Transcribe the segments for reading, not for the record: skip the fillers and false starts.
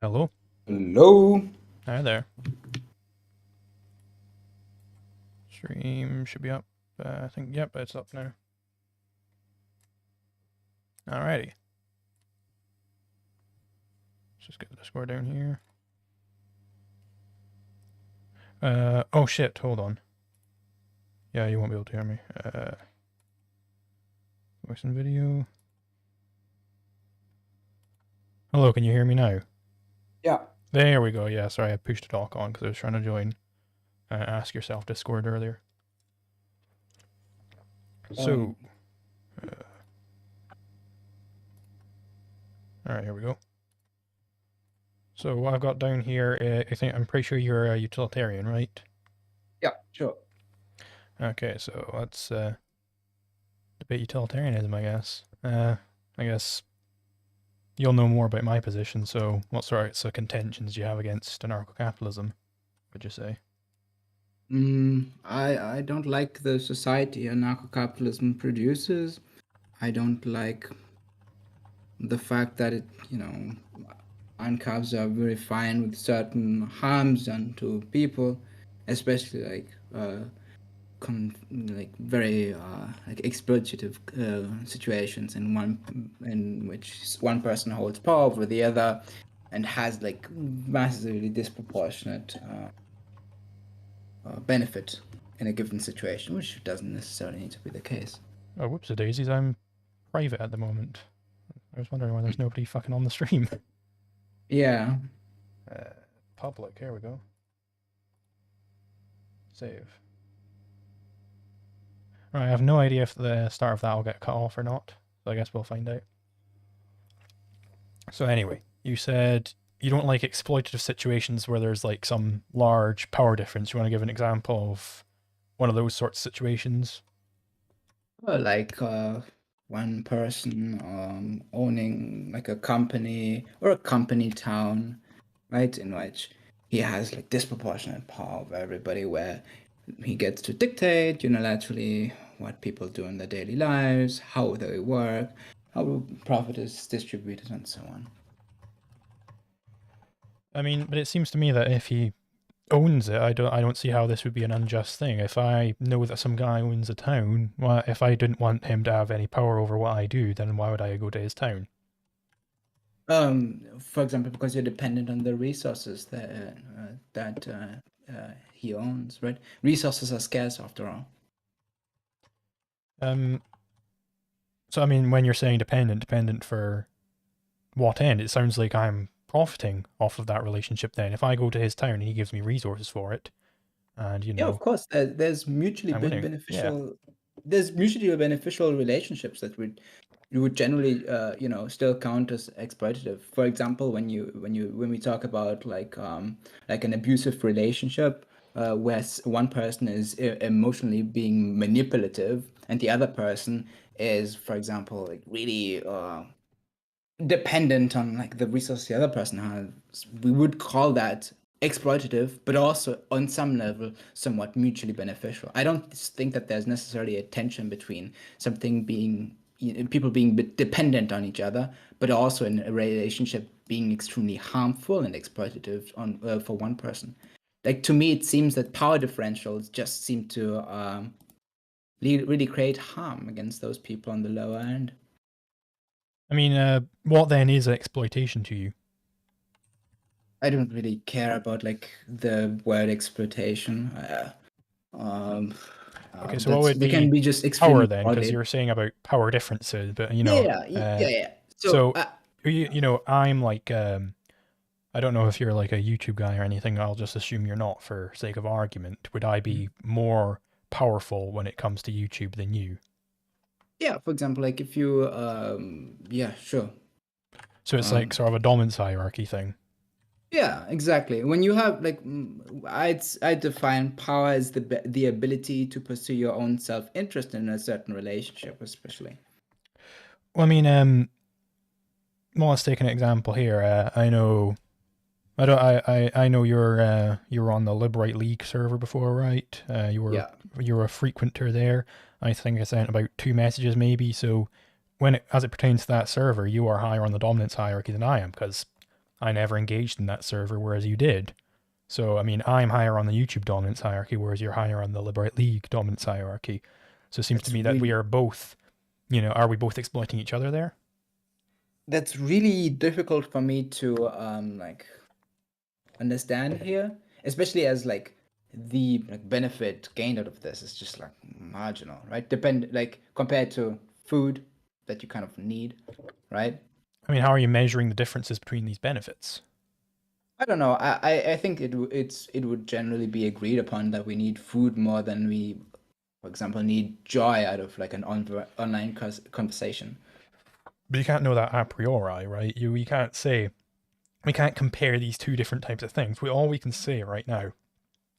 Hello. Hello. Hi there. Stream should be up. I think, yep, it's up now. Alrighty. Let's just get the Discord down here. Oh shit, hold on. Yeah, you won't be able to hear me. Voice and video. Hello, can you hear me now? Yeah. There we go. Yeah, sorry, I pushed the talk on because I was trying to join Ask Yourself Discord earlier. So, alright, here we go. So what I've got down here, I'm pretty sure you're a utilitarian, right? Yeah, sure. Okay, so let's debate utilitarianism, I guess. I guess you'll know more about my position, so what sorts of contentions do you have against anarcho-capitalism, would you say? I don't like the society anarcho-capitalism produces. I don't like the fact that ANCAPs are very fine with certain harms done to people, especially very exploitative situations in which one person holds power over the other and has like massively disproportionate benefit in a given situation, which doesn't necessarily need to be the case. Oh, whoops-a-daisies, I'm private at the moment. I was wondering why there's nobody fucking on the stream. Yeah. Public, here we go. Save. Right, I have no idea if the start of that will get cut off or not, so I guess we'll find out. So anyway, you said you don't like exploitative situations where there's like some large power difference. You want to give an example of one of those sorts of situations? Like one person owning like a company or a company town, right, in which he has like disproportionate power over everybody, where he gets to dictate unilaterally what people do in their daily lives, how they work, how profit is distributed, and so on. I mean, but it seems to me that if he owns it, I don't see how this would be an unjust thing. If I know that some guy owns a town, well, if I didn't want him to have any power over what I do, then why would I go to his town? For example, because you're dependent on the resources that he owns, right? Resources are scarce after all. So I mean, when you're saying dependent for what end? It sounds like I'm profiting off of that relationship then. If I go to his town and he gives me resources for it, and Yeah, of course. There's mutually I'm winning. Yeah. beneficial. There's mutually beneficial relationships that you would generally, still count as exploitative. For example, when we talk about like an abusive relationship, where one person is emotionally being manipulative and the other person is, for example, like really dependent on like the resource the other person has, we would call that exploitative, but also on some level somewhat mutually beneficial. I don't think that there's necessarily a tension between something being people being dependent on each other, but also in a relationship being extremely harmful and exploitative on for one person. Like, to me, it seems that power differentials just seem to really create harm against those people on the lower end. I mean, what then is exploitation to you? I don't really care about like the word exploitation. Okay, so what would They can be be just power extremely then? Because broadly. you were saying about power differences, but Yeah. So so I'm like, I don't know if you're like a YouTube guy or anything. I'll just assume you're not for sake of argument. Would I be more powerful when it comes to YouTube than you? yeah, for example, like if you yeah, sure. So it's like Um, sort of a dominance hierarchy thing. yeah, exactly. When you have like, I define power as the ability to pursue your own self-interest in a certain relationship, especially. Well, I mean, well, let's take an example here. I know, I don't, I know you were on the Liberate League server before, right? Yeah. You were a frequenter there. I think I sent about 2 messages maybe. So as it pertains to that server, you are higher on the dominance hierarchy than I am because I never engaged in that server, whereas you did. So, I mean, I'm higher on the YouTube dominance hierarchy, whereas you're higher on the Liberate League dominance hierarchy. So it seems to That's me that we really are both, are we both exploiting each other there? that's really difficult for me to like understand here, especially as like the like benefit gained out of this is just like marginal, right? Depend like compared to food that you kind of need, right? I mean, how are you measuring the differences between these benefits? I don't know. I think it would generally be agreed upon that we need food more than we, for example, need joy out of like an online conversation. But you can't know that a priori, right? We can't say, we can't compare these two different types of things. All we can say right now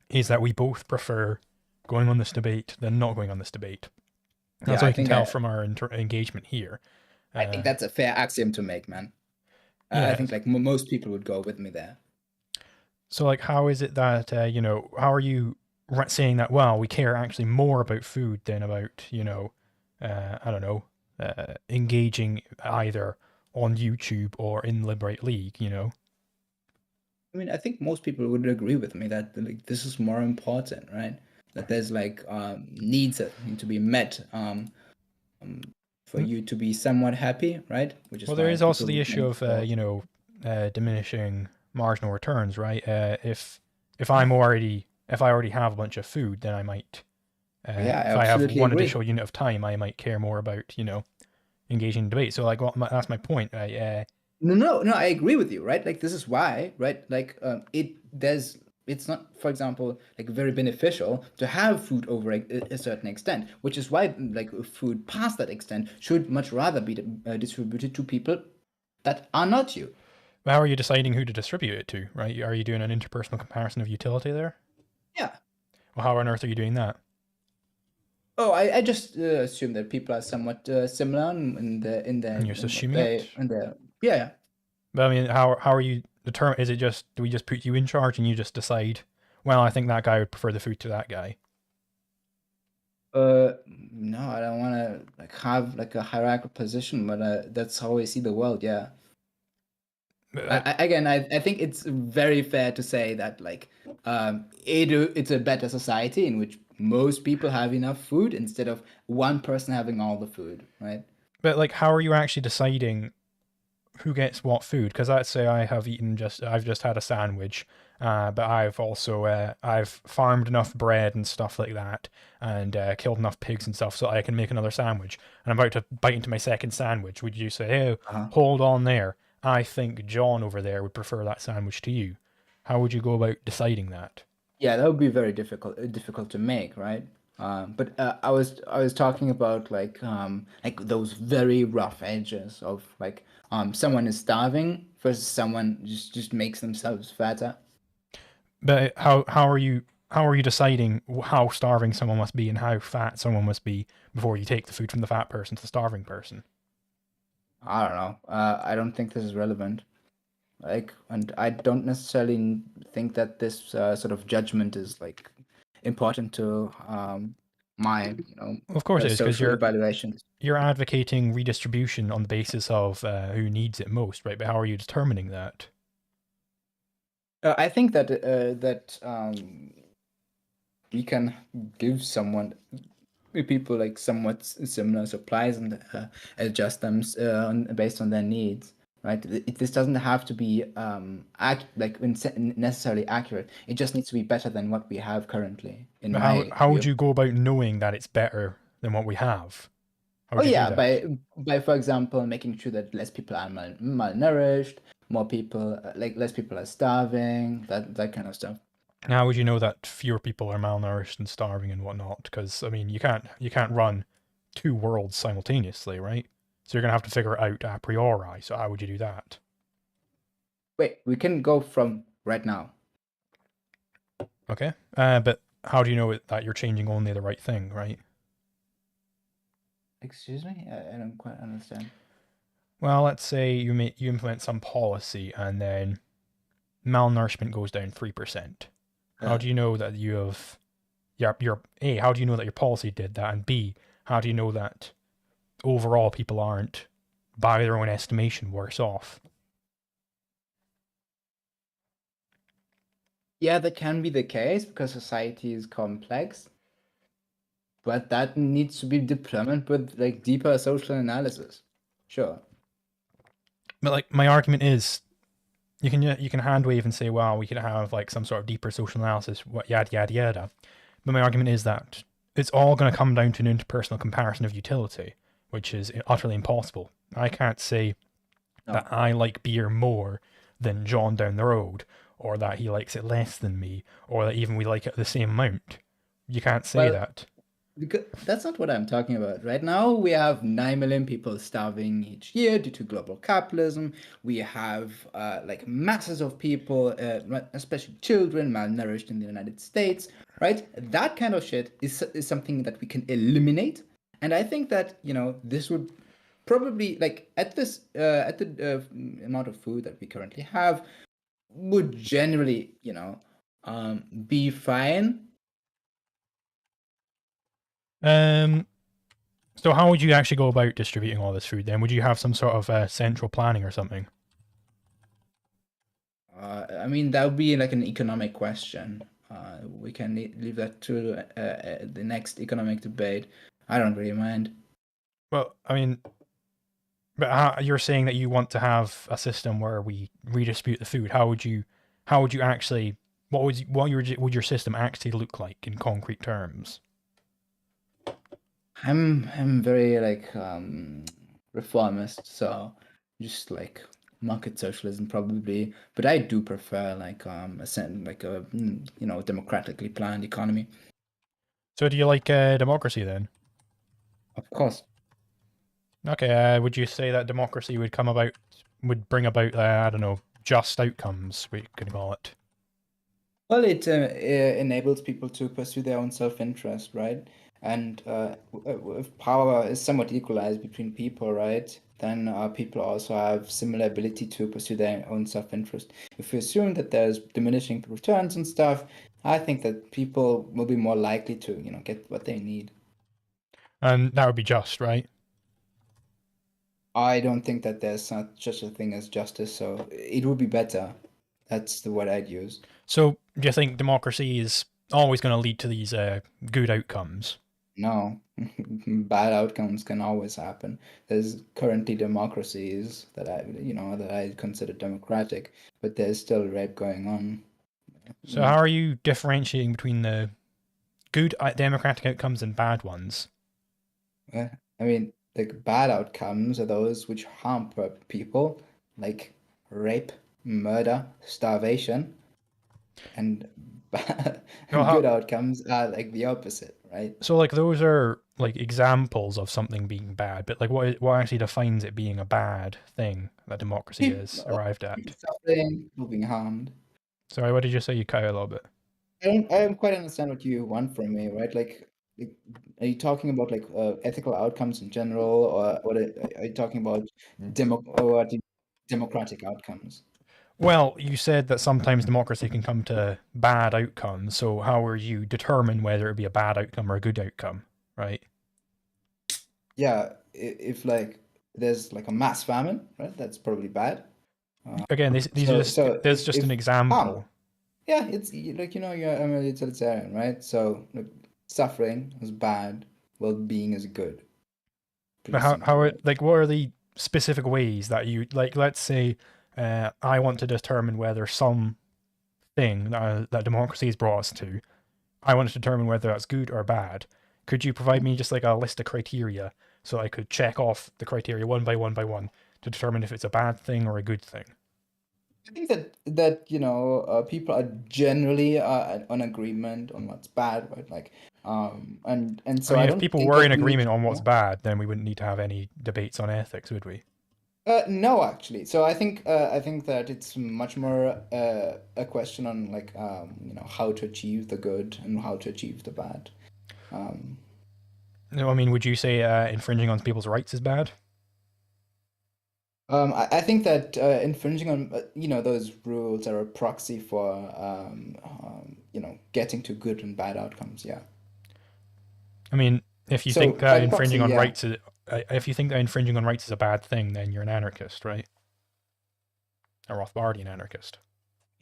is that we both prefer going on this debate than not going on this debate. That's Yeah, what I I can think tell from our engagement here. I think that's a fair axiom to make, man. I Yeah. think like most people would go with me there. So, like, how is it that, how are you saying that, well, we care actually more about food than about, I don't know, engaging either on YouTube or in Liberate League, I mean, I think most people would agree with me that like this is more important, right? That there's like needs that need to be met for Mm. you to be somewhat happy, right? Which Well, is there why is also people the would issue want of, for. diminishing marginal returns, right? If I already have a bunch of food, then I might, Yeah, I if I have absolutely one agree. additional unit of time, I might care more about, engaging in debate. So, like, that's my point, right? No, I agree with you, right? Like this is why, right? Like it's not, for example, like very beneficial to have food over a certain extent, which is why like food past that extent should much rather be distributed to people that are not you. How are you deciding who to distribute it to, right? Are you doing an interpersonal comparison of utility there? Yeah. Well, how on earth are you doing that? Oh, I just assume that people are somewhat similar And you're just in what assuming they it? in their yeah. But I mean, how are you determine? Is it just, do we just put you in charge and you just decide, well, I think that guy would prefer the food to that guy? No, I don't want to like have like a hierarchical position, but that's how I see the world. Yeah. I think it's very fair to say that like it's a better society in which most people have enough food instead of one person having all the food, right? But like, how are you actually deciding who gets what food? Because let's say I've just had a sandwich, but I've farmed enough bread and stuff like that, and killed enough pigs and stuff so I can make another sandwich. And I'm about to bite into my second sandwich. Would you say, oh, Uh-huh. hold on there? I think John over there would prefer that sandwich to you. How would you go about deciding that? Yeah, that would be very difficult to make, right? But I was talking about like those very rough edges of like someone is starving versus someone just makes themselves fatter. But how are you deciding how starving someone must be and how fat someone must be before you take the food from the fat person to the starving person? I don't know. I don't think this is relevant. Like, and I don't necessarily think that this sort of judgment is like important to my Well, of course it is, because social evaluations. you're advocating redistribution on the basis of who needs it most, right? But how are you determining that? I think that we can give someone people like somewhat similar supplies and adjust them based on their needs, right? This doesn't have to be necessarily accurate. It just needs to be better than what we have currently, in But my how would view. you go about knowing that it's better than what we have? How Oh would you do yeah, that? by for example making sure that less people are malnourished, more people like less people are starving, that kind of stuff. How would you know that fewer people are malnourished and starving and whatnot? Because I mean, you can't run two worlds simultaneously, right? So you're gonna have to figure it out a priori. So how would you do that? Wait, we can go from right now. Okay. But how do you know that you're changing only the right thing, right? Excuse me? I don't quite understand. Well, let's say you implement some policy and then malnourishment goes down 3%. How Uh, do you know that you have your A, how do you know that your policy did that? And B, how do you know that overall people aren't, by their own estimation, worse off? Yeah, that can be the case because society is complex, but that needs to be determined with like deeper social analysis. Sure. But like my argument is, you can hand wave and say, well, we could have like some sort of deeper social analysis, what yada yada yada. But my argument is that it's all going to come down to an interpersonal comparison of utility, which is utterly impossible. I can't say that No. I like beer more than John down the road, or that he likes it less than me, or that even we like it the same amount. You can't say Well, that. because that's not what I'm talking about. Right now, we have 9 million people starving each year due to global capitalism. We have like masses of people, especially children, malnourished in the United States, right? That kind of shit is something that we can eliminate. And I think that, this would probably, like, at the amount of food that we currently have, would generally, be fine. Um, so how would you actually go about distributing all this food then? Would you have some sort of central planning or something? I mean, that would be like an economic question. We can leave that to the next economic debate. I don't really mind. Well, I mean, but you're saying that you want to have a system where we redistribute the food. How would you actually, would your system actually look like in concrete terms? I'm very like reformist, so just like market socialism probably. But I do prefer like a democratically planned economy. So do you like democracy then? Of course. Okay, would you say that democracy would bring about, I don't know, just outcomes, we could call it? Well, it enables people to pursue their own self-interest, right? And if power is somewhat equalized between people, right? Then people also have similar ability to pursue their own self-interest. If we assume that there's diminishing returns and stuff, I think that people will be more likely to, get what they need. And that would be just, right? I don't think that there's such a thing as justice, so it would be better. That's the word I'd use. So do you think democracy is always going to lead to these good outcomes? No, bad outcomes can always happen. There's currently democracies that I consider democratic, but there's still rape going on. So how are you differentiating between the good democratic outcomes and bad ones? I mean, like bad outcomes are those which harm people, like rape, murder, starvation, and No, good outcomes are like the opposite, right? so like those are like examples of something being bad, but like what actually defines it being a bad thing that democracy is arrived People at? suffering, people being harmed. Sorry, what did you say? You cut out a little bit. I don't quite understand what you want from me, right? Like, are you talking about like ethical outcomes in general, or what are you talking about democratic outcomes? Well, you said that sometimes democracy can come to bad outcomes. So how are you determine whether it be a bad outcome or a good outcome, right? Yeah, if like there's like a mass famine, right? That's probably bad. Again, these are So just so there's just an if harm, example. yeah, it's like I'm a utilitarian, right? So like, suffering is bad, well-being is good. Pretty But simple, right? like what are the specific ways that you like? Let's say I want to determine whether some thing that democracy has brought us to, I want to determine whether that's good or bad. Could you provide me just like a list of criteria so I could check off the criteria one by one by one to determine if it's a bad thing or a good thing? I think that people are generally on agreement on what's bad, right? Like, and I so mean, I if don't people think were in that we need agreement to. on what's Yeah? bad, then we wouldn't need to have any debates on ethics, would we? No, actually. So I think that it's much more a question on like how to achieve the good and how to achieve the bad. Um, No, I mean, would you say infringing on people's rights is bad? I think that infringing on those rules are a proxy for getting to good and bad outcomes. Yeah. I mean, if you think So that by proxy, infringing on yeah. rights is if you think that infringing on rights is a bad thing, then you're an anarchist, right? A Rothbardian anarchist.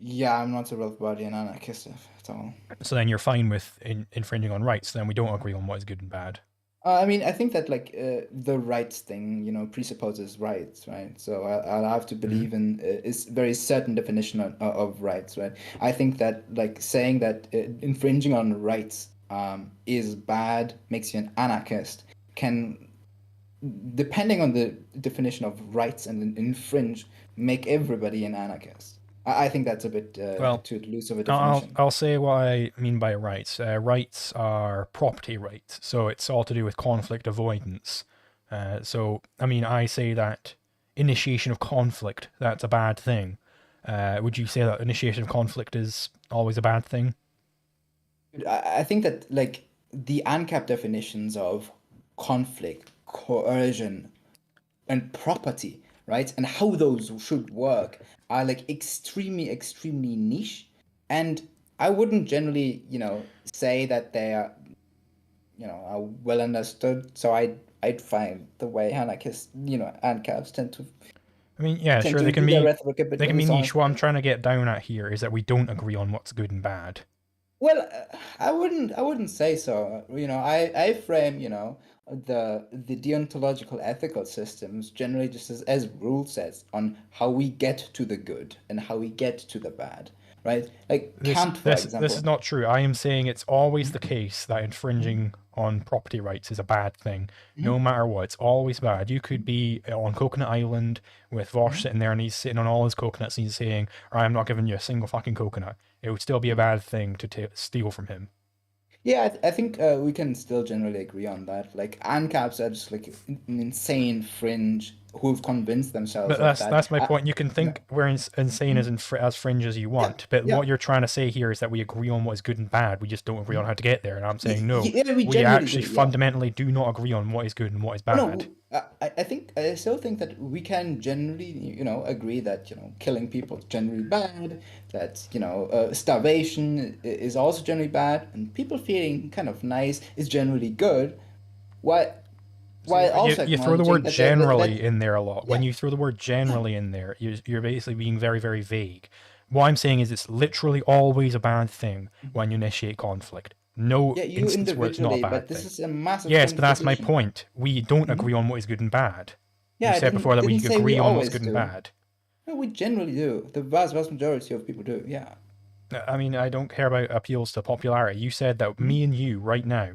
Yeah, I'm not a Rothbardian anarchist at all. So then you're fine with infringing on rights. Then we don't agree on what is good and bad. I mean, I think that like the rights thing, presupposes rights, right? So I'll have to Mhm. believe in is very certain definition of rights, right? I think that like saying that infringing on rights is bad makes you an anarchist can, depending on the definition of rights and infringe, make everybody an anarchist. I think that's a bit Well, too loose of a I'll definition. I'll say what I mean by rights. Rights are property rights, so it's all to do with conflict avoidance. So I mean, I say that initiation of conflict, that's a bad thing. Would you say that initiation of conflict is always a bad thing? I think that like the ANCAP definitions of conflict, coercion, and property, right? And how those should work are like extremely, extremely niche. And I wouldn't generally, say that they are, are well understood. So I'd find the way anarchists, ANCAPs I mean, yeah, tend sure, to they can do their be rhetoric a bit they can be niche. What I'm dishonestly. trying to get down at here is that we don't agree on what's good and bad. Well, I wouldn't say so. I frame, the deontological ethical systems generally just as rule sets on how we get to the good and how we get to the bad, right? Like This Kant, for this is example. not true. I am saying it's always the Mhm, case that mhm, infringing on property rights is a bad thing. No mhm, matter what, it's always bad. You could be on Coconut Island with Vosh mhm, sitting there and he's sitting on all his coconuts and he's saying, I'm not giving you a single fucking coconut. It would still be a mhm. bad thing to steal from him. Yeah, I think we can still generally agree on that. Like ANCAPs are just like an insane fringe who've convinced themselves But of that's that. that's my point. You can Yeah. think we're insane Mhm. as fringe as you Yeah. want, but Yeah. what you're trying to say here is that we agree on what is good and bad. We just don't agree on Mhm. how to get there. And I'm saying no, Yeah, we we generally actually do. Yeah. fundamentally do not agree on what is good and what is Oh bad. no, I still think that we can generally, agree that, killing people is generally bad, that, starvation is also generally bad, and people feeling kind of nice is generally good, while See, while you, also you throw the acknowledging word that that generally in there a lot. When yeah, you throw the word yeah, generally in there, you're basically being very, very vague. What I'm saying is it's literally always a bad thing when you initiate conflict. No yeah, you instance where it's not a individually, bad but this thing. is a massive Yes, but that's my quantification. point. We don't Hmm. agree on what is good and bad. Yeah, You I said before didn't that we didn't say we agree on what's always good and do. bad. No, we generally do. The vast majority of people do. Yeah. I mean, I don't care about appeals to popularity. You said that Mhm, me and you right now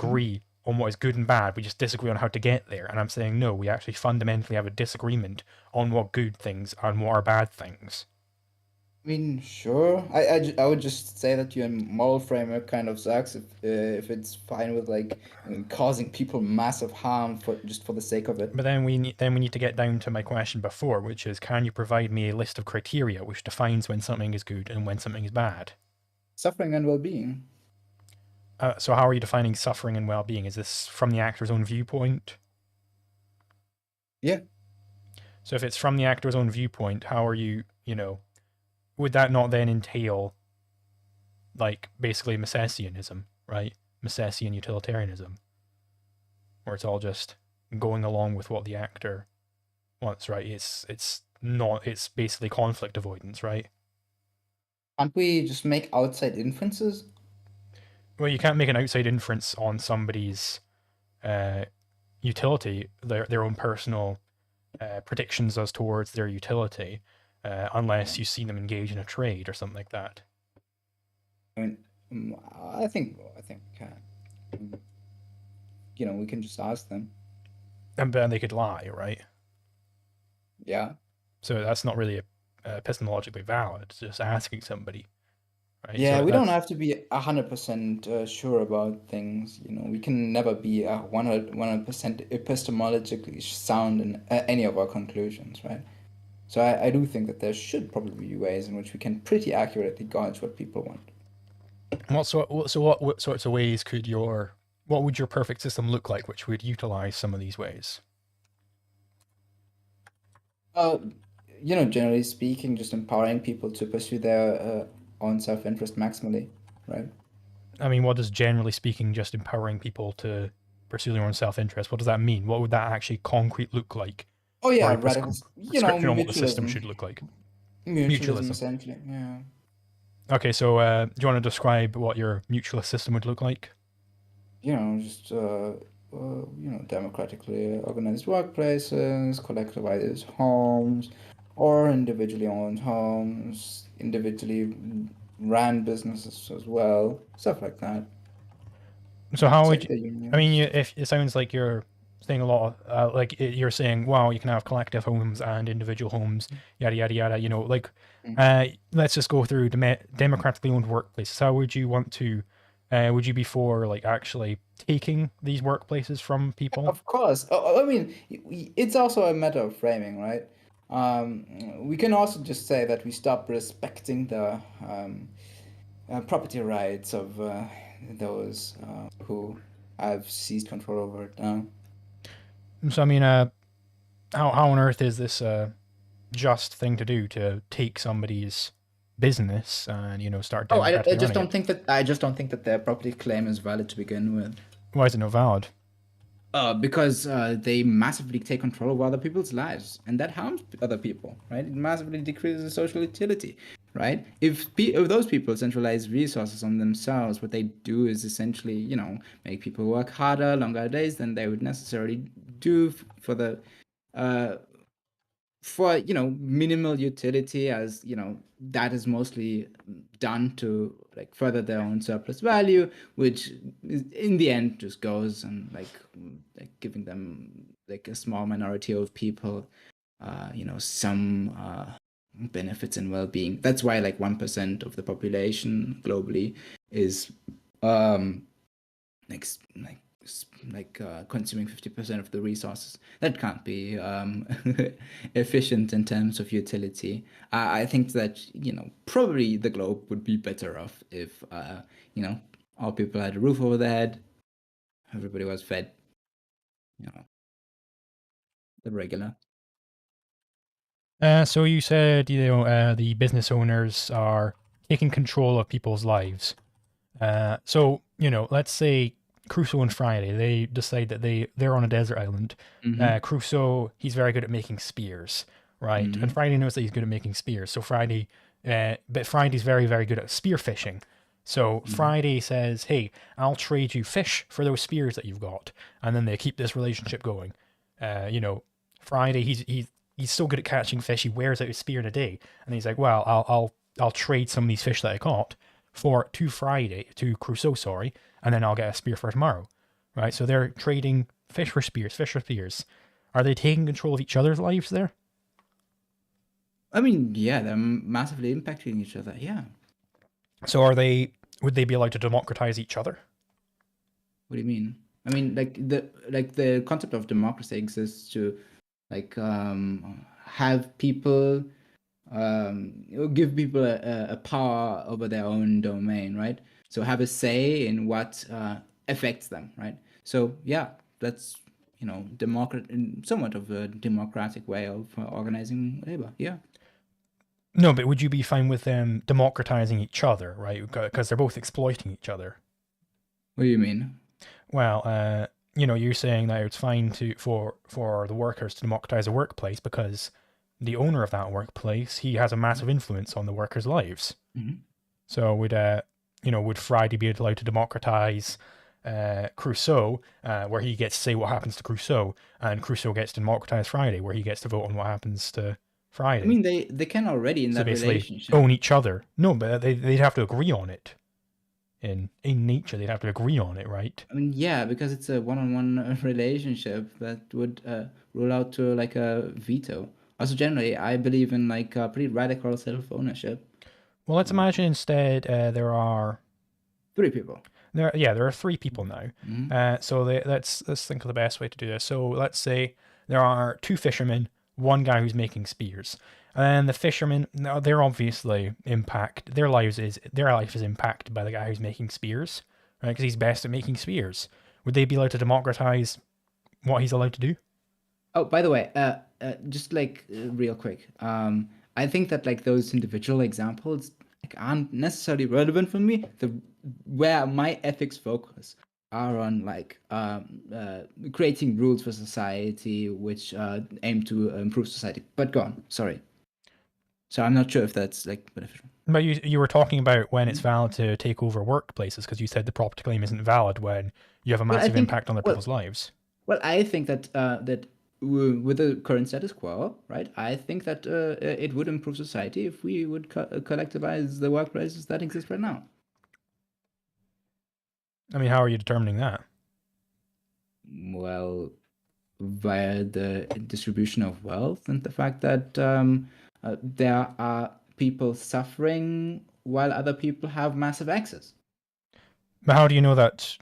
mhm. agree on what is good and bad. We just disagree on how to get there. And I'm saying, no, we actually fundamentally have a disagreement on what good things are and what are bad things. I mean, sure. I would just say that your moral framework kind of sucks if it's fine with like causing people massive harm for just for the sake of it. But then we need to get down to my question before, which is, can you provide me a list of criteria which defines when something is good and when something is bad? Suffering and well-being. So how are you defining suffering and well-being? Is this from the actor's own viewpoint? Yeah. So if it's from the actor's own viewpoint, how are you, would that not then entail like basically Misesianism, right? Misesian utilitarianism, where it's all just going along with what the actor wants, right? It's basically conflict avoidance, right? Can't we just make outside inferences? Well, you can't make an outside inference on somebody's uh, utility, their own personal predictions as towards their utility, unless you see them engage in a trade or something like that. I mean, I think we can. Mm, we can just ask them. And then they could lie, right? Yeah. So that's not really epistemologically valid. It's just asking somebody, right? Yeah, So we don't that's have to be 100% sure about things. We can never be 100% epistemologically sound in any of our conclusions, right? So I do think that there should probably be ways in which we can pretty accurately gauge what people want. what sorts of ways what would your perfect system look like, which would utilize some of these ways? Uh, generally speaking, just empowering people to pursue their own self-interest maximally, right? I mean, what does generally speaking just empowering people to pursue their own self-interest? What does that mean? What would that actually concrete look like, Oh or yeah, a radical, prescription on what the system mutualism. should look like? Mutualism, Mutualism. essentially. Yeah. Okay, so do you want to describe what your mutualist system would look like? Just democratically organized workplaces, collectivized homes, or individually owned homes, individually ran businesses as well, stuff like that. So how would you, Sector I mean, unions. if it sounds like you're saying a lot, you're saying, wow, you can have collective homes and individual homes, yada yada yada. Mm. Let's just go through democratically owned workplaces. How would you want to? Would you be for like actually taking these workplaces from people? Of course. I mean, it's also a matter of framing, right? We can also just say that we stop respecting the property rights of those who have seized control over it now. So I mean, how on earth is this a just thing to do to take somebody's business and start Oh, I democratically just running don't it? think that I just don't think that their property claim is valid to begin with. Why is it not valid? Because they massively take control of other people's lives, and that harms other people, right? It massively decreases social utility, right? If those people centralize resources on themselves, what they do is essentially, make people work harder, longer days than they would necessarily do uh, for minimal utility, as that is mostly done to like further their own surplus value, which in the end just goes and like giving them like a small minority of people some benefits and well-being. That's why like 1% of the population globally is um like consuming 50% of the resources. That can't be efficient in terms of utility. I think that probably the globe would be better off if all people had a roof over their head, everybody was fed, you know the regular. So you said the business owners are taking control of people's lives. So let's say Crusoe and Friday they decide that they're on a desert island. Mm-hmm. Crusoe he's very good at making spears, right? And Mm-hmm. Friday knows that he's good at making spears. So but Friday's very very good at spear fishing. So Mm-hmm. Friday says, "Hey, I'll trade you fish for those spears that you've got," and then they keep this relationship going. Uh, you know, Friday he's so good at catching fish he wears out his spear in a day, and he's like, "Well, I'll trade some of these fish that I caught for to Crusoe, sorry, and then I'll get a spear for tomorrow." Right? So they're trading fish for spears, fish for spears. Are they taking control of each other's lives there? I mean, yeah, they're massively impacting each other. Yeah. So would they be allowed to democratize each other? What do you mean? I mean, like the concept of democracy exists to have people give people a power over their own domain, right? So have a say in what affects them, right? So yeah, that's somewhat of a democratic way of organizing labor. Yeah. No, but would you be fine with them democratizing each other, right? Because they're both exploiting each other. What do you mean? Well, you're saying that it's fine for the workers to democratize a workplace because the owner of that workplace he has a massive influence on the workers' lives. Mm-hmm. So would Friday be allowed to democratize Crusoe, where he gets to say what happens to Crusoe, and Crusoe gets to democratize Friday, where he gets to vote on what happens to I Friday? mean, they can already in So that basically, relationship. own each other. No, but they'd have to agree on it. In nature, they'd have to agree on it, right? I mean, yeah, because it's a one-on-one relationship that would rule out to like a veto. Also, generally, I believe in like a pretty radical self-ownership. Well, let's imagine instead Three people. there are three people now. Mm-hmm. Let's think of the best way to do this. So let's say there are two fishermen, one guy who's making spears, and the fishermen now they're obviously their life is impacted by the guy who's making spears, right? Because he's best at making spears. Would they be allowed to democratize what he's allowed to do? Oh, by the way, just like real quick, I think that like those individual examples like aren't necessarily relevant for me. The Where my ethics focus are on like creating rules for society which aim to improve society. But go on. Sorry. So I'm not sure if that's like beneficial. But you were talking about when it's valid to take over workplaces, because you said the property claim isn't valid when you have a Well, I massive think impact on other well, people's lives. well, I think that with the current status quo, right? I think that it would improve society if we would collectivize the workplaces that exist right now. I mean, how are you determining that? Well, via the distribution of wealth and the fact that there are people suffering while other people have massive access. But how do you know that?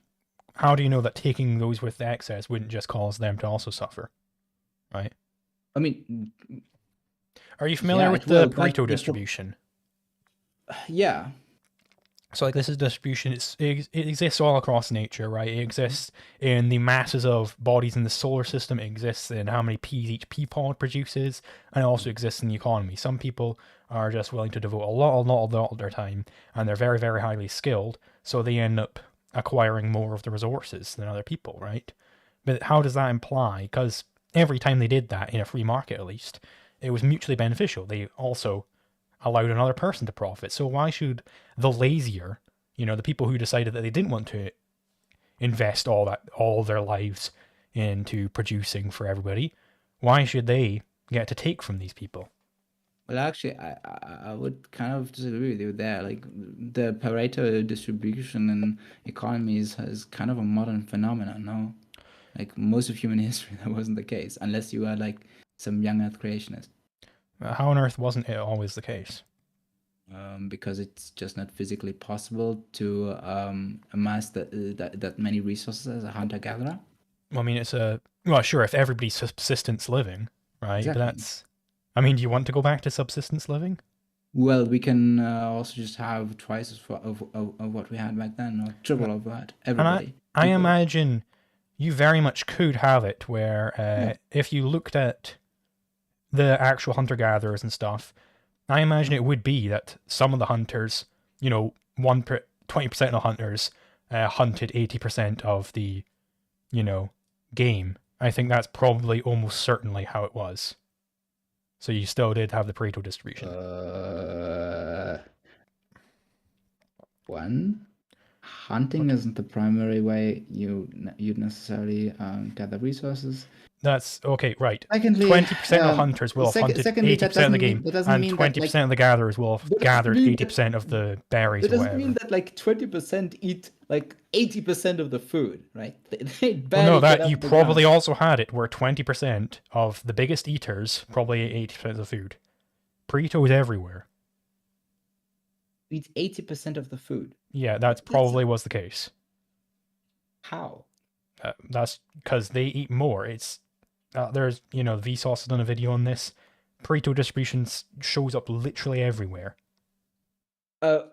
How do you know that taking those with the excess wouldn't just cause them to also suffer, right? I mean, Are you familiar yeah, with it the will, but Pareto distribution? yeah, So like this is distribution. It exists all across nature, right? It exists in the masses of bodies in the solar system. It exists in how many peas each pea pod produces, and it also exists in the economy. Some people are just willing to devote a lot of their time, and they're very, very highly skilled, so they end up acquiring more of the resources than other people, right? But how does that imply? Because every time they did that in a free market, at least, it was mutually beneficial. They also allowed another person to profit. So why should the lazier, the people who decided that they didn't want to invest all their lives into producing for everybody, why should they get to take from these people? well, actually, I would kind of disagree with you there. Like the Pareto distribution in economies is kind of a modern phenomenon, no? Like most of human history, that wasn't the case, unless you are like some young Earth creationist. How on earth wasn't it always the case? Because it's just not physically possible to amass that many resources as a hunter gatherer. Well, I mean, well, sure, if everybody's subsistence living, right? But Exactly. I mean, do you want to go back to subsistence living? Well, we can also just have twice of what we had back then, or triple of that. And Everybody I equal. imagine you very much could have it where Yeah. if you looked at the actual hunter gatherers and stuff, I imagine it would be that some of the hunters, 20% of the hunters hunted 80% of the, game. I think that's probably almost certainly how it was. So you still did have the Pareto distribution. One, hunting Okay. isn't the primary way you'd necessarily gather resources. That's okay, right. Secondly, 20% of hunters will have hunted secondly, that 80% of the game, doesn't and mean that like 20% of the gatherers will have that doesn't gathered mean that 80% of the berries that or doesn't mean whatever. that like 20% eat like 80% of the food, right? They Well, no, barely get that you off the ground. probably also had it where 20% of the biggest eaters probably ate 80% of the food. Pareto is everywhere. Eat 80% of the food. Yeah, that That's probably was the case. how. That's because they eat more. There's Vsauce has done a video on this. Pareto distribution shows up literally everywhere. Uh,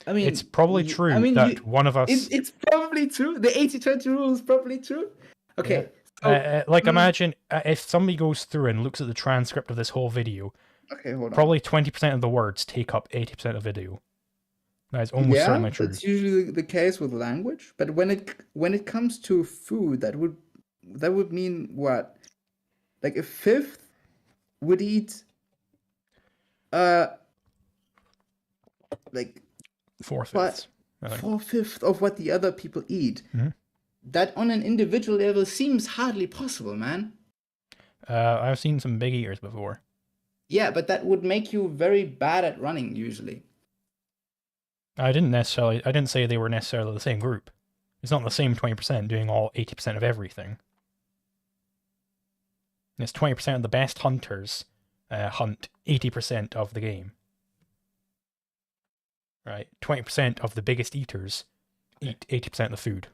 I mean, It's probably true that one of us. it's probably true. The 80-20 rule is probably true. Yeah. Okay, so Imagine if somebody goes through and looks at the transcript of this whole video, okay, hold on. probably 20% of the words take up 80% of the video. That is almost Yeah, certainly true. that's usually the case with language, but when it comes to food, that would mean what? Like a fifth would eat uh like what 4/5. I think. 4/5 of what the other people eat. Mhm. That on an individual level seems hardly possible, man. I've seen some big eaters before. Yeah, but that would make you very bad at running usually. I didn't say they were necessarily the same group. It's not the same 20% doing all 80% of everything. It's 20% of the best hunters hunt 80% of the game. Right? 20% of the biggest eaters eat 80% of the food.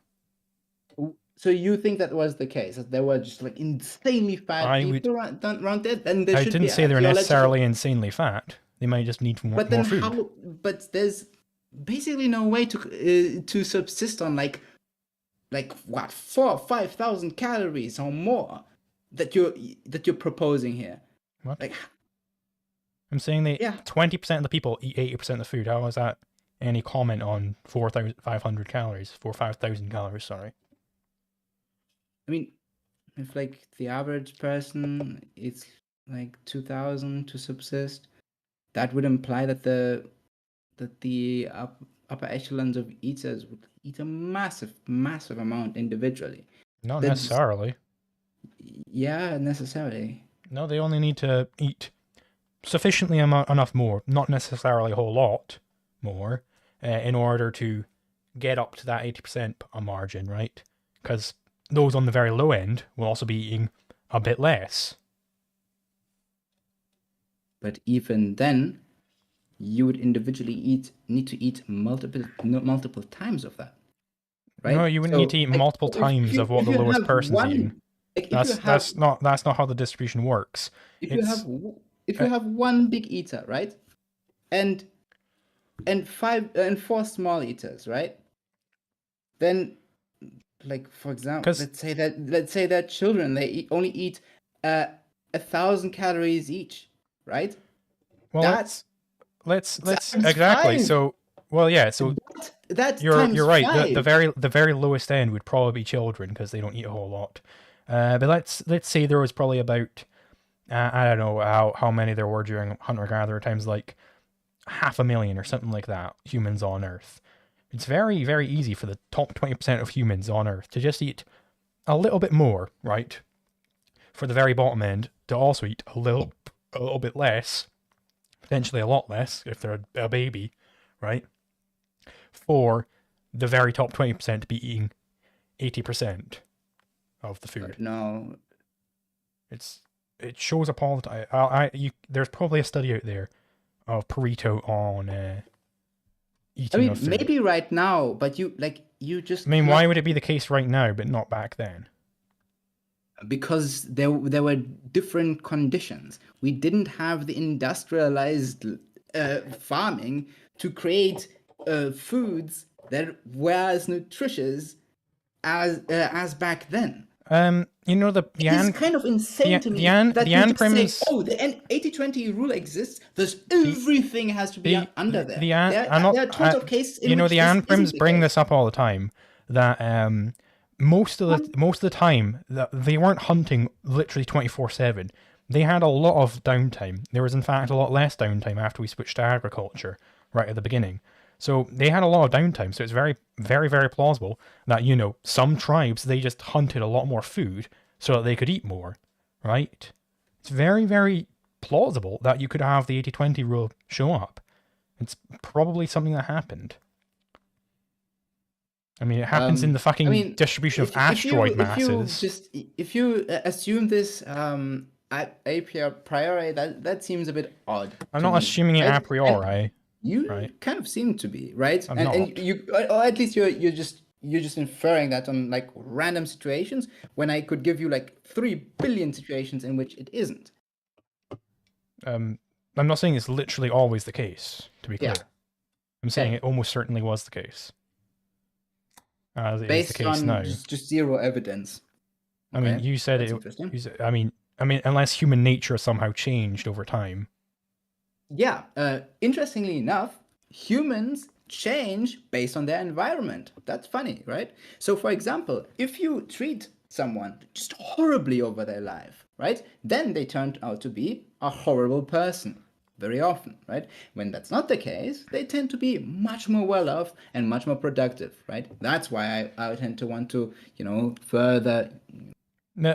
So you think that was the case? That there were just like insanely fat people around there? Then there I should didn't be say they're archaeological. necessarily insanely fat. They might just need more, But then food. how? But there's basically no way to subsist on like what 4,000-5,000 calories or more that you're proposing here. What? Like I'm saying they yeah. 20% of the people eat 80% of the food. How is that any comment on 4,500 calories? 5,000 calories, sorry. I mean, if like the average person eats like 2,000 to subsist. That would imply that the upper echelons of eaters would eat a massive amount individually. Not That's, necessarily. yeah, necessarily. No, they only need to eat sufficiently enough more, not necessarily a whole lot more, in order to get up to that 80% margin, right? Because those on the very low end will also be eating a bit less. But even then, you would individually need to eat multiple times of that, right? No, you wouldn't need to eat multiple times of what the lowest person's eating. Like That's not how the distribution works. If you have one big eater, right, and 4 small eaters, right, then, like, for example, let's say that children, they only eat 1,000 calories each, right? Well, let's exactly. 5. So, well, yeah. So that's you're right. 5. The very lowest end would probably be children because they don't eat a whole lot. But let's say there was probably about I don't know how many there were during hunter-gatherer times, like 500,000 or something like that, humans on Earth. It's very, very easy for the top 20% of humans on Earth to just eat a little bit more, right? For the very bottom end to also eat a little bit less, potentially a lot less if they're a baby, right? For the very top 20% to be eating 80% of the food. No, it shows up all the time. There's probably a study out there of Pareto on eating of food. Maybe right now, but you just. I mean, why would it be the case right now, but not back then? Because there were different conditions. We didn't have the industrialized farming to create foods that were as nutritious as back then. You know it's kind of insane to me that you just say, oh, the 80-20 rule exists. Thus, everything has to be under there. There are tons of cases. You know, the Anprims bring this up all the time. That most of the time that they weren't hunting literally 24/7. They had a lot of downtime. There was in fact a lot less downtime after we switched to agriculture right at the beginning. So they had a lot of downtime. So it's very, very, very plausible that, you know, some tribes, they just hunted a lot more food so that they could eat more, right? It's very, very plausible that you could have the 80-20 rule show up. It's probably something that happened. I mean, it happens in the fucking distribution of asteroid masses. If you assume this at a priori, that seems a bit odd. I'm not assuming it a priori. You kind of seem to be, right? And you, or at least you're just inferring that on like random situations when I could give you like 3 billion situations in which it isn't. I'm not saying it's literally always the case, to be clear. Yeah. I'm saying it almost certainly was the case. As it is the case now. Just zero evidence. I mean, you said it. I mean, unless human nature somehow changed over time. Yeah, interestingly enough, humans change based on their environment. That's funny, right? So, for example, if you treat someone just horribly over their life, right, then they turned out to be a horrible person very often, right? When that's not the case, they tend to be much more well-off and much more productive, right? That's why I tend to want to, further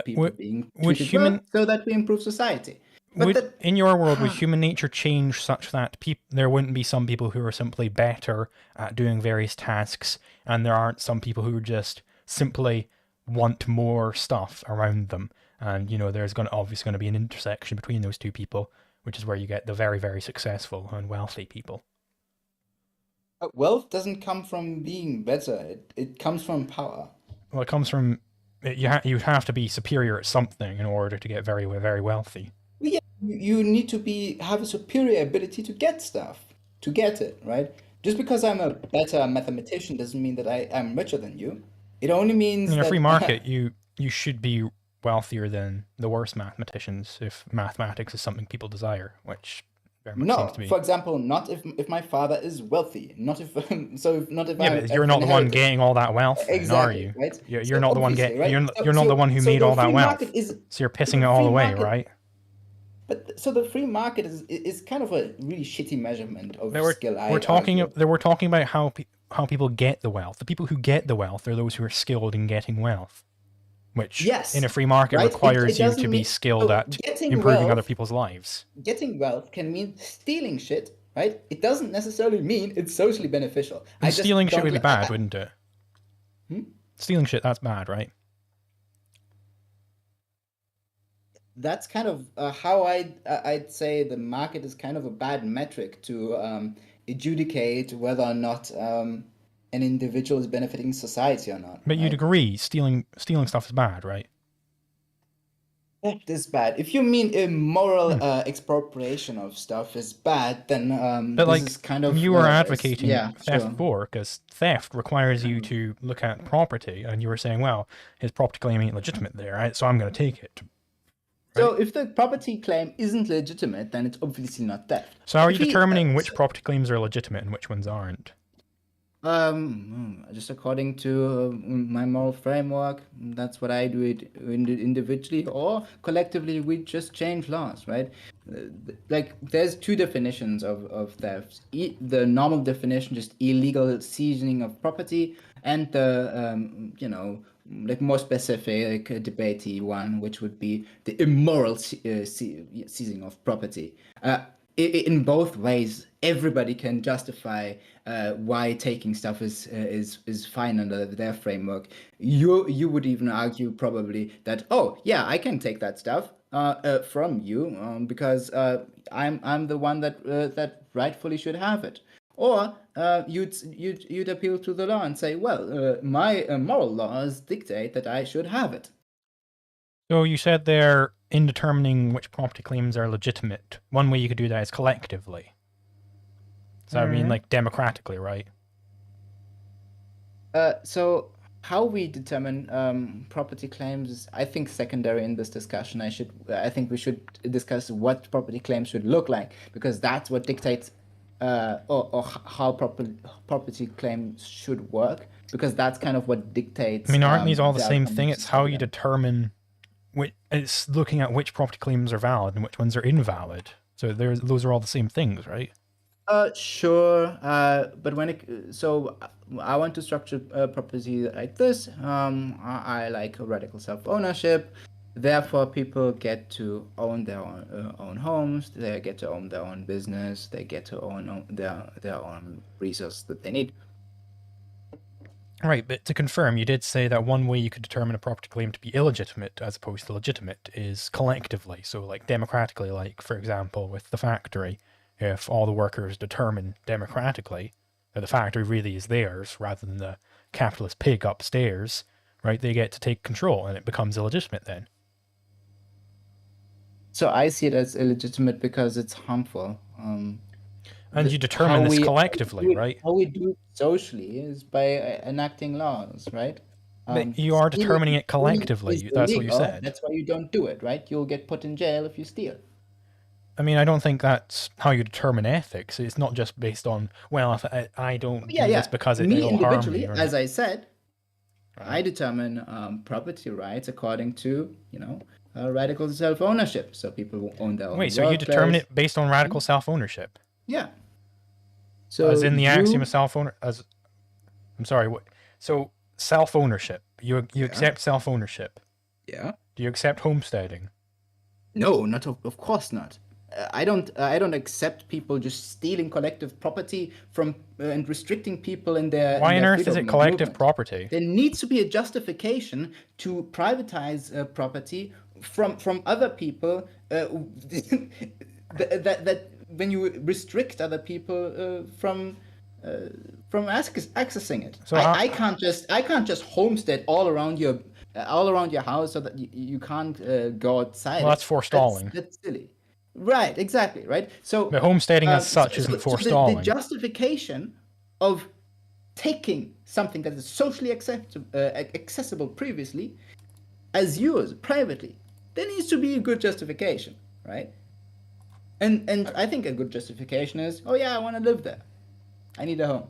people being treated well so that we improve society. In your world, would human nature change such that there wouldn't be some people who are simply better at doing various tasks, and there aren't some people who just simply want more stuff around them? And, there's obviously going to be an intersection between those two people, which is where you get the very, very successful and wealthy people. Wealth doesn't come from being better. It comes from power. Well, it comes from... You have to be superior at something in order to get very, very wealthy. Yeah, you need to have a superior ability to get stuff, to get it, right? Just because I'm a better mathematician doesn't mean that I'm richer than you. It only means in a free market, you should be wealthier than the worst mathematicians if mathematics is something people desire, which very much seems to be. For example, not if my father is wealthy, not if but you're not the one getting all that wealth, exactly, are you? Right? You're not the one getting. Right? You're not the one who made all that wealth. So you're pissing it all away, right? But so the free market is kind of a really shitty measurement of They were skill, we're I'd talking argue. they were talking about how people get the wealth. The people who get the wealth are those who are skilled in getting wealth, which in Yes, a free market right? It requires you to doesn't be mean skilled so at improving other people's lives. getting wealth can mean stealing shit, right? It doesn't necessarily mean it's socially beneficial. I And just stealing shit don't. would be bad, wouldn't it? Hmm? Stealing shit, that's bad, right? That's kind of how I'd say the market is kind of a bad metric to adjudicate whether or not an individual is benefiting society or not, But you'd right? agree stealing stuff is bad, right? Theft is bad. If you mean immoral Hmm. expropriation of stuff is bad, then But this like is kind of you were advocating yeah, theft sure. before, because theft requires you to look at property, and you were saying, well, his property claim ain't legitimate there, right? So I'm going to take it, So right? if the property claim isn't legitimate, then it's obviously not theft. So how are you If he determining which property claims are legitimate and which ones aren't? just according to my moral framework, that's what I do it individually or collectively. We just change laws, right? Like there's two definitions of theft. The normal definition, just illegal seizing of property, and the like more specific debatey one, which would be the immoral seizing of property. In both ways, everybody can justify why taking stuff is fine under their framework. You would even argue probably that, oh yeah, I can take that stuff from you because I'm the one that rightfully should have it. Or you'd appeal to the law and say, well, my moral laws dictate that I should have it. So you said there, in determining which property claims are legitimate, one way you could do that is collectively. So I mean, like democratically, right? So how we determine property claims is, I think, secondary in this discussion. I think we should discuss what property claims should look like because that's what dictates or how property claims should work because that's kind of what dictates I mean, aren't these all the the same outcome thing? of It's how society you then. determine which. It's looking at which property claims are valid and which ones are invalid. So those are all the same things, right? Sure. But so I want to structure property like this. I like radical self-ownership. Therefore, people get to own their own homes. They get to own their own business. They get to own their own resources that they need. Right, but to confirm, you did say that one way you could determine a property claim to be illegitimate as opposed to legitimate is collectively. So, like democratically, like for example, with the factory, if all the workers determine democratically that the factory really is theirs rather than the capitalist pig upstairs, right, they get to take control and it becomes illegitimate then. So I see it as illegitimate because it's harmful. And you determine this collectively, right? How we do it socially is by enacting laws, right? But you are determining it Stealing is collectively. That's what you illegal. said. That's why you don't do it, right? You'll get put in jail if you steal. I mean, I don't think that's how you determine ethics. It's not just based on, well, if I don't Yeah, do this yeah. because Me it'll harm me, individually, right? as I said, Right. I determine property rights according to, radical self-ownership. So people who own their Wait, own so you determine workplace. it based on radical self-ownership? Yeah. As So in the axiom of you, self-owner, I'm sorry, what? So self-ownership. You yeah, accept self-ownership. yeah. Do you accept homesteading? No, not of course not. I don't accept people just stealing collective property from and restricting people in Why on their earth is freedom it of collective movement. property? There needs to be a justification to privatize property from other people. That when you restrict other people from accessing it. So how, I can't just homestead all around your house so that you can't go outside well, it. that's forestalling. That's silly. Right, exactly, right? So, But homesteading as such isn't the forestalling. justification of taking something that is socially accessible previously as yours privately, there needs to be a good justification, right? And I think a good justification is, oh yeah, I want to live there. I need a home.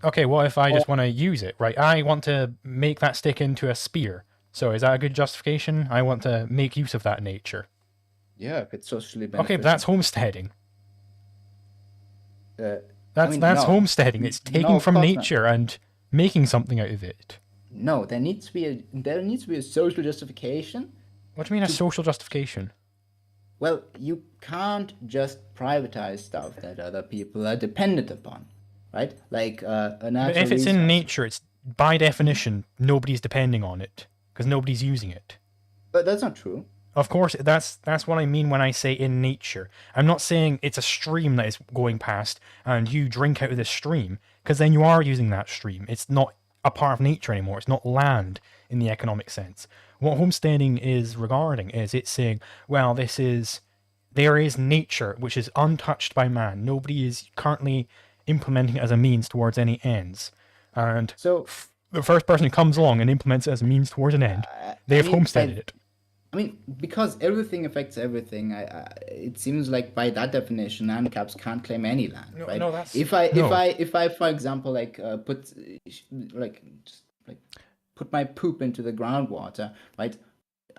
Okay, what if I Or just want to use it, right? I want to make that stick into a spear. So is that a good justification? I want to make use of that nature. Yeah, if it's socially Okay, beneficial. but that's homesteading. I That's mean, that's no. homesteading. It's No, taking of from course not. nature and making something out of it. No, there needs to be a social justification. What do you mean a social justification? Well, you can't just privatize stuff that other people are dependent upon, right? Like a But natural if it's resource. in nature, it's by definition nobody's depending on it because nobody's using it. But that's not true. Of course, that's what I mean when I say in nature. I'm not saying it's a stream that is going past and you drink out of this stream, because then you are using that stream. It's not a part of nature anymore. It's not land in the economic sense. What homesteading is regarding is it's saying, well, there is nature which is untouched by man. Nobody is currently implementing it as a means towards any ends. And So the first person who comes along and implements it as a means towards an end, they have homesteaded it. I mean, because everything affects everything, it seems like by that definition, ANCAPs can't claim any land, right? no, that's- if I, no. if I, for example, put my poop into the groundwater, right?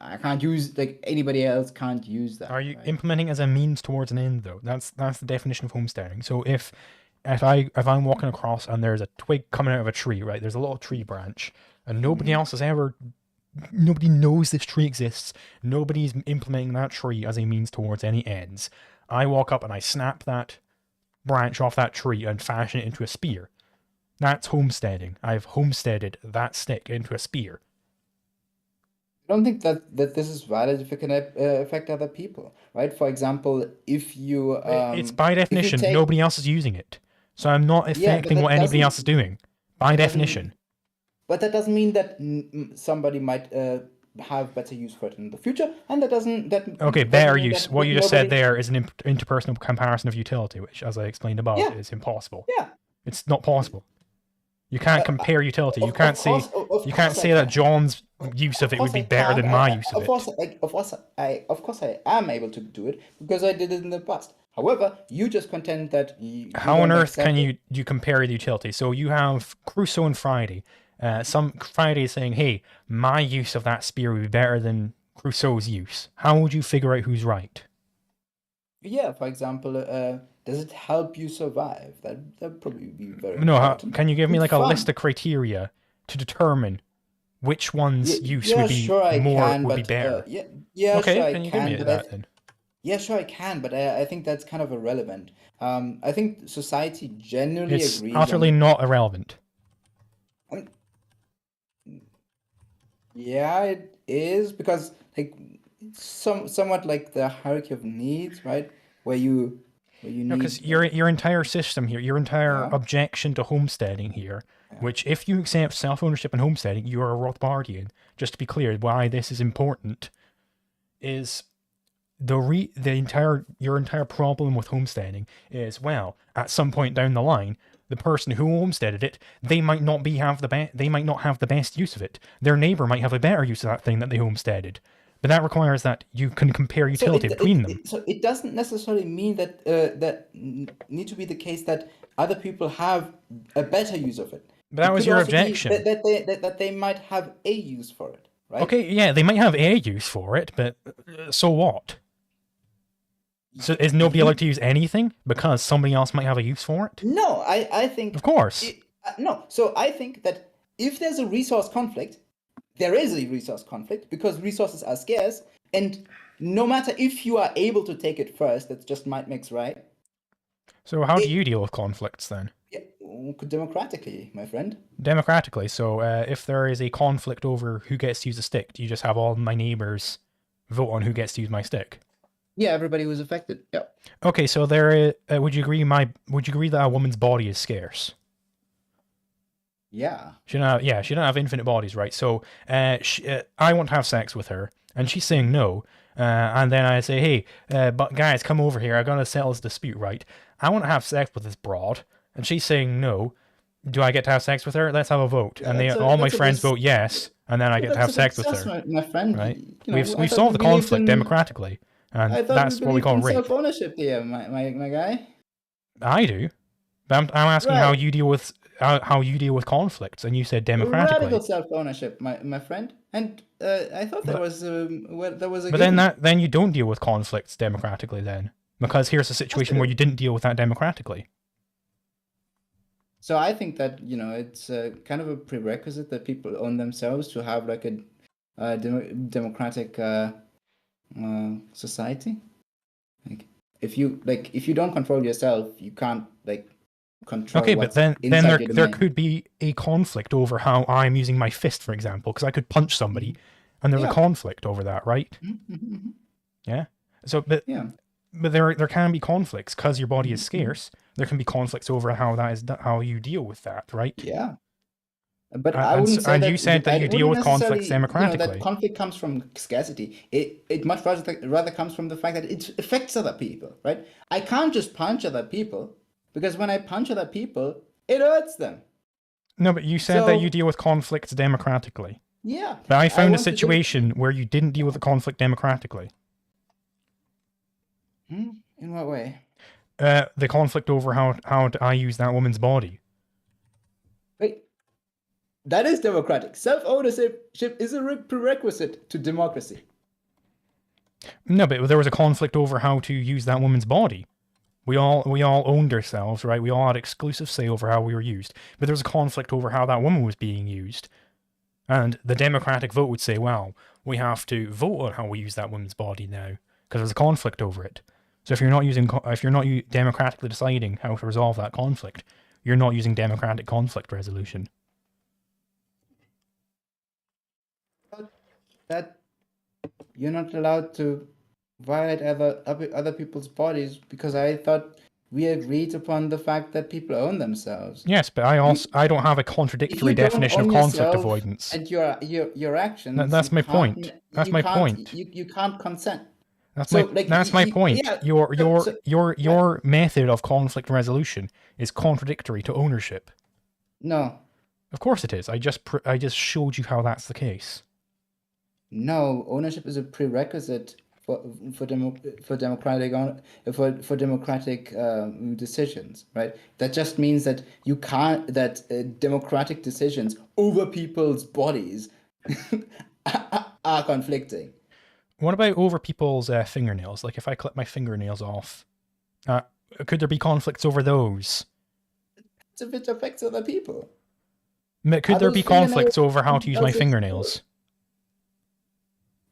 I can't use, like, anybody else can't use that. Are you right? implementing as a means towards an end though? That's the definition of homesteading. So if I'm walking across and there's a twig coming out of a tree, right? There's a little tree branch, and nobody knows this tree exists. Nobody's implementing that tree as a means towards any ends. I walk up and I snap that branch off that tree and fashion it into a spear. That's homesteading. I've homesteaded that stick into a spear. I don't think that this is valid if it can affect other people, right? For example, if you It's by if you definition, take- nobody else is using it. So I'm not affecting that what anybody doesn't- else is doing. By doesn't- definition. But that doesn't mean that somebody might have better use for it in the future, and that doesn't that. Okay, doesn't better mean use. that What you just said nobody- there is an interpersonal comparison of utility, which, as I explained above, Yeah. is impossible. Yeah. It's not possible. You can't compare utility. You Of can't say course- of you can't course say I that can. John's use of it would be better than my use of it. Of course, I am able to do it because I did it in the past. However, you just contend that. How on earth can you compare the utility? So you have Crusoe and Friday. Some Friday is saying, "Hey, my use of that spear would be better than Crusoe's use." How would you figure out who's right? Yeah, for example, does it help you survive? That probably would be very. No, important. can you give me It's like a fun. list of criteria to determine which one's use yeah, would be sure I more can, would be but, better? yeah, Okay, sure I can you give me but that then? Yeah, sure I can, but I think that's kind of irrelevant. I think society generally It's agrees. utterly not irrelevant. Yeah, it is because like somewhat like the hierarchy of needs, right? Where you No, need. because your entire system here, your entire Yeah. objection to homesteading here, which if you accept self-ownership and homesteading, you are a Rothbardian. Just to be clear, why this is important is your entire problem with homesteading is, well, at some point down the line, the person who homesteaded it, they might not have the best use of it. Their neighbor might have a better use of that thing that they homesteaded. But that requires that you can compare utility between them. So it doesn't necessarily mean that need to be the case that other people have a better use of it. But that It was could your also be objection. that they might have a use for it, right? Okay, yeah, they might have a use for it, but so what? So is nobody allowed to use anything because somebody else might have a use for it? No, I think. Of course. No, so I think that if there's a resource conflict, there is a resource conflict because resources are scarce, and no matter if you are able to take it first, that just might makes right. So how do you deal with conflicts then? Yeah, democratically, my friend. Democratically. So if there is a conflict over who gets to use a stick, do you just have all my neighbors vote on who gets to use my stick? Yeah, everybody was affected. Yeah. Okay, so would you agree that a woman's body is scarce? Yeah. She don't have infinite bodies, right? So I want to have sex with her, and she's saying no. And then I say, hey, but guys, come over here. I gotta settle this dispute, right? I want to have sex with this broad, and she's saying no. Do I get to have sex with her? Let's have a vote. Yeah, And all my friends vote yes, and then I get to have sex with her. My friend. Right? You know, We've solved the conflict democratically, and I thought that's what we call rape. Self-ownership there, my guy. I do. But I'm asking how Right. you deal with how you deal with conflicts, and you said Radical democratically. self-ownership, my friend. And I thought there But, was a but then given. then you don't deal with conflicts democratically then, because here's a Yes, I situation where do. you didn't deal with that democratically. So I think that, it's kind of a prerequisite that people own themselves to have like a democratic society. Like if you don't control yourself, you can't like control Okay, but what's then inside there your there domain. could be a conflict over how I'm using my fist, for example, because I could punch somebody, Mhm. and there's a Yeah. conflict over that, right? Mhm. Yeah. So, but Yeah. but there can be conflicts because your body is Mhm. scarce. There can be conflicts over how that is how you deal with that, right? Yeah. But And I wouldn't say and you that said that I you deal wouldn't with conflicts necessarily, that democratically. conflict comes from scarcity. It much rather comes from the fact that it affects other people, right? I can't just punch other people because when I punch other people, it hurts them. No, but you said that you So deal with conflicts democratically. yeah, But I I found a want to do. situation where you didn't deal with Yeah. the conflict democratically. In what way? The conflict over how I use that woman's body. Wait, that is democratic. Self-ownership is a prerequisite to democracy. No, but there was a conflict over how to use that woman's body. We all owned ourselves, right? We all had exclusive say over how we were used. But there was a conflict over how that woman was being used. And the democratic vote would say, well, we have to vote on how we use that woman's body now because there's a conflict over it. So if you're not democratically deciding how to resolve that conflict, you're not using democratic conflict resolution. But that you're not allowed to violate other people's bodies because I thought we agreed upon the fact that people own themselves. Yes, but You, I don't have a if you contradictory don't definition of own conflict yourself avoidance. and your actions, That's my point. That's my point. you can't consent. That's So my like that's my point. yeah. Your your So your yeah, your method of conflict resolution is contradictory to ownership. no. Of course it is. I just showed you how that's the case. No, ownership is a prerequisite for democratic for democratic decisions, right? That just means that you can't that democratic decisions over people's bodies are conflicting. What about over people's fingernails? Like if I clip my fingernails off, uh, could there be conflicts over those? So if it affects other people, Could are there those be conflicts fingernails over how to use my secure? fingernails?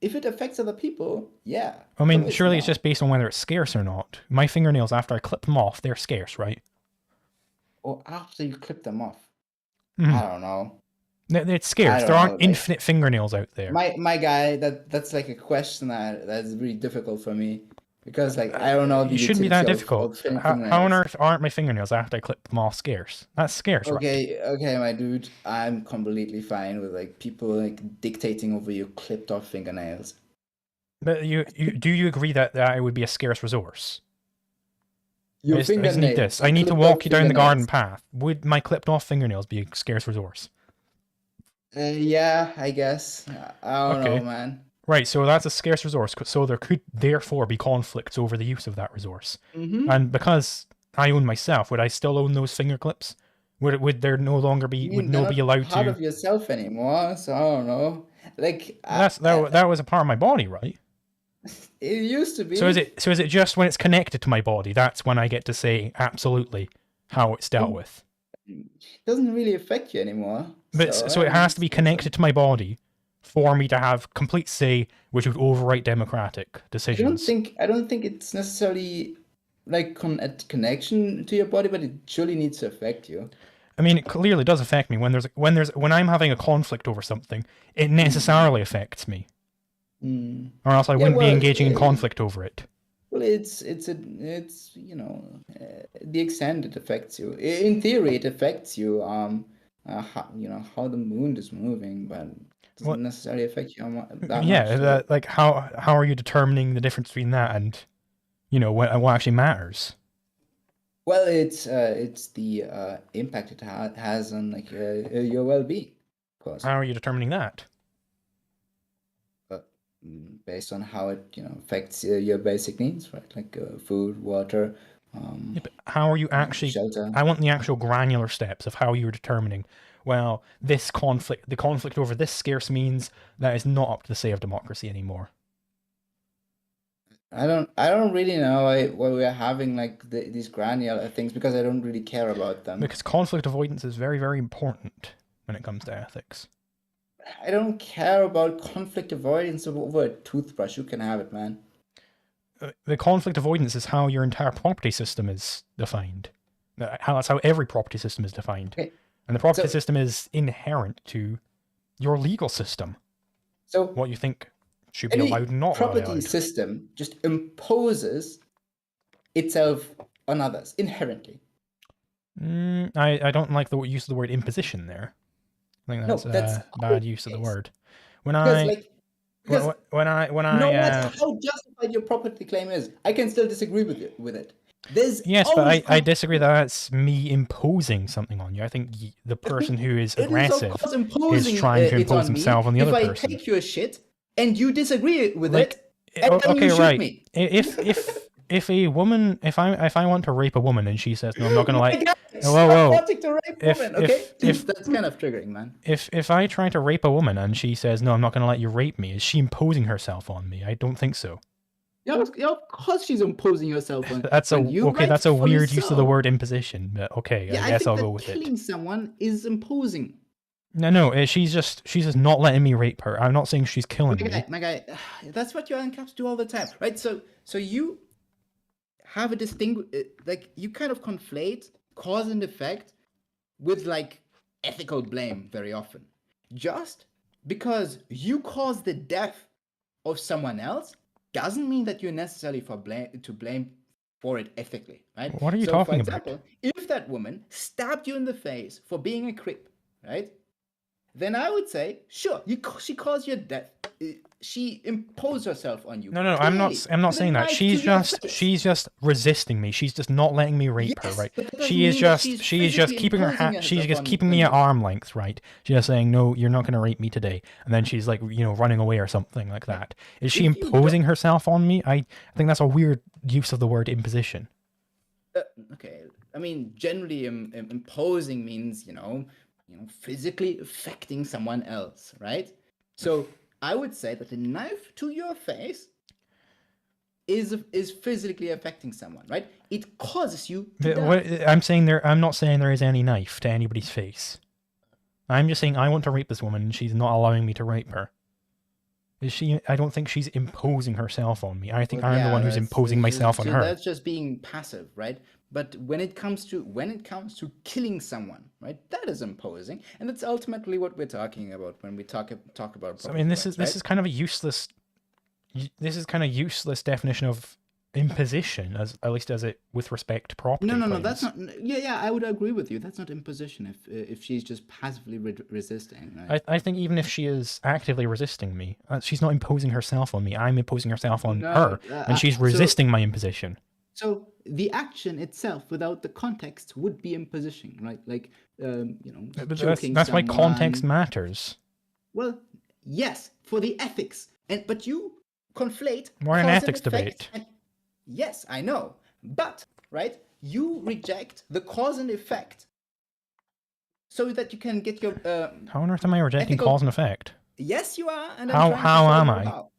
If it affects other people, yeah, I no, mean, it's surely it's not. just based on whether it's scarce or not. My fingernails, after I clip them off, they're scarce, right? Or after you clip them off, Mm-hmm. I don't know. It's I scarce. don't There aren't know. Like infinite fingernails out there. my guy, that's like a question that's really difficult for me because like I don't know the It shouldn't be utility that of difficult. How on fingernails. earth aren't my fingernails after I clip them off scarce? That's scarce, right? Okay, my dude, I'm completely fine with like people like dictating over your clipped off fingernails. But do you agree that it would be a scarce resource? Your I just need fingernails, this. your I need to clipped off walk you down the garden fingernails. path. Would my clipped off fingernails be a scarce resource? Yeah, I guess. I don't know, Okay. man. Right, so that's a scarce resource, so there could therefore be conflicts over the use of that resource. Mm-hmm. And because I own myself, would I still own those finger clips? Would there no longer I be would mean, they're no be not allowed part to? of yourself anymore, so I don't know. Like, That was a part of my body, right? it used to So be. is it just when it's connected to my body that's when I get to say absolutely how it's dealt with? It doesn't really affect you anymore. But So so I it has to don't be think so. connected to my body for me to have complete say, which would overwrite democratic decisions. I don't think it's necessarily like a connection to your body, but it surely needs to affect you. I mean, it clearly does affect me when I'm having a conflict over something. It necessarily Mm. affects me, Mm. or else I Yeah, wouldn't be engaging in conflict over it. well, it's the extent it affects you. In theory, it affects you. How, how the moon is moving, but it Well, doesn't necessarily affect you that yeah, much. So like how are you determining the difference between that and what actually matters? well, it's the impact it has on like your well-being, of course. How are you determining that? uh, based on how it affects your basic needs, right? Like food, water, Yeah, but how are you actually? shelter. I want the actual granular steps of how you're determining. Well, the conflict over this scarce means that is not up to the say of democracy anymore. I don't really know why we're having like these granular things, because I don't really care about them. Because conflict avoidance is very, very important when it comes to ethics. I don't care about conflict avoidance over a toothbrush. You can have it, man. The conflict avoidance is how your entire property system is defined. That's how every property system is defined. Okay. And the property system is inherent to your legal system. So what you think should be allowed, not property allowed. system just imposes itself on others inherently. I don't like the use of the word imposition there. I think that's a bad use of the word. When I no matter how justified your property claim is, I can still disagree with it. Yes, but I disagree that that's me imposing something on you. I think the person who is aggressive is trying to impose himself on the other person. If I take your shit and you disagree with it, and then okay, you shoot right. me. If a woman, if I want to rape a woman and she says no, I'm not gonna like. Whoa. Wanting to rape a woman, okay? That's kind of triggering, man. If I try to rape a woman and she says no, I'm not gonna let you rape me, is she imposing herself on me? I don't think so. Yeah, of course she's imposing herself on. That's a weird use of the word imposition, but okay, I guess I'll go with it. Killing someone is imposing. No, she's just not letting me rape her. I'm not saying she's killing me. My guy, that's what your ANCAPs do all the time, right? So you have a like you kind of conflate cause and effect with like ethical blame very often. Just because you cause the death of someone else doesn't mean that you're necessarily to blame for it ethically, right? What are you talking about? For example, if that woman stabbed you in the face for being a creep, right? Then I would say, sure, she caused your death. She imposed herself on you. No, I'm not saying that. She's just resisting me. She's just not letting me rape her, right? She is just keeping her hand. She's just keeping me at arm length, right? She's just saying, no, you're not going to rape me today, and then she's like, running away or something like that. Is she imposing herself on me? I think that's a weird use of the word imposition. Okay, I mean, generally, imposing means physically affecting someone else, right? So I would say that a knife to your face is physically affecting someone, right? It causes you to die. I'm not saying there is any knife to anybody's face. I'm just saying I want to rape this woman and she's not allowing me to rape her. Is she? I don't think she's imposing herself on me. I think I'm the one who's imposing myself on her. That's just being passive, right? But when it comes to killing someone, right, that is imposing, and that's ultimately what we're talking about when we talk about. So, I mean, this is kind of a useless. This is kind of useless definition of imposition, at least as it with respect to property. No, that's not. Yeah, I would agree with you. That's not imposition if she's just passively resisting. Right? I think even if she is actively resisting me, she's not imposing herself on me. I'm imposing herself on her, and she's resisting my imposition. So the action itself, without the context, would be imposition, right? Like, But that's why context matters. Well, yes, for the ethics, but you conflate. We're an ethics debate. Yes, I know, but right, you reject the cause and effect, so that you can get your. How on earth am I rejecting cause and effect? Yes, you are, and how am I? How.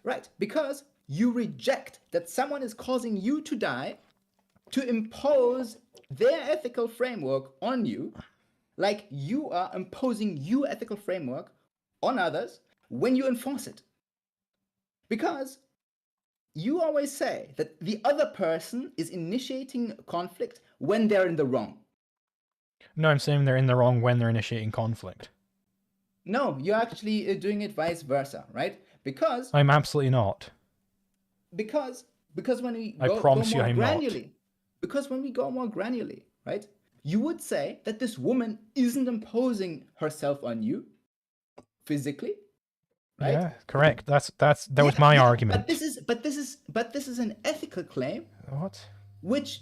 Right, because you reject that someone is causing you to die to impose their ethical framework on you, like you are imposing your ethical framework on others when you enforce it. Because you always say that the other person is initiating conflict when they're in the wrong. No, I'm saying they're in the wrong when they're initiating conflict. No, you're actually doing it vice versa, right? Because I'm absolutely not. Because when we go more granularly, because when we go more granularly, right, you would say that this woman isn't imposing herself on you physically, right? Yeah, correct. That was my argument. But this is an ethical claim. What? Which,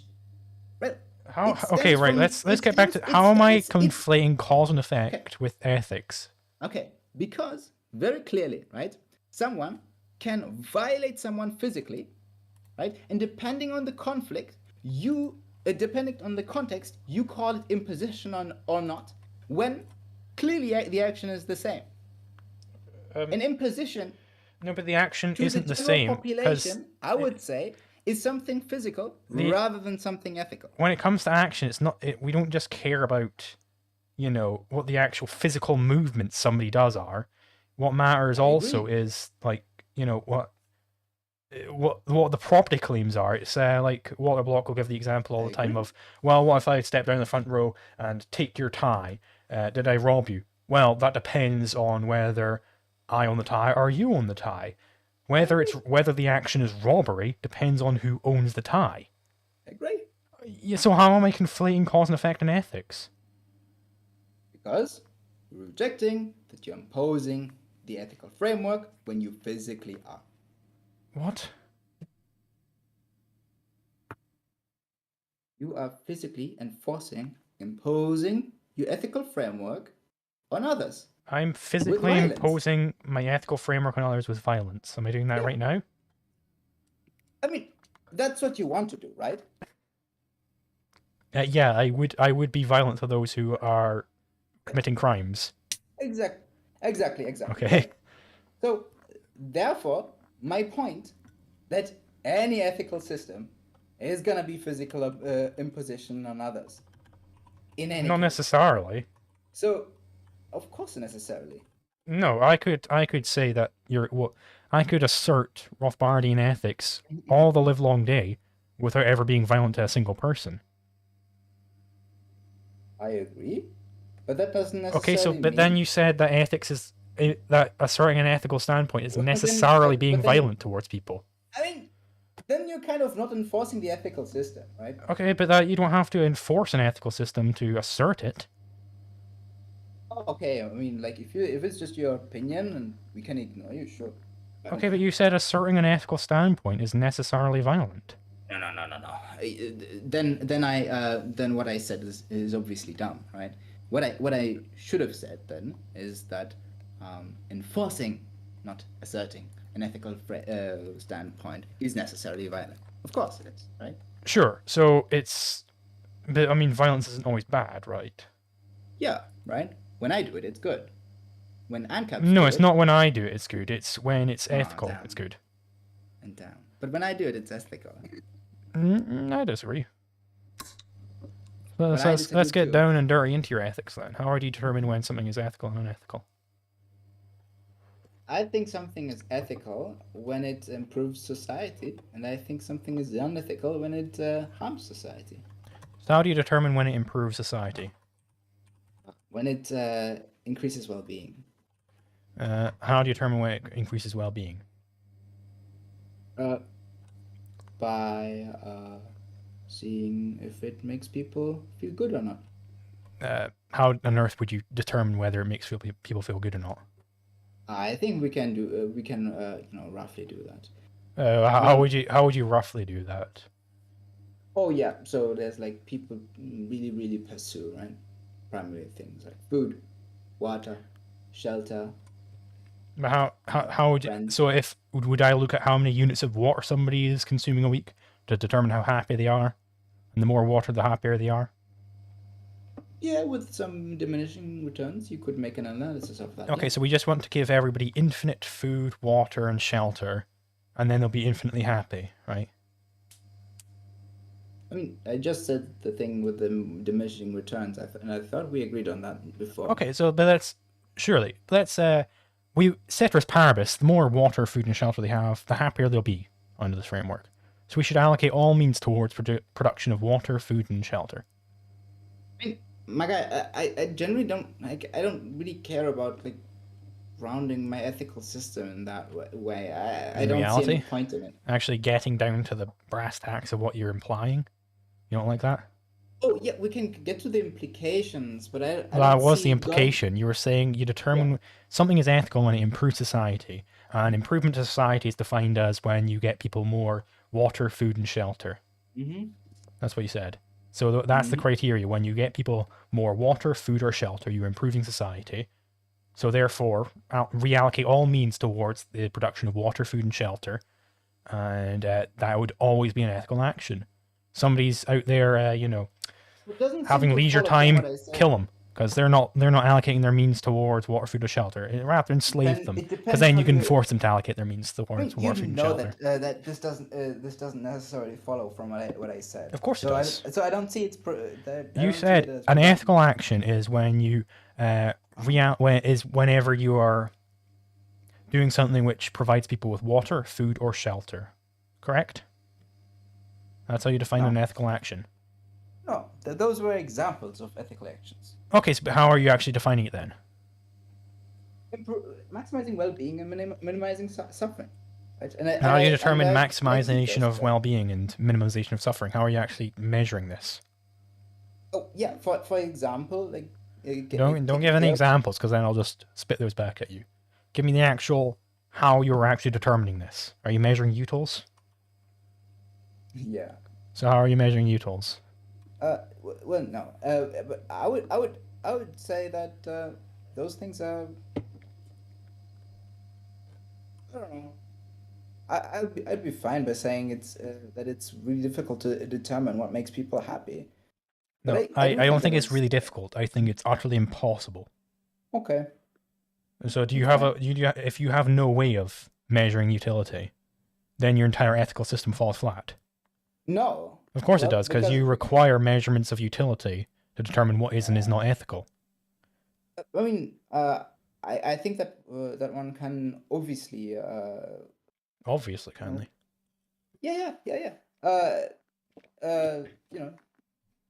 right? How? Okay, right. Let's get back to how am I conflating cause and effect with ethics? Okay, because very clearly, right, someone can violate someone physically, right, and depending on the conflict, you, depending on the context, you call it imposition or not, when clearly the action is the same. An imposition No, but the action to the isn't the general same, because population, I would say, is something physical rather than something ethical. when it comes to action, it's not. We don't just care about, what the actual physical movements somebody does are. What matters also is what the property claims are. It's like Walter Block will give the example all the time of, well, what if I step down the front row and take your tie? Did I rob you? Well, that depends on whether I own the tie or you own the tie. Whether the action is robbery depends on who owns the tie. I agree. Yeah, so how am I conflating cause and effect in ethics? Because you're rejecting that you're imposing the ethical framework when you physically are. What? You are physically imposing your ethical framework on others. I'm physically imposing my ethical framework on others with violence. Am I doing that right now? I mean, that's what you want to do, right? Yeah, I would be violent to those who are committing crimes. Exactly. Okay. So, therefore, my point that any ethical system is gonna be physical imposition on others. Not necessarily. So, of course, necessarily. No, I could say that I could assert Rothbardian ethics all the livelong day without ever being violent to a single person. I agree, but that doesn't necessarily. Okay, so but then you said that ethics is that asserting an ethical standpoint is necessarily being violent towards people. I mean, then you're kind of not enforcing the ethical system, right? Okay, but you don't have to enforce an ethical system to assert it. Okay, I mean, like if it's just your opinion and we can ignore you, sure. Okay, but you said asserting an ethical standpoint is necessarily violent. No. Then what I said is obviously dumb, right? What I should have said then is that enforcing, not asserting, an ethical standpoint is necessarily violent. Of course it is, right? Sure. So but I mean, violence isn't always bad, right? Yeah, right. When I do it, it's good. When ANCAPs no, it's not when I do it, it's good. It's when it's ethical, damn. it's good. And damn. But when I do it, it's ethical. I disagree. Let's get down and dirty into your ethics then. How do you determine when something is ethical and unethical? I think something is ethical when it improves society, and I think something is unethical when it harms society. So how do you determine when it improves society? When it increases well-being. How do you determine when it increases well-being? By seeing if it makes people feel good or not. How on earth would you determine whether it makes people feel good or not? I think we can roughly do that. How would you roughly do that? Oh yeah, so there's like people really pursue, right? Primary things like food, water, shelter. But how would you, so if would I look at how many units of water somebody is consuming a week to determine how happy they are, and the more water, the happier they are? Yeah, with some diminishing returns, you could make an analysis of that. Okay, yeah. So we just want to give everybody infinite food, water, and shelter, and then they'll be infinitely happy, right? I mean, I just said the thing with the diminishing returns, and I thought we agreed on that before. Okay, so but we ceteris paribus, the more water, food, and shelter they have, the happier they'll be under this framework. So we should allocate all means towards production of water, food, and shelter. I mean, my guy, I generally don't I don't really care about like grounding my ethical system in that way. I don't see any point in it. Actually getting down to the brass tacks of what you're implying. You don't like that? Oh yeah, we can get to the implications, but I that was the implication. You were saying you determine something is ethical when it improves society. And improvement to society is defined as when you get people more water, food, and shelter. Mm-hmm. That's what you said. So that's the criteria. When you get people more water, food, or shelter, you're improving society. So therefore, reallocate all means towards the production of water, food, and shelter. And that would always be an ethical action. Somebody's out there, It doesn't seem having to leisure follow from time, what I said. kill them. Because they're not allocating their means towards water, food, or shelter. Rather enslave them, It because depends then how you can you. force them to allocate their means I towards mean, water, you food, and know shelter. that this doesn't necessarily follow from what I said. Of course it does. So I don't see it's. You said an ethical action is when you whenever you are doing something which provides people with water, food, or shelter. Correct? That's how you define an ethical action. No, those were examples of ethical actions. Okay, so how are you actually defining it then? Maximizing well-being and minimizing suffering. Right? How do you determine maximization of well-being and minimization of suffering? How are you actually measuring this? Oh yeah, for example, like don't give any examples, because then I'll just spit those back at you. Give me the actual how you're actually determining this. Are you measuring utils? Yeah. So how are you measuring utils? Well, no. But I would say that those things are. I don't know. I'd be fine by saying that it's really difficult to determine what makes people happy. No, But I don't think it's really difficult. I think it's utterly impossible. Okay. So do you have if you have no way of measuring utility, then your entire ethical system falls flat. No. Of course it does, because you require measurements of utility to determine what is and is not ethical. I mean, I think that that one can obviously. Obviously, can they? Yeah.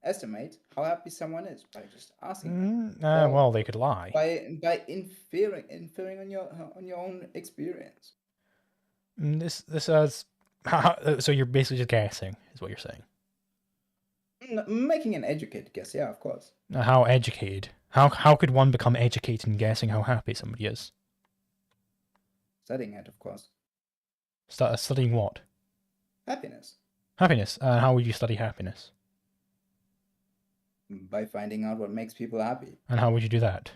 Estimate how happy someone is by just asking. Well, they could lie. By inferring on your own experience. This has. So you're basically just guessing, is what you're saying. Making an educated guess, yeah, of course. How educated? How could one become educated in guessing how happy somebody is? Studying it, of course. Studying what? Happiness. Happiness. How would you study happiness? By finding out what makes people happy. And how would you do that?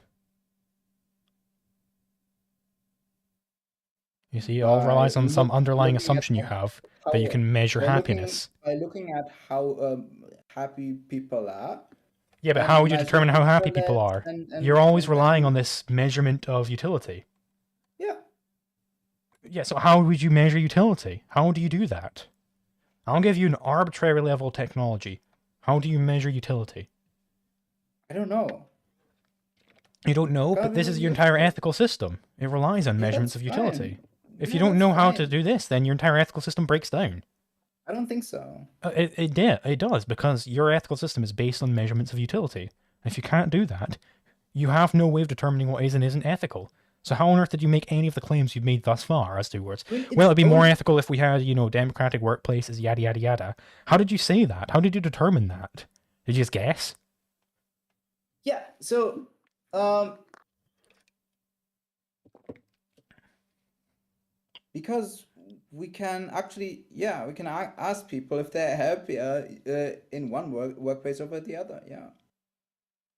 You see, it all relies on some underlying assumption you have that you can measure happiness. By looking at how happy people are. Yeah, but how would you determine how happy people are? You're always relying on this measurement of utility. Yeah. Yeah, so how would you measure utility? How do you do that? I'll give you an arbitrary level of technology. How do you measure utility? I don't know. You don't know, but this is your entire ethical system. It relies on measurements of utility. If you don't know how to do this, then your entire ethical system breaks down. I don't think so. It does, because your ethical system is based on measurements of utility. If you can't do that, you have no way of determining what is and isn't ethical. So how on earth did you make any of the claims you've made thus far as to words? Well, it'd be more ethical if we had, democratic workplaces, yada, yada, yada. How did you say that? How did you determine that? Did you just guess? Yeah, so, because we can actually, we can ask people if they're happier in one workplace over the other, yeah.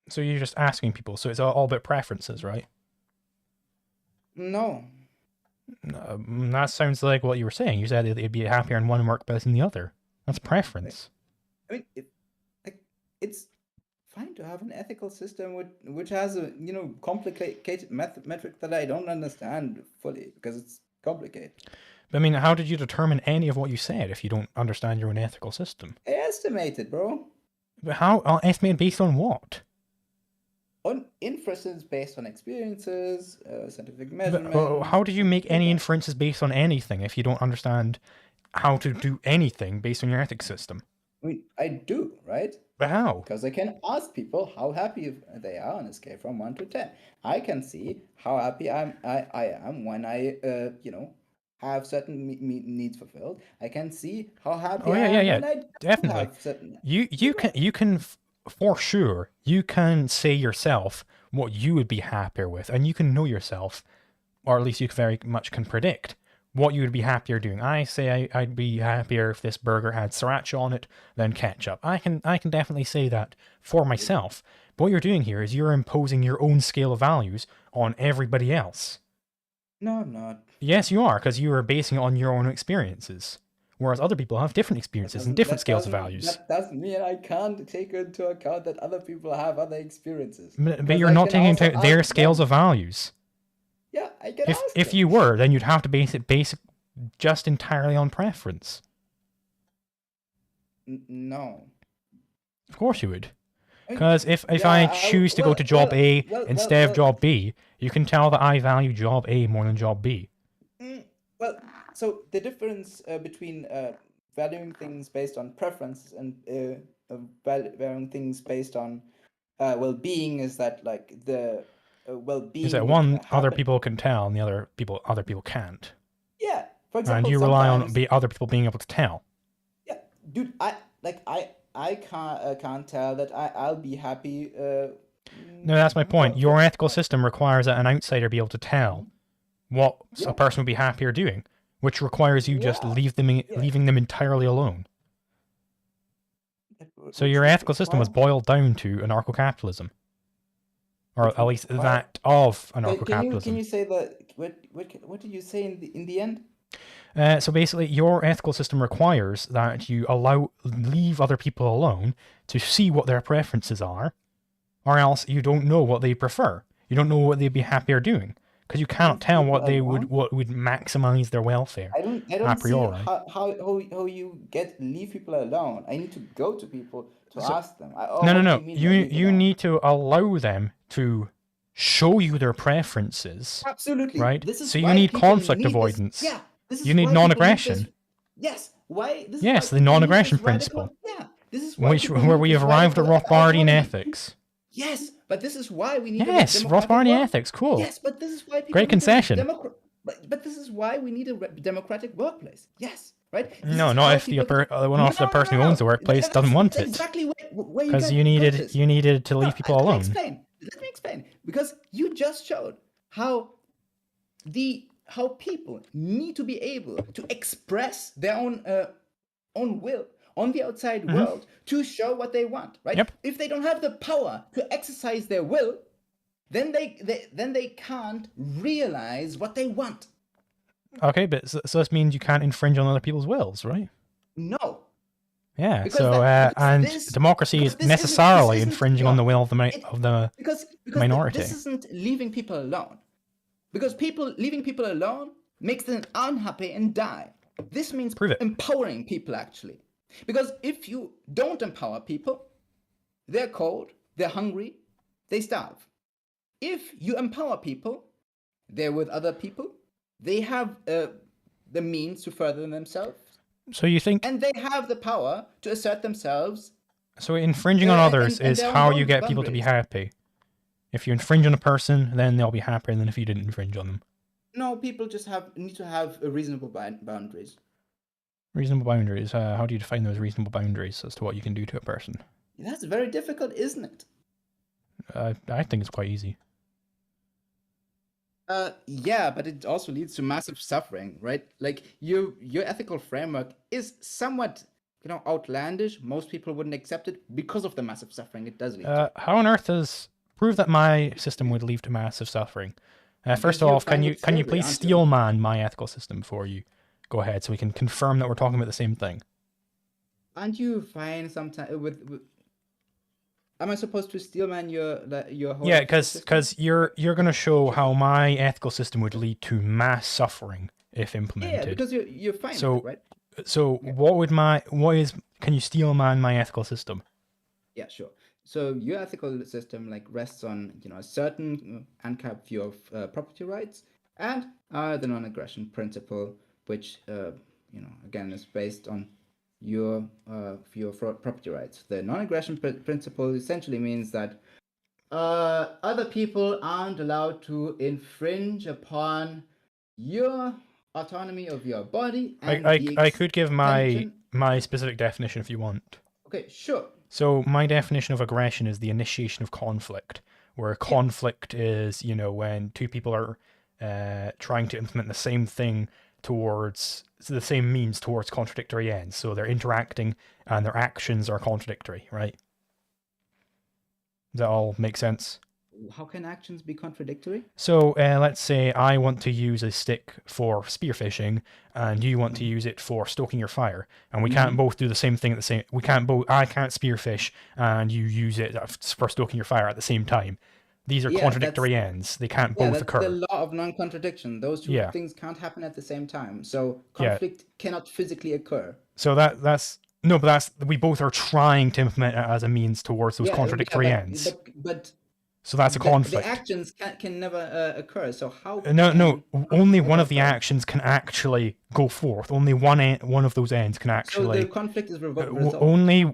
So you're just asking people, so it's all about preferences, right? No. That sounds like what you were saying. You said they'd be happier in one workplace than the other. That's preference. I mean, it's fine to have an ethical system which has a complicated metric that I don't understand fully because it's complicated. But I mean, how did you determine any of what you said if you don't understand your own ethical system? I estimated, bro. But how estimated based on what? On inferences based on experiences, scientific measurements. But how did you make any inferences based on anything if you don't understand how to do anything based on your ethics system? I mean, I do, right? But how? Because I can ask people how happy they are on a scale from 1 to 10. I can see how happy I am when I have certain needs fulfilled. I can see how happy I am when I definitely have certain. You can for sure, you can say yourself what you would be happier with, and you can know yourself, or at least you very much can predict what you would be happier doing. I say I'd be happier if this burger had sriracha on it than ketchup. I can definitely say that for myself. But what you're doing here is you're imposing your own scale of values on everybody else. No, I'm not. Yes, you are, because you are basing it on your own experiences. whereas other people have different experiences and different scales of values. That doesn't mean I can't take into account that other people have other experiences. But you're not taking into account their scales of values. Yeah, I can ask If them. you were, then you'd have to base it just entirely on preference. No. Of course you would. I mean, Because if I choose to go to job A instead of job B, you can tell that I value job A more than job B. Well, so the difference between valuing things based on preference and valuing things based on well-being is that like the well-being Is that would one other happen- people can tell and the other people can't. Yeah, for example, And you rely on sometimes- other people being able to tell. Yeah, dude, I can't tell that I'll be happy. No, that's my point. Your ethical system requires that an outsider be able to tell what a person would be happier doing, which requires you just leaving them entirely alone. So your ethical system was boiled down to anarcho-capitalism, or at least that of anarcho-capitalism. Can you say that? What did you say in the end? So basically, your ethical system requires that you leave other people alone to see what their preferences are, or else you don't know what they prefer. You don't know what they'd be happier doing, because you cannot tell what would maximize their welfare. I don't a priori. see how you leave people alone. I need to go to people to ask them. No. You need to allow them to show you their preferences. Absolutely. Right? This is So you why need people conflict need this- avoidance. Yeah. This is You need why people non-aggression. this- Yes. Why? This is Yes, why the people need non-aggression this radical- principle. Yeah. This is why Where we have arrived at Rothbardian ethics. Yes, but this is why we need. Yes, Rothbardian ethics, cool. Yes, but this is why people Great need a concession. But this is why we need a democratic workplace. Yes, right. This No, is not how if the people- the person who owns the workplace doesn't want That's it. exactly where you Because got this. you needed to leave people Let me alone. explain. Let me explain. Because you just showed how people need to be able to express their own will on the outside world to show what they want, right? Yep. If they don't have the power to exercise their will, then they can't realize what they want. Okay, but so this means you can't infringe on other people's wills, right? No. Yeah. Because So democracy because is this necessarily isn't- infringing no, on the will of the because minority. This isn't leaving people alone. Because leaving people alone makes them unhappy and die. This means Prove it. empowering people, actually. Because if you don't empower people, they're cold, they're hungry, they starve. If you empower people, they're with other people, they have the means to further themselves, So you think and they have the power to assert themselves. so? Infringing on and- others and is their how own you get people to be boundaries. happy. If you infringe on a person, then they'll be happier than if you didn't infringe on them. No, people just need to have reasonable boundaries. Reasonable boundaries. How do you define those reasonable boundaries as to what you can do to a person? That's very difficult, isn't it? I think it's quite easy. Yeah, but it also leads to massive suffering, right? Like your ethical framework is somewhat, outlandish. Most people wouldn't accept it because of the massive suffering it does lead to. How on earth does prove that my system would lead to massive suffering? First you're off, can fine you with please slavery, aren't you? steel man my ethical system before you go ahead, so we can confirm that we're talking about the same thing? Aren't you fine sometimes with? Am I supposed to steel man your whole? Yeah, ethical system? because you're going to show how my ethical system would lead to mass suffering if Yeah, implemented. because you're fine So- with it, right? So can you steel man my ethical system? Yeah, sure. So your ethical system rests on a certain ANCAP view of property rights and the non-aggression principle, which again is based on your view of property rights. The non-aggression principle essentially means that other people aren't allowed to infringe upon your autonomy of your body. And I could give my extension- specific definition if you want. Okay, sure. So my definition of aggression is the initiation of conflict, where conflict is, when two people are trying to implement the same thing towards the same means towards contradictory ends. So they're interacting and their actions are contradictory, right? Does that all make sense? How can actions be contradictory? So let's say I want to use a stick for spearfishing, and you want to use it for stoking your fire, and we can't both do the same thing at the same. We can't both. I can't spearfish, and you use it for stoking your fire at the same time. These are Yeah, that's contradictory ends. They can't yeah, both that's the occur. law of non-contradiction. Those two Yeah, things can't happen at the same time. So yeah. conflict cannot physically occur. So that's no, but that's we both are trying to implement it as a means towards those Yeah, contradictory ends. but So that's a the conflict. actions can never occur. So how No, can only conflict one ever of the occur? actions can actually go forth. Only one of those ends can So the actually. conflict is resolved.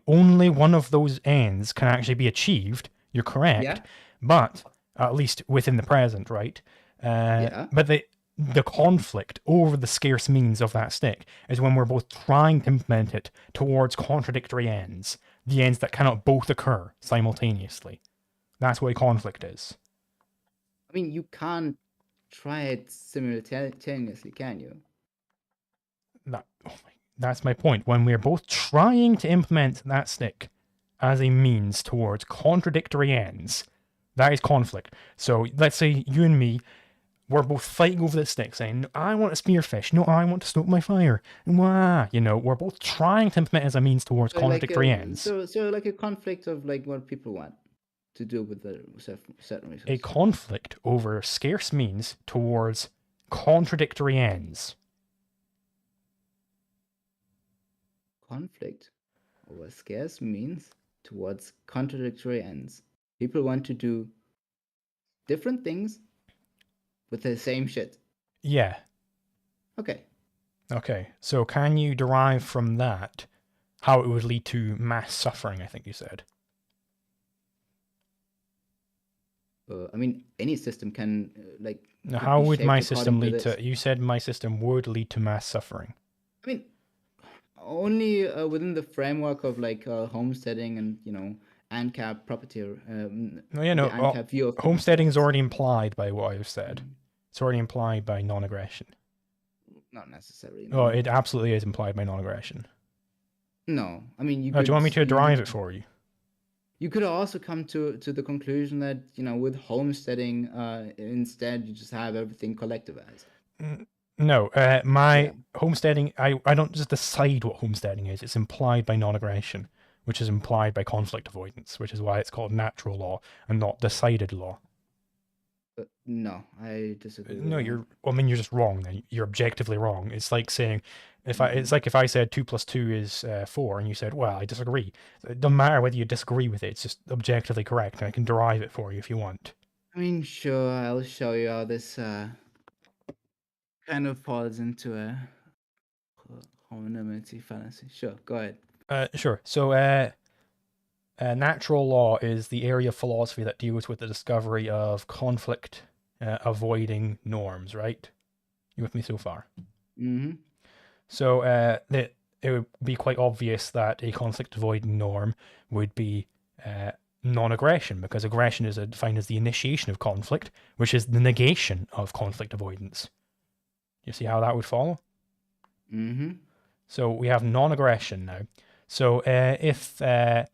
Only one of those ends can actually be achieved. You're correct, Yeah, but at least within the present, right? yeah. But the conflict over the scarce means of that stick is when we're both trying to implement it towards contradictory ends, the ends that cannot both occur simultaneously. That's what a conflict is. I mean, you can't try it simultaneously, can you? That's my point. When we're both trying to implement that stick as a means towards contradictory ends, that is conflict. So let's say you and me, we're both fighting over this stick, saying, "No, I want to spearfish. No, I want to stoke my fire." Wah, we're both trying to implement it as a means towards So like contradictory ends. so like a conflict of like what people want to do with the certain A resources. conflict over scarce means towards contradictory ends. Conflict over scarce means towards contradictory ends. People want to do different things with the same shit. Yeah. Okay. Okay. So can you derive from that how it would lead to mass suffering, I think you said? I mean, any system can Now, could how be would my shaped system according to lead this. to? You said my system would lead to mass suffering. I mean, only within the framework of like homesteading and ANCAP property, No, yeah, the no. ANCAP view of Homesteading is concepts. already implied by what I've said. It's already implied by non-aggression. Not necessarily, Oh, no. it absolutely is implied by non-aggression. No, I mean you Do could. you want me to derive it for you? You could also come to the conclusion that with homesteading, instead you just have everything collectivized. No, my Yeah. homesteading. I don't just decide what homesteading is. It's implied by non-aggression, which is implied by conflict avoidance, which is why it's called natural law and not decided law. No, I disagree with No, that. you're just wrong. Then you're objectively wrong. It's like saying, it's like if I said 2 + 2 is 4, and you said, well, I disagree. It doesn't matter whether you disagree with it. It's just objectively correct, and I can derive it for you if you want. I mean, sure, I'll show you how this kind of falls into a homonymity fallacy. Sure, go ahead. Sure. So, natural law is the area of philosophy that deals with the discovery of conflict avoiding norms, right? You with me so far? Mm-hmm. So it would be quite obvious that a conflict avoiding norm would be non-aggression, because aggression is defined as the initiation of conflict, which is the negation of conflict avoidance. You see how that would follow? Mm-hmm. So we have non-aggression now. So if A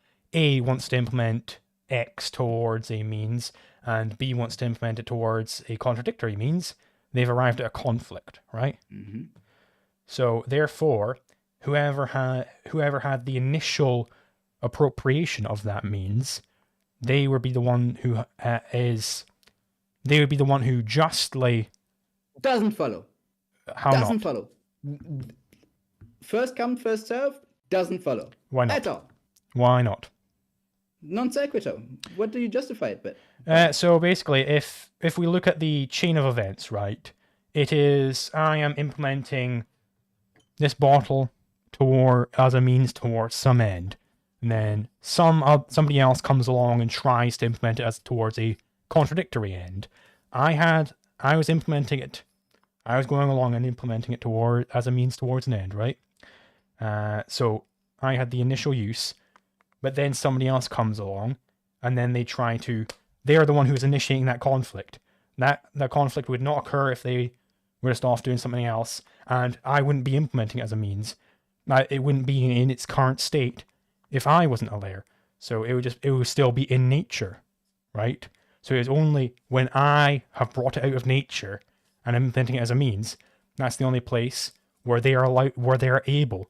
wants to implement X towards a means and B wants to implement it towards a contradictory means, they've arrived at a conflict, right? Mm-hmm. So therefore, whoever had the initial appropriation of that means, they would be the one who they would be the one who justly. Doesn't follow. How Doesn't not? follow. First come, first serve. Doesn't follow. Why not? At all. Why not? Non sequitur. What do you justify it with? So basically, if we look at the chain of events, right, it is I am implementing this bottle as a means towards some end, and then somebody else comes along and tries to implement it as towards a contradictory end. I was implementing it. I was going along and implementing it as a means towards an end, right? So I had the initial use, but then somebody else comes along, and then they're the one who's initiating that conflict. That conflict would not occur if they were just off doing something else, and I wouldn't be implementing it as a means. It wouldn't be in its current state if I wasn't there. So it would still be in nature, right? So it's only when I have brought it out of nature and implementing it as a means, that's the only place where they are able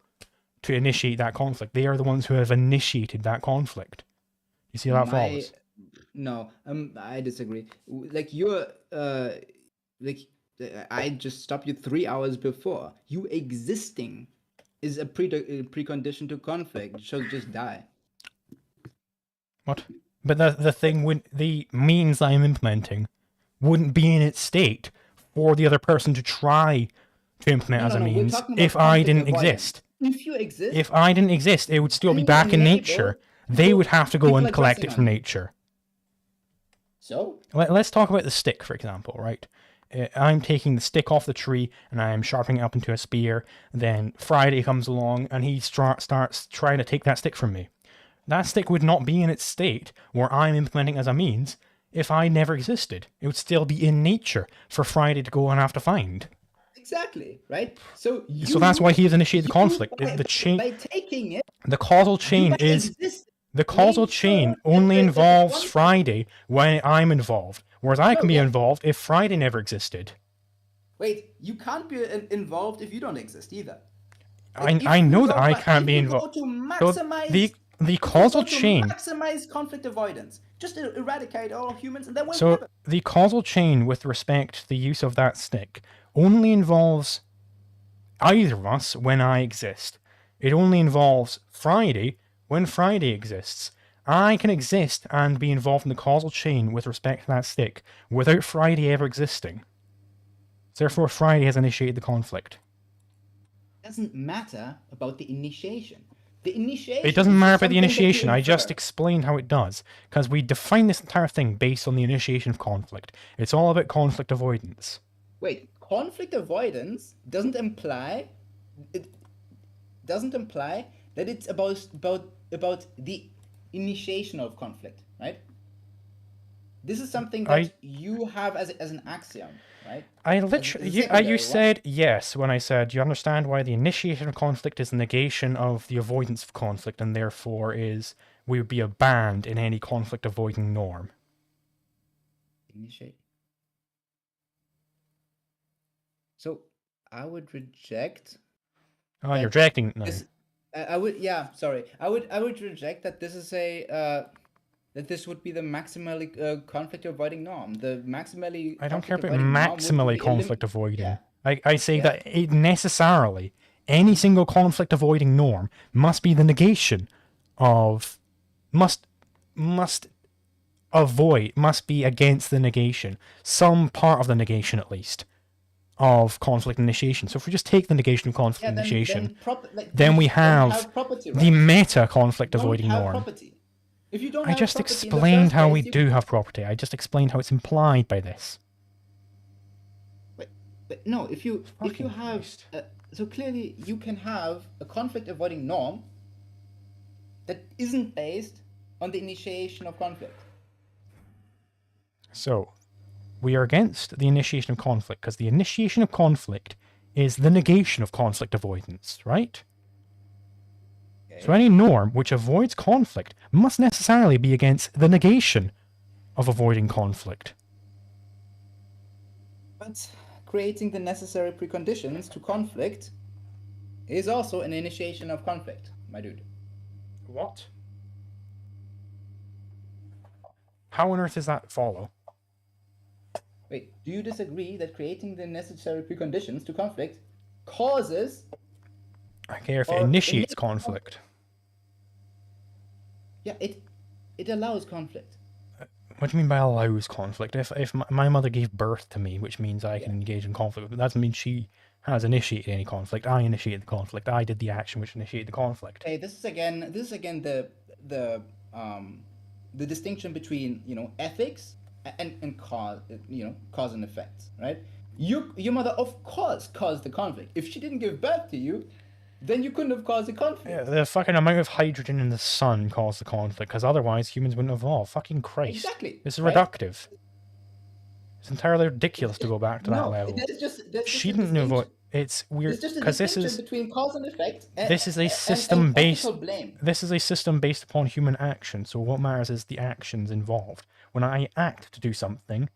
to initiate that conflict. They are the ones who have initiated that conflict. You see how that follows? No, I disagree. Like you're, like I just stopped you 3 hours before. You existing is a precondition to conflict. It should just die. What? But the thing would the means I'm implementing wouldn't be in its state for the other person to try to implement as a means if I didn't exist. If you exist, if I didn't exist, it would still be back in nature. They would have to go and collect it from nature. So let's talk about the stick, for example, right? I'm taking the stick off the tree and I'm sharpening it up into a spear. Then Friday comes along and he starts trying to take that stick from me. That stick would not be in its state where I'm implementing as a means if I never existed. It would still be in nature for Friday to go and have to find. Exactly, right? So that's why he has initiated the conflict. The chain, by taking it, the causal chain is the causal chain only involves Friday when I'm involved, whereas I can be involved if Friday never existed. Wait, you can't be involved if you don't exist either. I know that I can't be involved. So the causal chain maximize conflict avoidance. Just eradicate all humans, and then we'll so the causal chain with respect to the use of that stick only involves either of us when I exist. It only involves Friday when Friday exists. I can exist and be involved in the causal chain with respect to that stick without Friday ever existing. Therefore, Friday has initiated the conflict. It doesn't matter about the initiation. The initiation. It doesn't matter about the initiation. I just explained how it does, because we define this entire thing based on the initiation of conflict. It's all about conflict avoidance. Wait, conflict avoidance doesn't imply that it's about the initiation of conflict, right? This is something that you have as an axiom, right? I literally, you said yes when I said you understand why the initiation of conflict is the negation of the avoidance of conflict, and therefore we would be a banned in any conflict avoiding norm. Initiate. So I would reject. Oh, you're rejecting it now. I would, yeah. Sorry, I would reject that. This is that this would be the maximally conflict avoiding norm. The maximally. I don't care about maximally conflict avoiding. Yeah. I say that it necessarily any single conflict avoiding norm must be the negation of must be against the negation, some part of the negation at least, of conflict initiation. So if we just take the negation of conflict initiation, then we have the meta conflict avoiding norm. If you don't I just explained how we do have property. I just explained how it's implied by this. But no, if you have so clearly you can have a conflict avoiding norm that isn't based on the initiation of conflict. So we are against the initiation of conflict because the initiation of conflict is the negation of conflict avoidance, right? Okay. So any norm which avoids conflict must necessarily be against the negation of avoiding conflict. But creating the necessary preconditions to conflict is also an initiation of conflict, my dude. What? How on earth does that follow? Wait, do you disagree that creating the necessary preconditions to conflict causes... I care if it initiates conflict. Yeah, it allows conflict. What do you mean by allows conflict? If my mother gave birth to me, which means I can engage in conflict, but that doesn't mean she has initiated any conflict. I initiated the conflict. I did the action which initiated the conflict. Okay, this is again the distinction between ethics and cause cause and effect, right? Your mother of course caused the conflict. If she didn't give birth to you, then you couldn't have caused the conflict. Yeah, the fucking amount of hydrogen in the sun caused the conflict, because otherwise humans wouldn't evolve. Fucking Christ. Exactly. This is reductive. It's entirely ridiculous to go back to that level. That's She didn't avoid. It's weird It's just a because distinction between cause and effect. this is a and system based. ethical blame. This is a system based upon human action. So what matters is the actions involved. When I act to do something,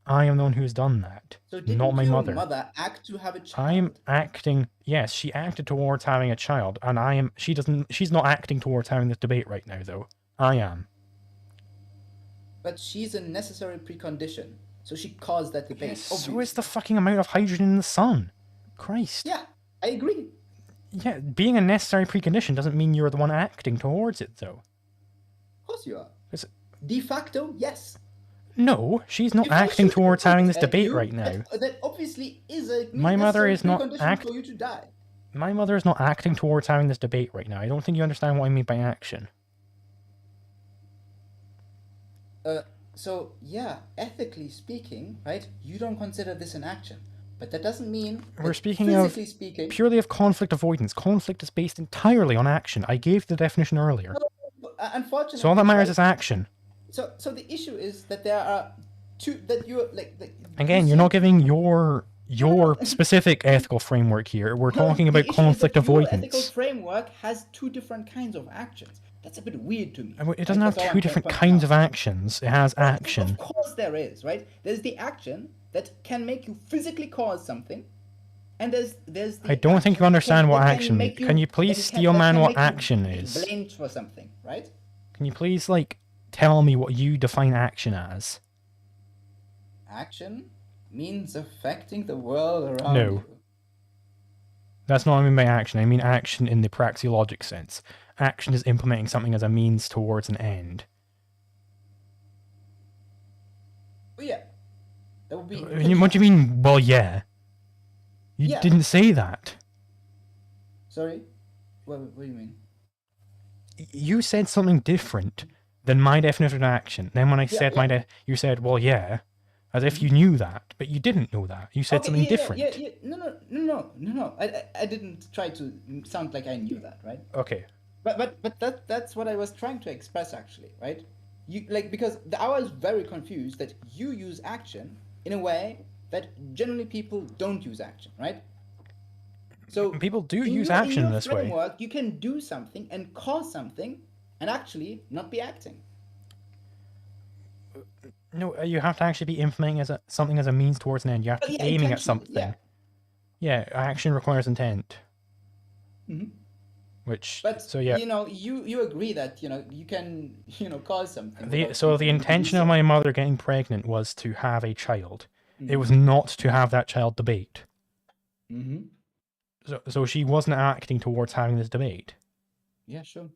I am the one who's done that, So didn't not my your mother. mother act to have a child? I'm acting. Yes, she acted towards having a child, and I am. She doesn't. She's not acting towards having this debate right now, though. I am. But she's a necessary precondition. So she caused that debate. Yes, so obviously. is the fucking amount of hydrogen in the sun. Christ. Yeah, I agree. Yeah, being a necessary precondition doesn't mean you're the one acting towards it, though. Of course you are. Is it- De facto, yes. No, she's not If I acting shoot towards a having this bullet at debate you, right now. That obviously is a My mother necessary is not precondition for you to die. My mother is not acting towards having this debate right now. I don't think you understand what I mean by action. So yeah, ethically speaking, right? You don't consider this an action, but that doesn't mean We're that speaking of physically speaking. purely of conflict avoidance. Conflict is based entirely on action. I gave the definition earlier. Unfortunately, So all that matters right? is action. So the issue is that there are two that you're like. Again, you're not giving your specific ethical framework here. We're talking about conflict Your ethical avoidance. framework has two different kinds of actions. That's a bit weird to me. It doesn't That's have all two I'm different pointing kinds out. of actions. It has action. Of course there is, right? There's the action that can make you physically cause something, and there's the I don't think you understand what action means. means. Can you please steel man what action is? Blamed for something, right? Can you please, like, tell me what you define action as? Action means affecting the world around No. you. That's not what I mean by action. I mean action in the praxeologic sense. Action is implementing something as a means towards an end. Well, yeah, that would be. What do you mean, well, yeah? You Yeah. didn't say that. Sorry, what do you mean? You said something different than my definition of action. Then when I said you said, well, yeah, as if you knew that, but you didn't know that. You said something different. Yeah. No. I didn't try to sound like I knew that, right? Okay. But that's what I was trying to express actually, right? You like because I was very confused that you use action in a way that generally people don't use action, right? So people do in use your- action in in your this way. framework, you can do something and cause something and actually not be acting. No, you have to actually be implementing something as a means towards an end. You have to be aiming at intentionally, something. Yeah, action requires intent. Mhm. Which, But so yeah. you agree that you can cause something. So the intention of my mother getting pregnant was to have a child. Mm-hmm. It was not to have that child debate. Mm-hmm. So she wasn't acting towards having this debate. Yeah, sure.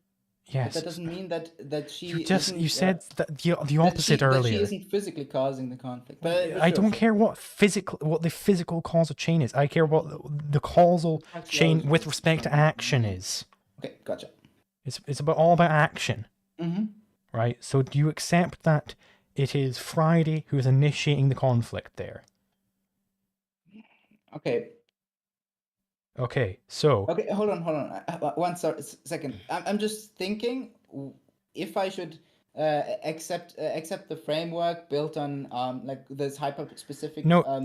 Yes. But that doesn't mean that she. You said the opposite earlier. That she isn't physically causing the conflict. But I don't care what the physical causal chain is. I care what the causal chain with respect to action is. Okay, gotcha. It's all about action. Mm-hmm. Right? So do you accept that it is Friday who is initiating the conflict there? Okay. Okay, so... Okay, hold on. One second. I'm just thinking if I should accept the framework built on like this hyper-specific... No,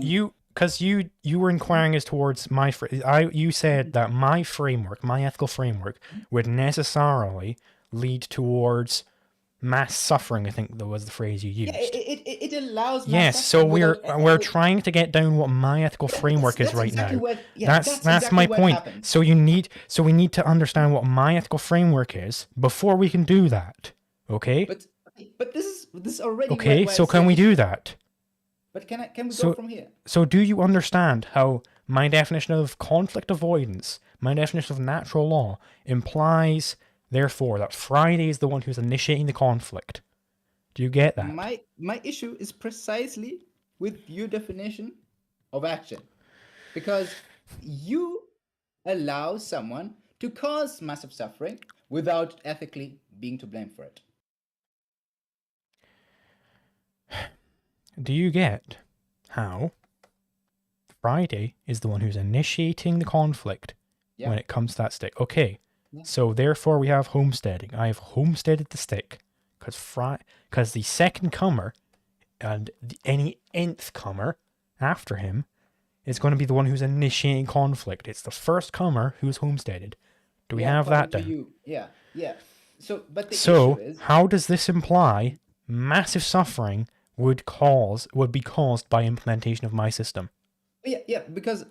because you were inquiring as towards my... You said that my framework, my ethical framework, would necessarily lead towards mass suffering, I think that was the phrase you used. Yeah, it allows. Yes, so we're trying to get down what my ethical framework is right now. That's exactly my point. Happened. So we need to understand what my ethical framework is before we can do that. Okay? But this is already okay. So can we do that? But can we go from here? So do you understand how my definition of conflict avoidance, my definition of natural law, implies, therefore, that Friday is the one who's initiating the conflict? Do you get that? My issue is precisely with your definition of action. Because you allow someone to cause massive suffering without ethically being to blame for it. Do you get how Friday is the one who's initiating the conflict when it comes to that stick? Okay, so therefore we have homesteading. I have homesteaded the stick because the second comer and any nth comer after him is going to be the one who's initiating conflict. It's the first comer who's homesteaded. Do we have that down? Yeah. But the So, issue is, how does this imply massive suffering would be caused by implementation of my system? yeah, because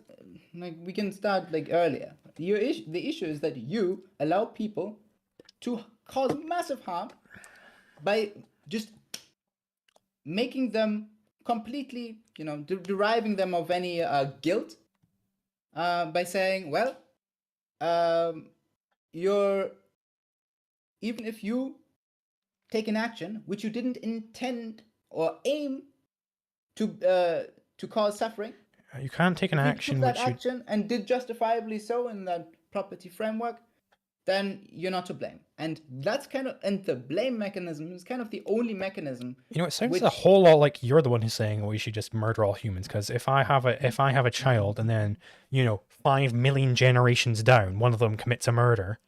like we can start like earlier. The issue is that you allow people to cause massive harm by just making them completely, deriving them of any guilt, by saying, well, you're, even if you take an action which you didn't intend or aim to cause suffering, You can't take an action that which action and did justifiably so in that property framework, then you're not to blame. And that's and the blame mechanism is kind of the only mechanism. it sounds a whole lot like you're the one who's saying, well, we should just murder all humans. Because if I have a child and then 5 million generations down, one of them commits a murder,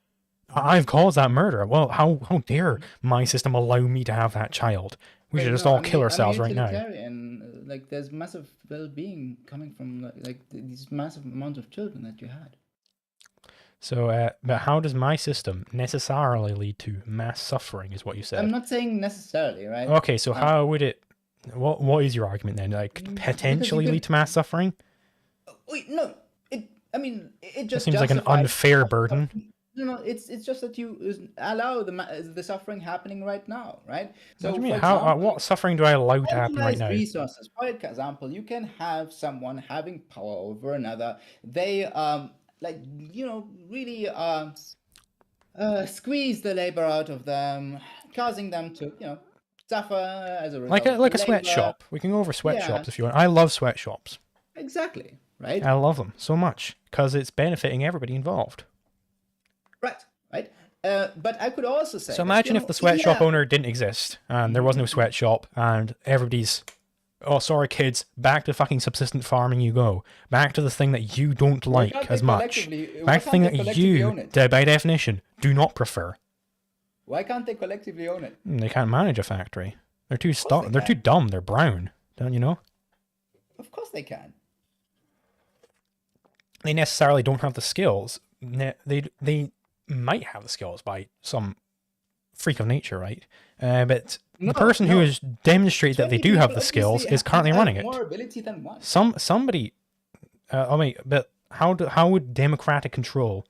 I've caused that murder. Well, how dare my system allow me to have that child? We should just all kill ourselves right now. Like, there's massive well-being coming from these massive amounts of children that you had. So, but how does my system necessarily lead to mass suffering, is what you said? I'm not saying necessarily, right? Okay, so how would it... What is your argument then? Like, potentially lead to mass suffering? Wait, no. It just seems like an unfair burden. No, it's just that you allow the suffering happening right now, right? So, what do you mean? What suffering do I allow to happen right now? Resources. For example, you can have someone having power over another. They really squeeze the labor out of them, causing them to suffer as a result. Like a sweatshop. We can go over sweatshops if you want. I love sweatshops. Exactly. Right. I love them so much because it's benefiting everybody involved. Right. But I could also say... So imagine if the sweatshop owner didn't exist and there was no sweatshop and everybody's... Oh, sorry, kids. Back to fucking subsistent farming you go. Back to the thing that you don't like as much. Back to the thing that you, by definition, do not prefer. Why can't they collectively own it? They can't manage a factory. They're too They're too dumb. They're brown. Don't you know? Of course they can. They necessarily don't have the skills. They might have the skills by some freak of nature, right? But the person who has demonstrated that they do have the skills is currently running it. More ability than one. Somebody. But how would democratic control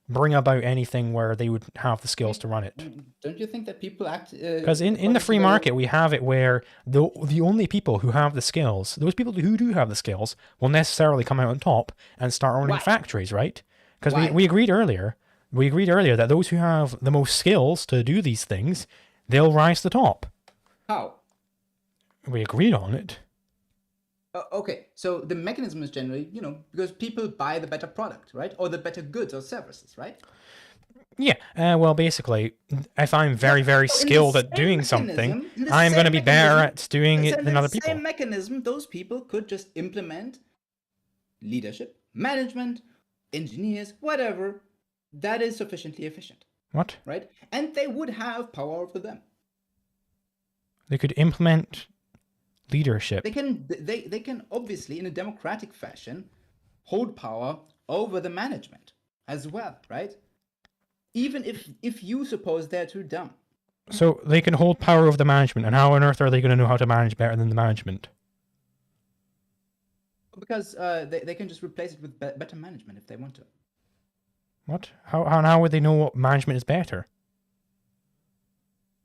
bring about anything where they would have the skills to run it? Don't you think that people act? Because in the free market, we have it where the only people who have the skills, those people who do have the skills, will necessarily come out on top and start owning factories, right? Because we agreed earlier. We agreed earlier that those who have the most skills to do these things, they'll rise to the top. How? We agreed on it. Okay, so the mechanism is generally, because people buy the better product, right? Or the better goods or services, right? Yeah, well, basically, if I'm very, very skilled at doing something, I'm going to be better at doing it than other people. In the same mechanism, those people could just implement leadership, management, engineers, whatever, that is sufficiently efficient. What? Right? And they would have power over them. They could implement leadership. They can obviously, in a democratic fashion, hold power over the management as well, right? Even if you suppose they're too dumb. So they can hold power over the management, and how on earth are they going to know how to manage better than the management? Because they can just replace it with better management if they want to. What? How would they know what management is better?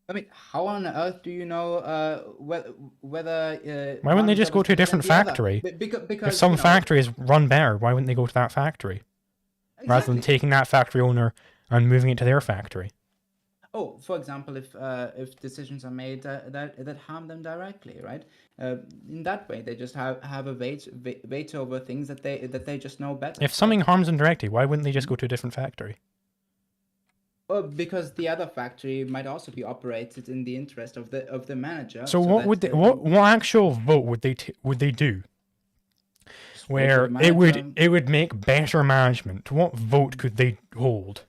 I mean, how on earth do you know whether... why wouldn't they just go to a different factory? Because if some factory is run better, why wouldn't they go to that factory? Exactly. Rather than taking that factory owner and moving it to their factory. Oh, for example, if decisions are made that harm them directly, right? In that way, they just have a weight over things that they just know better. If something harms them directly, why wouldn't they just go to a different factory? Well, because the other factory might also be operated in the interest of the manager. So what actual vote would they do? Where it would make better management. What vote could they hold?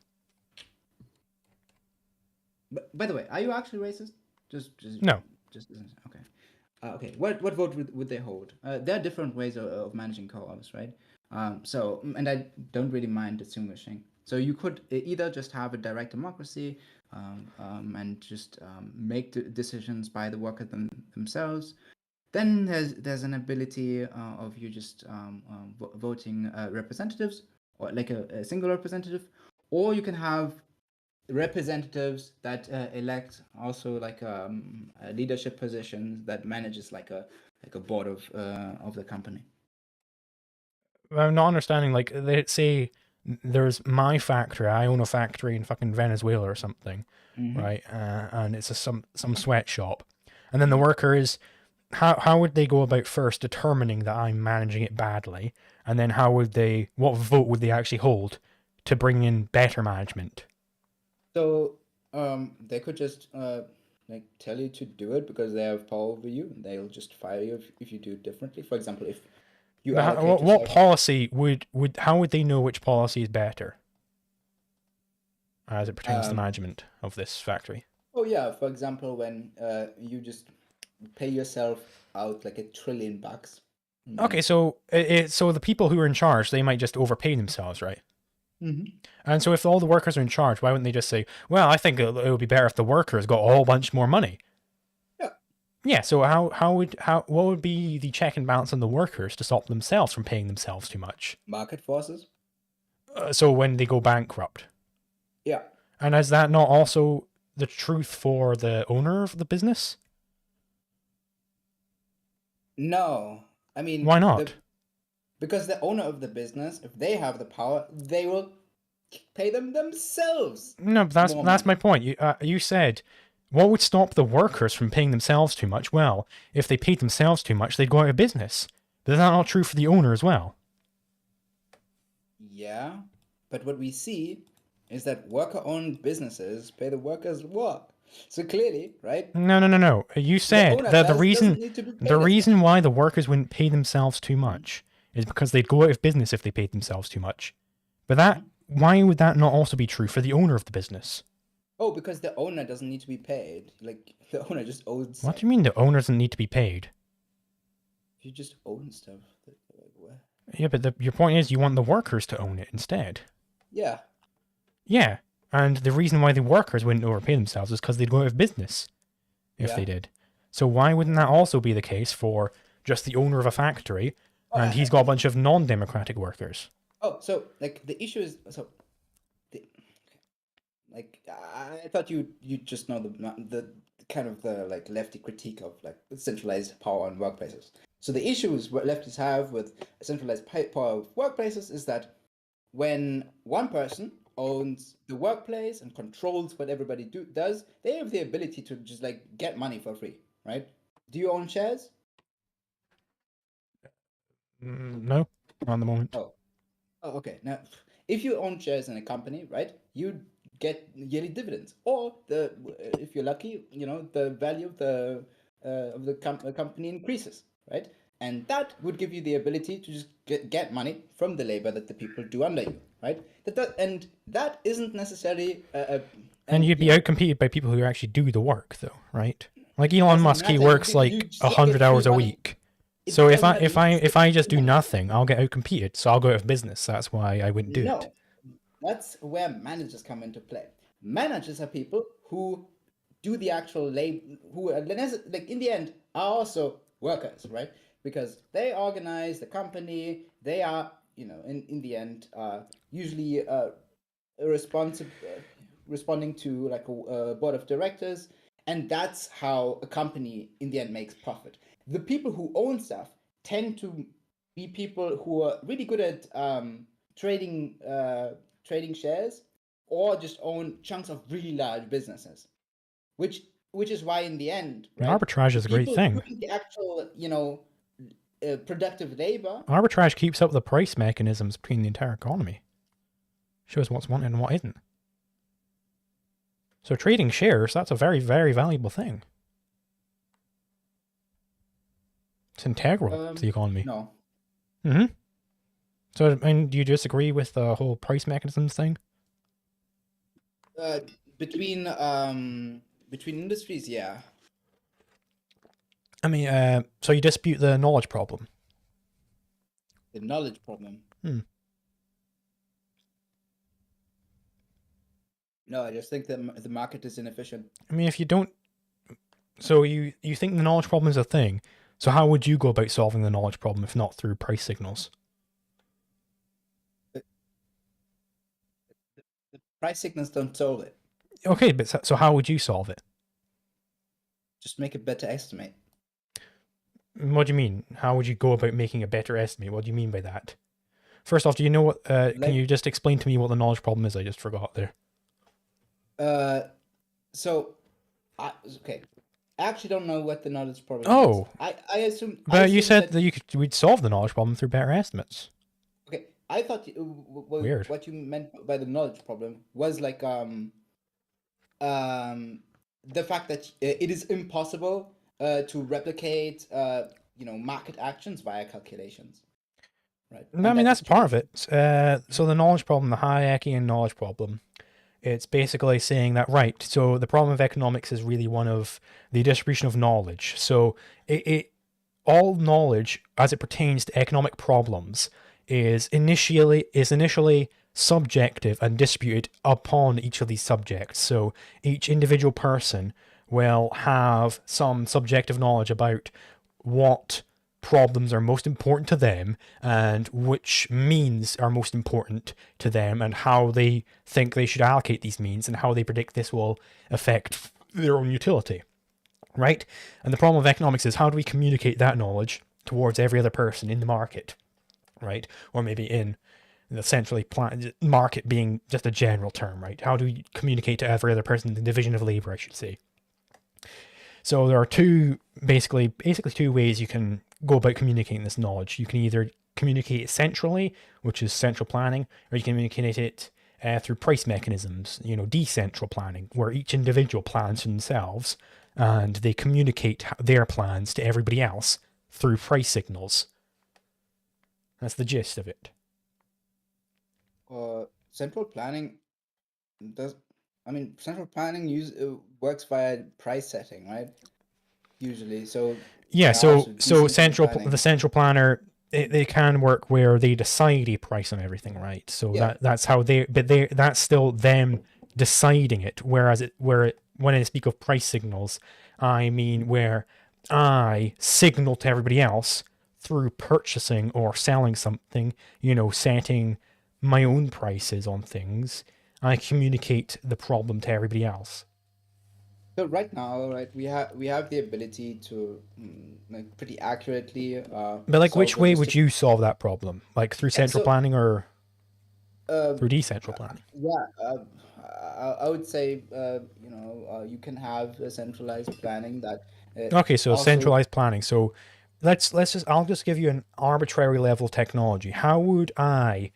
By the way, are you actually racist? Just no. Okay. Okay, what vote would they hold? There are different ways of managing co-ops, right? And I don't really mind distinguishing. So you could either just have a direct democracy and just make decisions by the workers themselves. Then there's an ability of you just voting representatives, or like a single representative, or you can have representatives that elect also like a leadership position that manages like a board of the company. I'm not understanding. Like, they say there's my factory. I own a factory in fucking Venezuela or something, right? And it's some sweatshop, and then the worker is. How would they go about first determining that I'm managing it badly, and then what vote would they actually hold to bring in better management? So they could just like tell you to do it because they have power over you, and they'll just fire you if you do it differently. For example, if you allocate What yourself. policy would how would they know which policy is better as it pertains to the management of this factory? Oh yeah, for example, when you just pay yourself out like $1 trillion. Okay, so so the people who are in charge, they might just overpay themselves, right? Mm-hmm. And so if all the workers are in charge, why wouldn't they just say, well, I think it would be better if the workers got a whole bunch more money? Yeah. Yeah, so what would be the check and balance on the workers to stop themselves from paying themselves too much? Market forces. So when they go bankrupt. Yeah. And is that not also the truth for the owner of the business? No, I mean Why not? because the owner of the business, if they have the power, they will pay them themselves No, but that's more that's my money. point. You said what would stop the workers from paying themselves too much? Well, if they paid themselves too much, they'd go out of business. But is that not true for the owner as well? Yeah, but what we see is that worker-owned businesses pay the workers work. So clearly, right, No. You the said owner that doesn't need to be the paid as reason much. why the workers wouldn't pay themselves too much is because they'd go out of business if they paid themselves too much. But Mhm. why would that not also be true for the owner of the business? Oh, because the owner doesn't need to be paid. Like the owner just owns What stuff. do you mean the owner doesn't need to be paid? If you just own stuff, like, what? Yeah, but your point is you want the workers to own it instead. Yeah. Yeah, and the reason why the workers wouldn't overpay themselves is because they'd go out of business if Yeah. they did. So why wouldn't that also be the case for just the owner of a factory Oh, and he's got a bunch of non-democratic workers? so like the issue is the, like I thought you just know the kind of the like lefty critique of like centralized power on workplaces. So the issues what leftists have with centralized power of workplaces is that when one person owns the workplace and controls what everybody does, they have the ability to just like get money for free, right? Do you own shares? No, not at the moment. Oh, okay. Now, if you own shares in a company, right, you get yearly dividends, or if you're lucky, the value of the company increases, right? And that would give you the ability to just get money from the labor that the people do under you, right? And that isn't necessarily And and you'd be outcompeted by people who actually do the work, though, right? Like Elon doesn't Musk, he matter. works You like still get 100 hours free a money. week. So It doesn't matter. You still if I get just free do money. nothing, I'll get outcompeted. So I'll go out of business. That's why I wouldn't do it. No, that's where managers come into play. Managers are people who do the actual labor, who are like in the end are also workers, right? Because they organize the company. They are, in the end, usually responsible, responding to like a board of directors, and that's how a company in the end makes profit. The people who own stuff tend to be people who are really good at trading trading shares or just own chunks of really large businesses, which is why in the end, And right, arbitrage the is a great people thing. doing the actual productive labor. Arbitrage keeps up the price mechanisms between the entire economy. Shows what's wanted and what isn't. So trading shares, that's a very, very valuable thing. It's integral to the economy. No. Mm-hmm. So, do you disagree with the whole price mechanisms thing? Between between industries, yeah. I mean, so you dispute the knowledge problem? The knowledge problem. Hmm. No, I just think that the market is inefficient. I mean, if you don't, so you think the knowledge problem is a thing. So how would you go about solving the knowledge problem if not through price signals? The, the price signals don't solve it. Okay, but so how would you solve it? Just make a better estimate. What do you mean? How would you go about making a better estimate? What do you mean by that? First off, do you know what? Can you just explain to me what the knowledge problem is? I just forgot there. So, okay. I actually don't know what the knowledge problem Oh, is. I assume. but you said that we'd solve the knowledge problem through better estimates. Okay, I thought Weird. what you meant by the knowledge problem was like the fact that it is impossible to replicate market actions via calculations, right? No, I mean that's part of it. So the knowledge problem, the Hayekian knowledge problem, it's basically saying that, right, so the problem of economics is really one of the distribution of knowledge. So all knowledge as it pertains to economic problems is initially subjective and distributed upon each of these subjects. So each individual person will have some subjective knowledge about what problems are most important to them and which means are most important to them and how they think they should allocate these means and how they predict this will affect their own utility, right? And the problem of economics is how do we communicate that knowledge towards every other person in the market, right? Or maybe in the centrally planned market being just a general term, right? How do we communicate to every other person in the division of labor, I should say? So there are basically two ways you can go about communicating this knowledge. You can either communicate it centrally, which is central planning, or you can communicate it through price mechanisms, decentral planning, where each individual plans for themselves and they communicate their plans to everybody else through price signals. That's the gist of it. Central planning central planning works via price setting, right? Usually, so yeah. So the central planner, they can work where they decide a price on everything, right? So yeah. that's how that's still them deciding it. Whereas when I speak of price signals, I mean where I signal to everybody else through purchasing or selling something, setting my own prices on things. I communicate the problem to everybody else. So right now, right, we have the ability to pretty accurately. But which way would you solve that problem? Like through central planning or through decentral planning? Yeah, I would say you can have a centralized planning that. Okay, so centralized planning. So I'll just give you an arbitrary level of technology. How would I,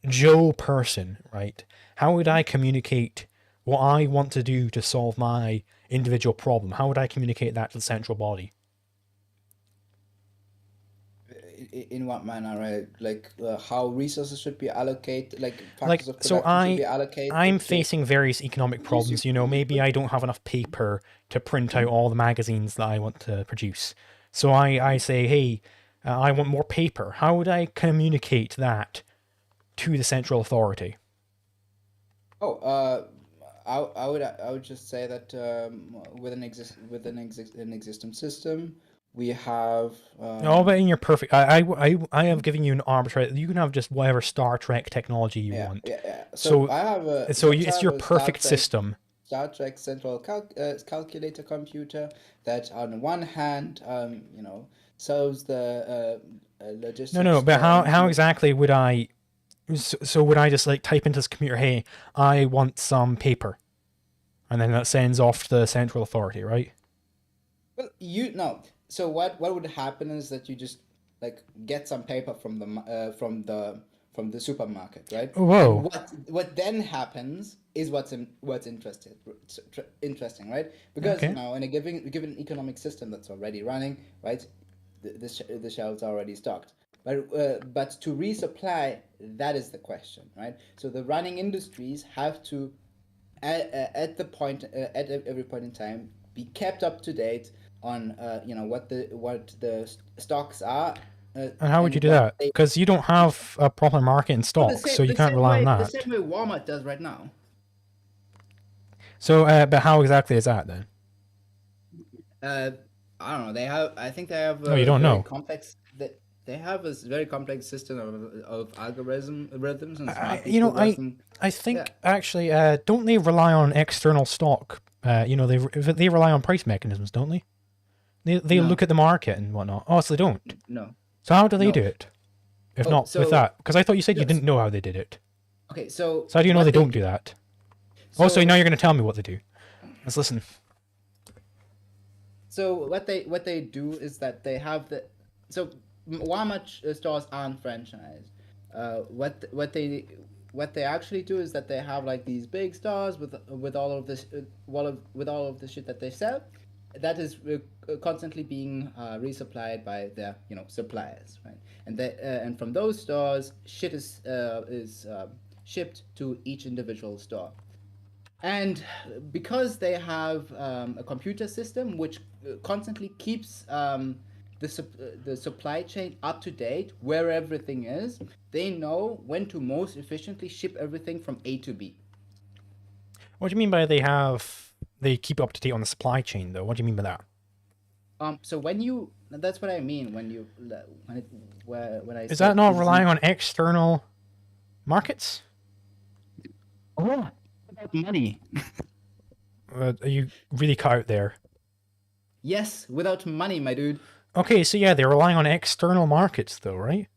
Joe person, right? How would I communicate what I want to do to solve my individual problem? How would I communicate that to the central body? In what manner, right? Like how resources should be allocated, like factors of production should be allocated. I'm facing various economic problems. Maybe I don't have enough paper to print out all the magazines that I want to produce. So I say, hey, I want more paper. How would I communicate that to the central authority? I would just say that with an existing system, we have. But in your perfect, I am giving you an arbitrary. You can have just whatever Star Trek technology you want. Yeah. So I have it's your perfect system. Star Trek central calculator computer that, on one hand, solves the logistics. No. But how exactly would I? So would I just type into this computer, hey, I want some paper, and then that sends off to the central authority, right? Well, So what would happen is that you just get some paper from the supermarket, right? Whoa. And what then happens is what's interesting, right? Because in a given economic system that's already running, right, the shelves are already stocked. But to resupply, that is the question, right? So the running industries have to, at every point in time, be kept up to date on what the stocks are. And how would you And do what that? they Because you don't have a proper market in well, the stocks, same so you can't rely on the that. same way Walmart does right now. So, but how exactly is that then? I don't know. I think they have Oh, you a don't very know. complex. They have a very complex system of algorithms and smart You people know, working. I Yeah. think actually, don't they rely on external stock? They rely on price mechanisms, don't they? They No. look at the market and whatnot. Oh, so they don't. No. So how do they No. do it? If Oh, not with so that, because I thought you said you yes. didn't know how they did it. Okay. So So how do you know what they don't do that? Oh, so So now you're going to tell me what they do. Let's listen. so what they do is that they have Walmart stores aren't franchised. What they actually do is that they have like these big stores with all of this with all of the shit that they sell, that is constantly being resupplied by their suppliers, right? And from those stores, shit is shipped to each individual store. And because they have a computer system which constantly keeps the supply chain up to date where everything is, they know when to most efficiently ship everything from A to B. What do you mean by they keep up to date on the supply chain, though? What do you mean by that? So that's what I mean when I Is say that not relying on external markets? oh, about money. Are you really cut out there? Yes, without money, my dude. Okay, so yeah, they're relying on external markets, though, right?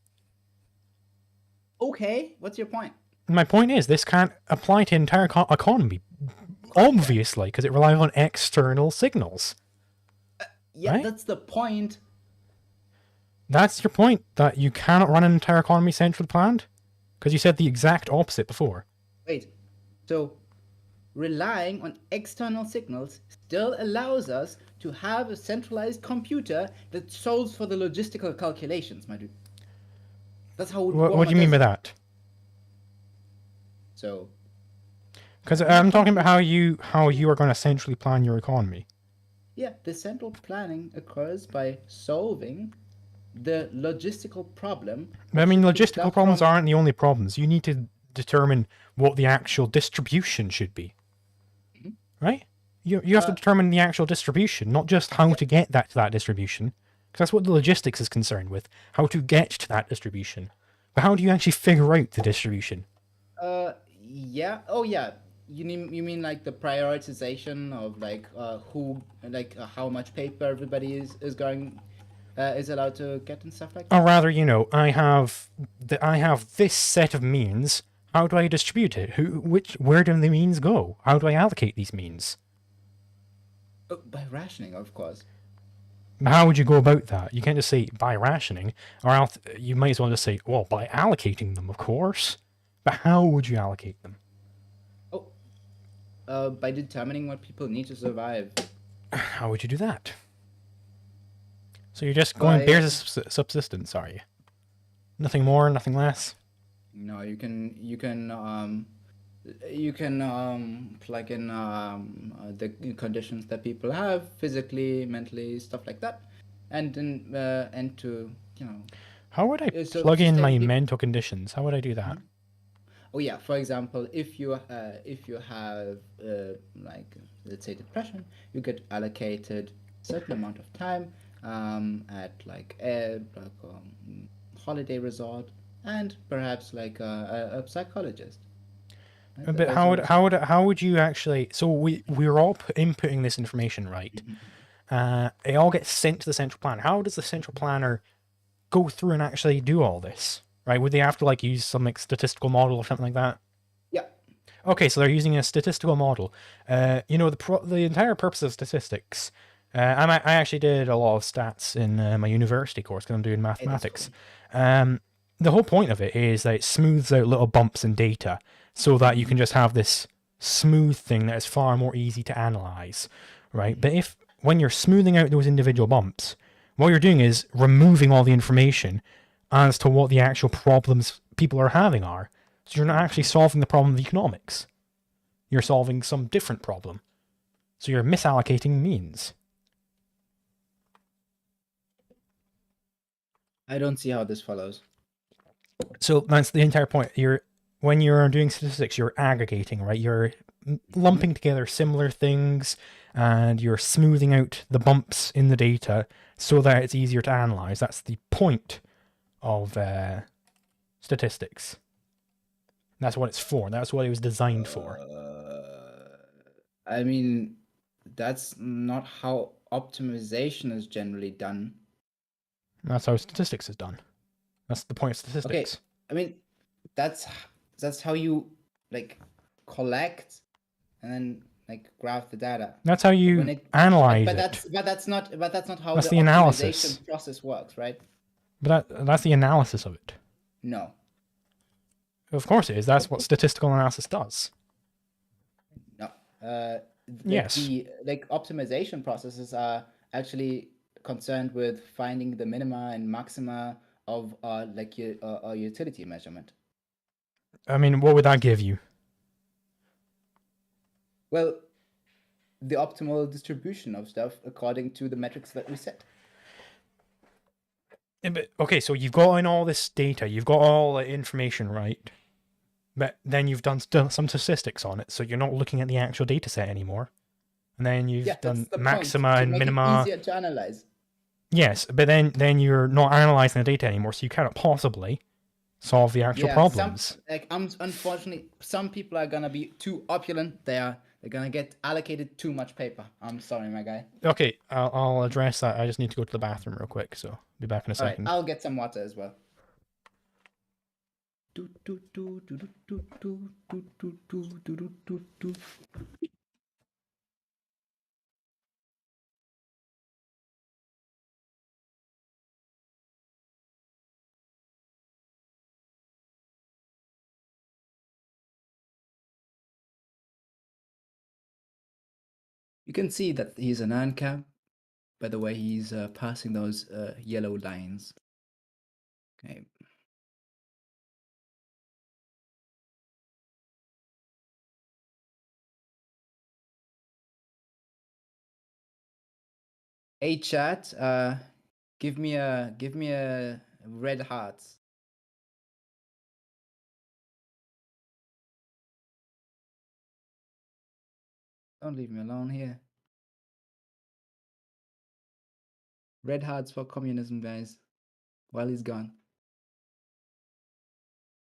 Okay, what's your point? My point is, this can't apply to entire economy, obviously, because it relies on external signals. Yeah, right? That's the point. That's your point, that you cannot run an entire economy centrally planned? Because you said the exact opposite before. Wait, so relying on external signals still allows us to have a centralized computer that solves for the logistical calculations, my dude. That's how What do you mean by that? So, because I'm talking about how you are going to centrally plan your economy. Yeah, the central planning occurs by solving the logistical problem. But I mean, logistical problems aren't the only problems. You need to determine what the actual distribution should be. Mm-hmm. Right? You have to determine the actual distribution, not just how to get to that distribution. Because that's what the logistics is concerned with. How to get to that distribution. But how do you actually figure out the distribution? Yeah. Oh, yeah. You mean like the prioritization of how much paper everybody is allowed to get and stuff like that? Or rather, I have this set of means. How do I distribute it? Where do the means go? How do I allocate these means? By rationing, of course. How would you go about that? You can't just say by rationing, or else you might as well just say, well, by allocating them, of course. But how would you allocate them? By determining what people need to survive. How would you do that? So you're just going bare subsistence, are you? Nothing more, nothing less? No, you can plug in the conditions that people have physically, mentally, stuff like that, and to How would I plug in my mental conditions? How would I do that? Oh yeah, for example, if you have let's say depression, you get allocated a certain amount of time at a holiday resort, and perhaps a psychologist. Right? But how would you actually? So we're all inputting this information, right? It all gets sent to the central planner. How does the central planner go through and actually do all this? Right? Would they have to use some statistical model or something like that? Yeah. Okay, so they're using a statistical model. The entire purpose of statistics. I actually did a lot of stats in my university course because I'm doing mathematics. The whole point of it is that it smooths out little bumps in data so that you can just have this smooth thing that is far more easy to analyze, right? But when you're smoothing out those individual bumps, what you're doing is removing all the information as to what the actual problems people are having are. So you're not actually solving the problem of economics. You're solving some different problem. So you're misallocating means. I don't see how this follows. So that's the entire point. When you're doing statistics, you're aggregating, right? You're lumping together similar things, and you're smoothing out the bumps in the data so that it's easier to analyze. That's the point of statistics. That's what it's for. That's what it was designed for. I mean, that's not how optimization is generally done. That's how statistics is done. That's the point of statistics. Okay, I mean, that's how you like collect and then like graph the data. That's how you analyze but it. that's not how That's the the analysis. optimization process works, right? But that's the analysis of it. No. Of course it is. That's what statistical analysis does. No. Yes. The optimization processes are actually concerned with finding the minima and maxima of your utility measurement. I mean, what would that give you? Well, the optimal distribution of stuff according to the metrics that we set. Okay, so you've got in all this data, you've got all the information, right? But then you've done some statistics on it, so you're not looking at the actual data set anymore. And then you've done maxima and minima. Easier to analyze. Yes, but then you're not analyzing the data anymore, so you cannot possibly solve the actual problems. Unfortunately, some people are gonna be too opulent. They're gonna get allocated too much paper. I'm sorry, my guy. Okay, I'll address that. I just need to go to the bathroom real quick, so be back in a second. I'll get some water as well. You can see that he's an ANCAP by the way he's passing those yellow lines. Okay. Hey chat, give me a red heart. Don't leave me alone here. Red hearts for communism, guys. While he's gone.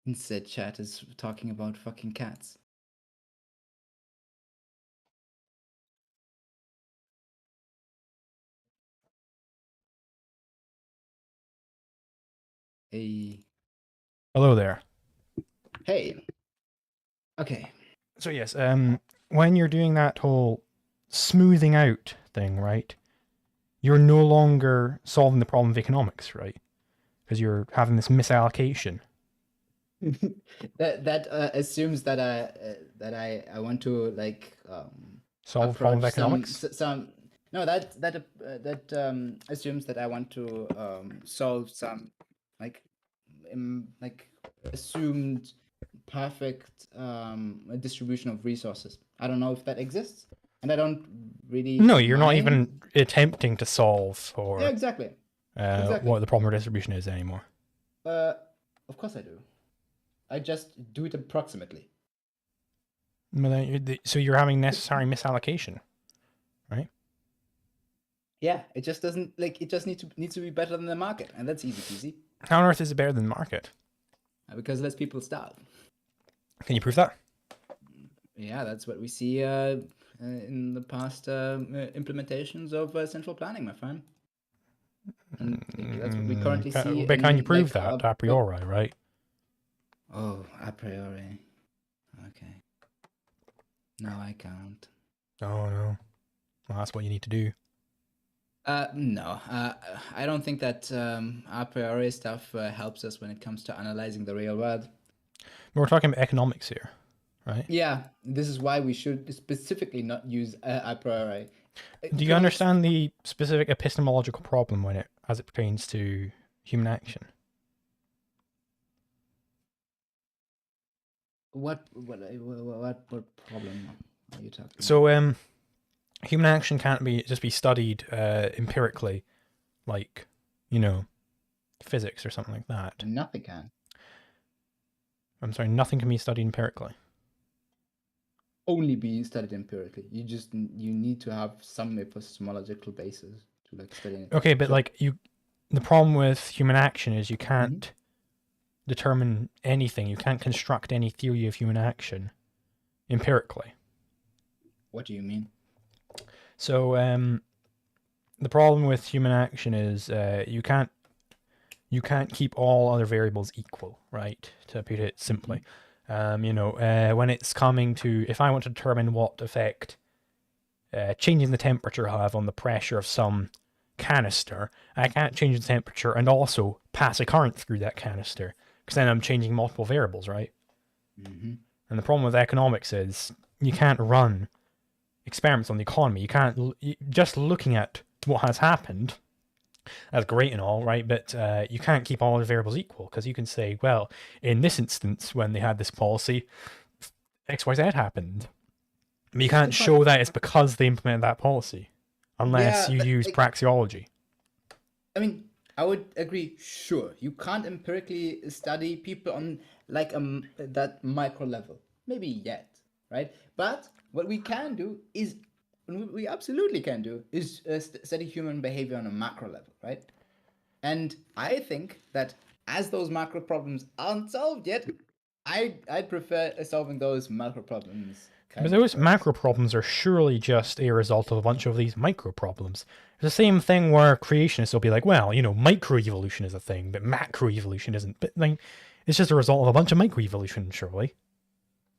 Instead, chat is talking about fucking cats. Hey. Hello there. Hey. Okay. So yes, when you're doing that whole smoothing out thing, right? You're no longer solving the problem of economics, right? Because you're having this misallocation. that assumes that I want to like solve the problem of economics. That assumes that I want to solve some like assumed perfect distribution of resources. I don't know if that exists, and I don't really. No, you're not even attempting to solve or exactly. What the problem of distribution is anymore. Of course I do. I just do it approximately. So you're having necessary misallocation, right? Yeah, it just doesn't it just needs to be better than the market, and that's easy peasy. How on earth is it better than the market? Because less people starve. Can you prove that? Yeah, that's what we see in the past implementations of central planning, my friend. And that's what we currently see. But can you prove that a priori, right? Oh, a priori. Okay. No, I can't. Oh, no. Well, that's what you need to do. No. I don't think that a priori stuff helps us when it comes to analyzing the real world. But we're talking about economics here, right? Yeah, this is why we should specifically not use a priori. Do you understand the specific epistemological problem as it pertains to human action? What problem are you talking about? So, human action can't just be studied empirically, like, physics or something like that. Nothing can. I'm sorry, nothing can be studied empirically. Only be studied empirically. You need to have some epistemological basis to like study it. Okay, but So- like the problem with human action is you can't determine anything. You can't construct any theory of human action empirically. What do you mean? So the problem with human action is you can't keep all other variables equal, right? To put it simply, when it's coming to, if I want to determine what effect changing the temperature have on the pressure of some canister, I can't change the temperature and also pass a current through that canister, because then I'm changing multiple variables, right? And the problem with economics is you can't run experiments on the economy. You can't, just looking at what has happened, that's great and all, right? But you can't keep all the variables equal, because you can say, well, in this instance, when they had this policy, X, Y, Z happened. But you can't show that it's because they implemented that policy, unless you use praxeology. I mean, I would agree. Sure, you can't empirically study people on like that micro level. Maybe yet, right? But what we can do is, we absolutely can do, is study human behavior on a macro level, right? And I think that as those macro problems aren't solved yet, I'd prefer solving those macro problems. But those macro problems are surely just a result of a bunch of these micro problems. It's the same thing where creationists will be like, well, microevolution is a thing, but macroevolution isn't. But like, it's just a result of a bunch of microevolution, surely.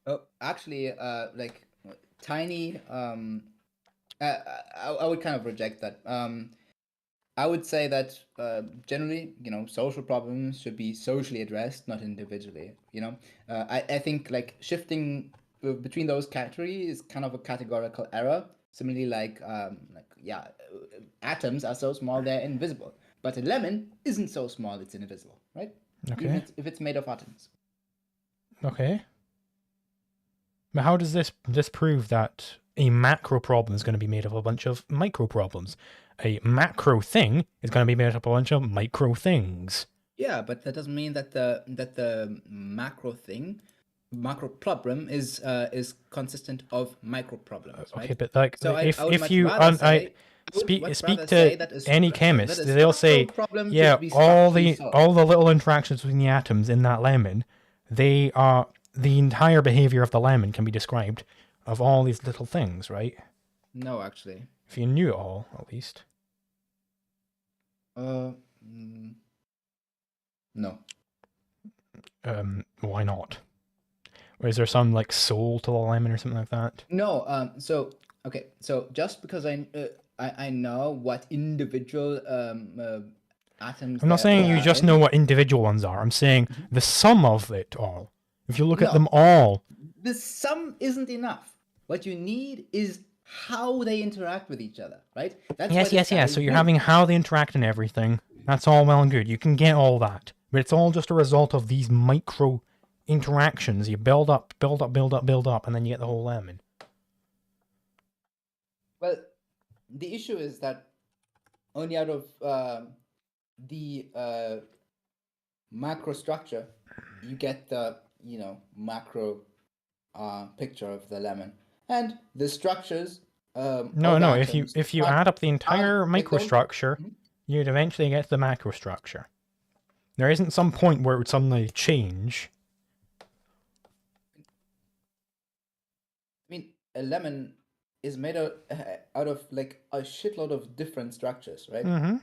Oh, actually, like tiny. I would kind of reject that. I would say that generally, social problems should be socially addressed, not individually. I think like shifting between those categories is kind of a categorical error. Similarly, atoms are so small they're invisible, but a lemon isn't so small it's invisible, right? Okay. Even if it's made of atoms. Okay. But how does this prove that a macro problem is going to be made of a bunch of micro problems? A macro thing is going to be made up of a bunch of micro things. Yeah, but that doesn't mean that the macro problem is consistent of micro problems, right? Okay, but like, So if you speak to any chemist, they'll say, yeah, all the little interactions between the atoms in that lemon, they are the entire behavior of the lemon can be described of all these little things, right? No, actually. If you knew it all, at least. No. Why not? Or is there some like soul to the lemon or something like that? No. So just because I know what individual atoms. I'm not saying you just know what individual ones are. I'm saying the sum of it all. If you look at them all, the sum isn't enough. What you need is how they interact with each other, right? Yes. So you're having how they interact and everything. That's all well and good. You can get all that. But it's all just a result of these micro interactions. You build up, and then you get the whole lemon. Well, the issue is that only out of the macro structure, you get the macro picture of the lemon, and the structures. No. If you add up the entire microstructure, you'd eventually get the macrostructure. There isn't some point where it would suddenly change. I mean, a lemon is made out of like a shitload of different structures, right? Mm-hmm.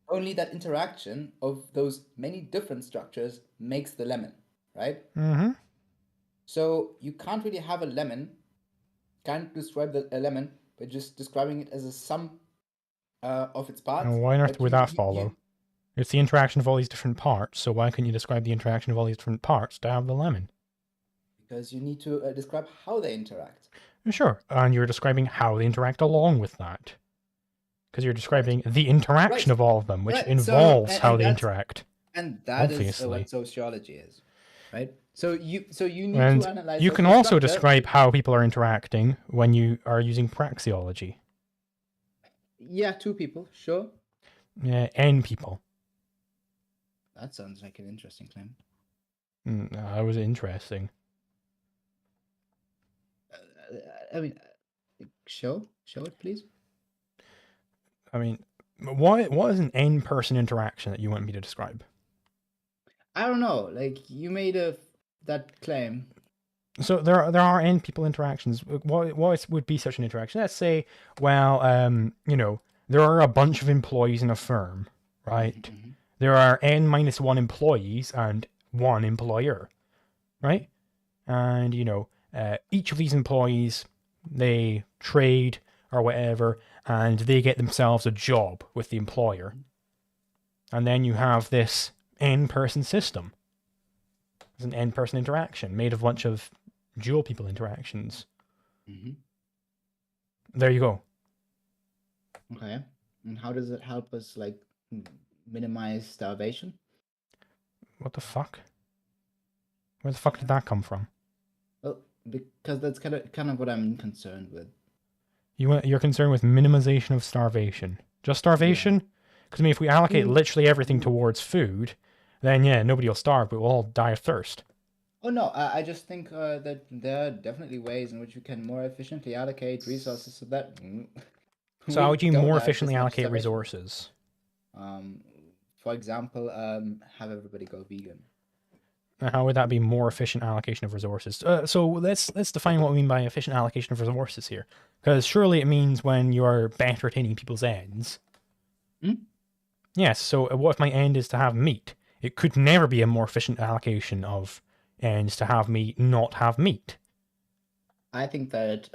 Only that interaction of those many different structures makes the lemon, right? Mm-hmm. So you can't really have a lemon, can't describe a lemon by just describing it as a sum of its parts. And why on earth would that follow? It's the interaction of all these different parts, so why couldn't you describe the interaction of all these different parts to have the lemon? Because you need to describe how they interact. Sure, and you're describing how they interact along with that. Because you're describing the interaction of all of them, which involves how they interact. And that is what sociology is, right? So you need to analyze. You can also describe how people are interacting when you are using praxeology. Yeah, two people, sure. N people. That sounds like an interesting claim. That was interesting. I mean, show it, please. I mean, what is an n-person interaction that you want me to describe? I don't know. Like you made that claim. So there are n people interactions. What would be such an interaction? Let's say, well, there are a bunch of employees in a firm, right? Mm-hmm. There are n minus one employees and one employer, right? And each of these employees, they trade or whatever, and they get themselves a job with the employer, and then you have this n-person system. It's an n-person interaction made of a bunch of dual people interactions. Mm-hmm. There you go. Okay. And how does it help us like minimize starvation? What the fuck? Where the fuck did that come from? Well, because that's kind of what I'm concerned with. You're concerned with minimization of starvation. Just starvation? Because I mean, if we allocate literally everything towards food, then yeah, nobody will starve, but we'll all die of thirst. Oh no, I just think that there are definitely ways in which we can more efficiently allocate resources so that So how would you don't more have this efficiently much allocate starvation. resources? For example, have everybody go vegan. How would that be more efficient allocation of resources? So let's define what we mean by efficient allocation of resources here, because surely it means when you are better attaining people's ends. Yes. So what if my end is to have meat? It could never be a more efficient allocation of ends to have meat, not have meat. I think that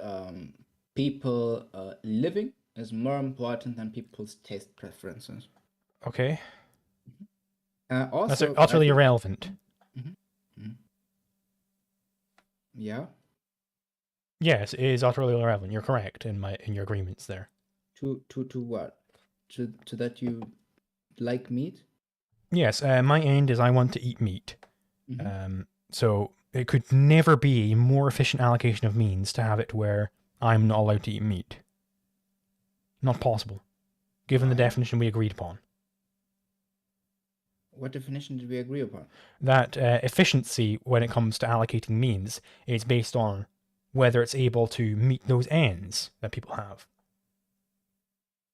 people living is more important than people's taste preferences. Okay. Also, that's utterly irrelevant. Yeah. Yes, it is utterly irrelevant. You're correct in your agreements there. To what? To that you like meat? Yes, my end is I want to eat meat. So it could never be a more efficient allocation of means to have it where I'm not allowed to eat meat. Not possible, given the definition we agreed upon. What definition did we agree upon? That efficiency, when it comes to allocating means, is based on whether it's able to meet those ends that people have.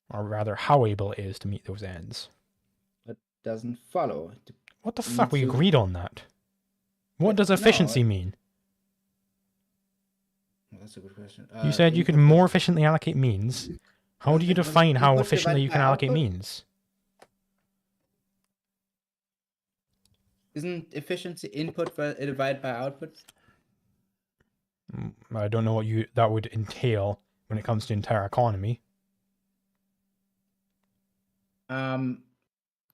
Or rather, how able it is to meet those ends. That doesn't follow. What the fuck? We agreed on that. What does efficiency mean? Well, that's a good question. You said you could more efficiently allocate means. How do you define how efficiently you can allocate means? Isn't efficiency input divided by output? I don't know what that would entail when it comes to entire economy.